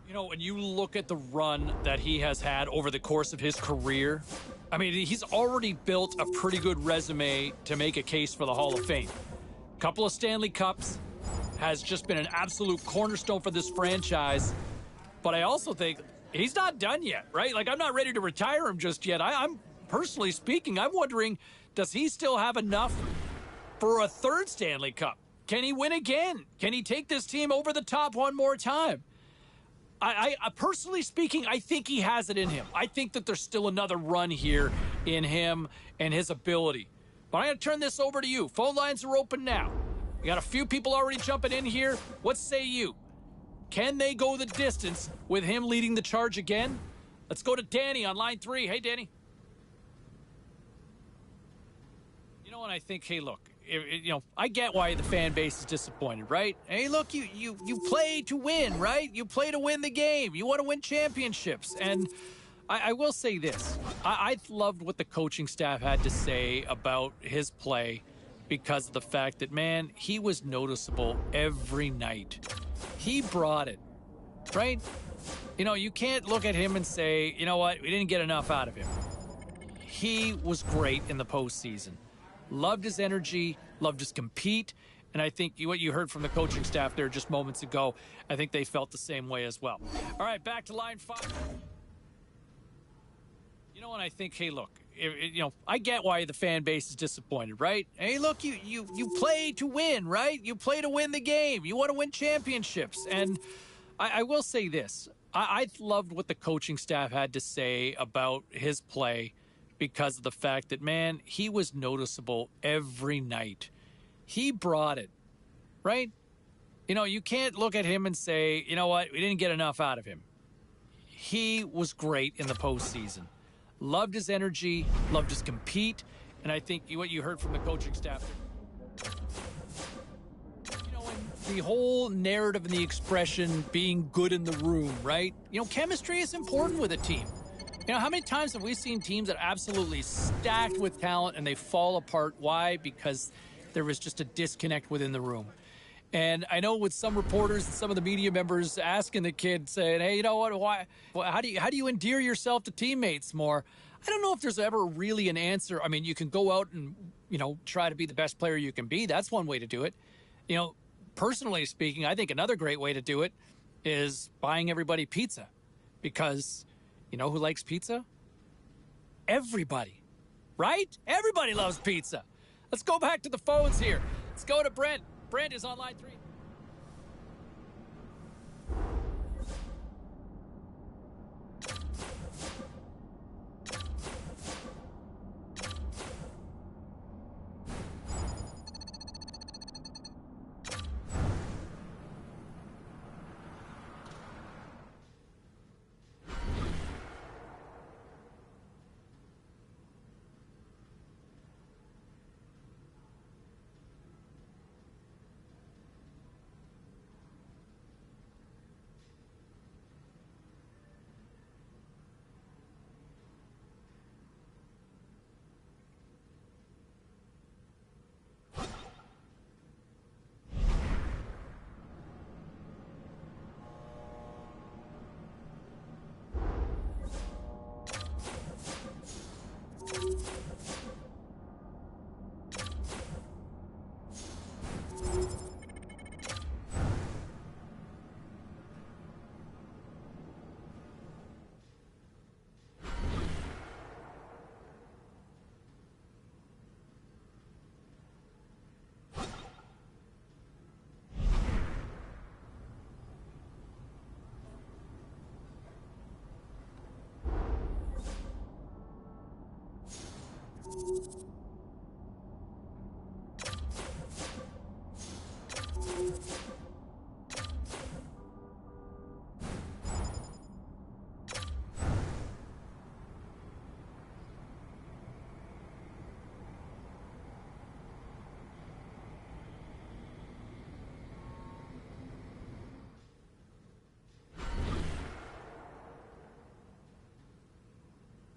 You know, when you look at the run that he has had over the course of his career, I mean, he's already built a pretty good resume to make a case for the Hall of Fame. Couple of Stanley Cups, has just been an absolute cornerstone for this franchise. But I also think he's not done yet, right? Like, I'm not ready to retire him just yet. I'm personally speaking, I'm wondering, does he still have enough for a third Stanley Cup? Can he win again? Can he take this team over the top one more time? I personally speaking, I think he has it in him. I think that there's still another run here in him and his ability. But I'm going to turn this over to you. Phone lines are open now. We got a few people already jumping in here. What say you? Can they go the distance with him leading the charge again? Let's go to Danny on line 3. Hey, Danny. You know what I think? Hey, look, I get why the fan base is disappointed, right? Hey, look, you play to win, right? You play to win the game. You want to win championships. And I will say this. I loved what the coaching staff had to say about his play because of the fact that, man, he was noticeable every night. He brought it, right? You can't look at him and say, you know what, we didn't get enough out of him. He was great in the postseason. Loved his energy, loved his compete, and I think what you heard from the coaching staff there just moments ago, I think they felt the same way as well. All right, back to line 5. And I think, hey, look, I get why the fan base is disappointed, right? Hey, look, you play to win, right? You play to win the game. You want to win championships. And I will say this. I loved what the coaching staff had to say about his play because of the fact that, man, he was noticeable every night. He brought it, right? You can't look at him and say, you know what, we didn't get enough out of him. He was great in the postseason. Loved his energy, loved his compete, and I think what you heard from the coaching staff. And the whole narrative and the expression being good in the room, right? Chemistry is important with a team. How many times have we seen teams that are absolutely stacked with talent and they fall apart? Why? Because there was just a disconnect within the room. And I know with some reporters and some of the media members asking the kid, saying, hey, you know what, why? How do you endear yourself to teammates more? I don't know if there's ever really an answer. I mean, you can go out and, try to be the best player you can be. That's one way to do it. Personally speaking, I think another great way to do it is buying everybody pizza. Because you know who likes pizza? Everybody, right? Everybody loves pizza. Let's go back to the phones here. Let's go to Brent. Brent is on line 3.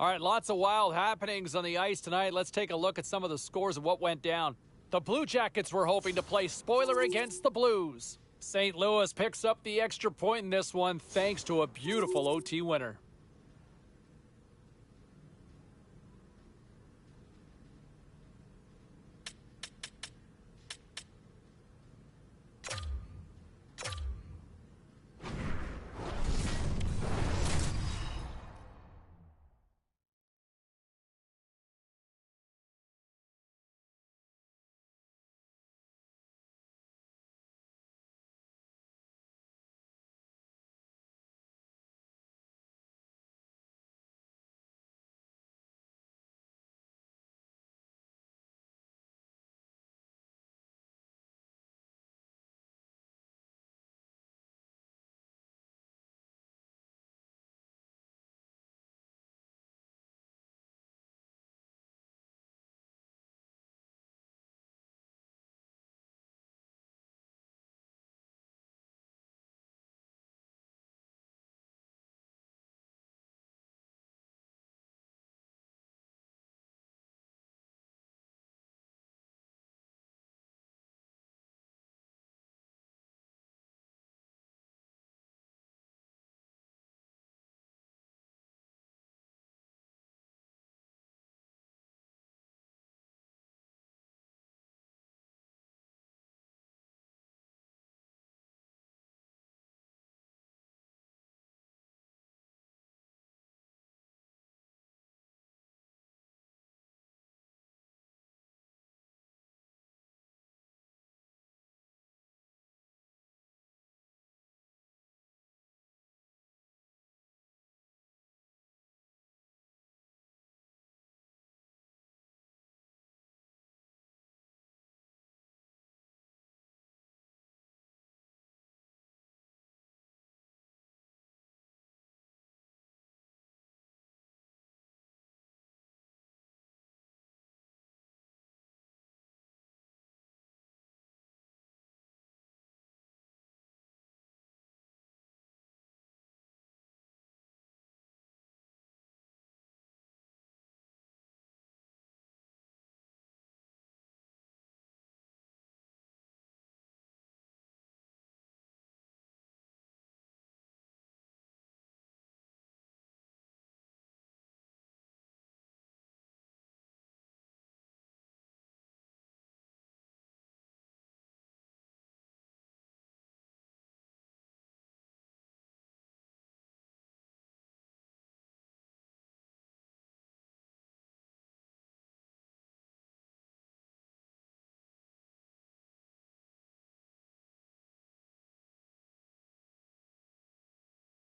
All right, lots of wild happenings on the ice tonight. Let's take a look at some of the scores of what went down. The Blue Jackets were hoping to play spoiler against the Blues. St. Louis picks up the extra point in this one thanks to a beautiful OT winner.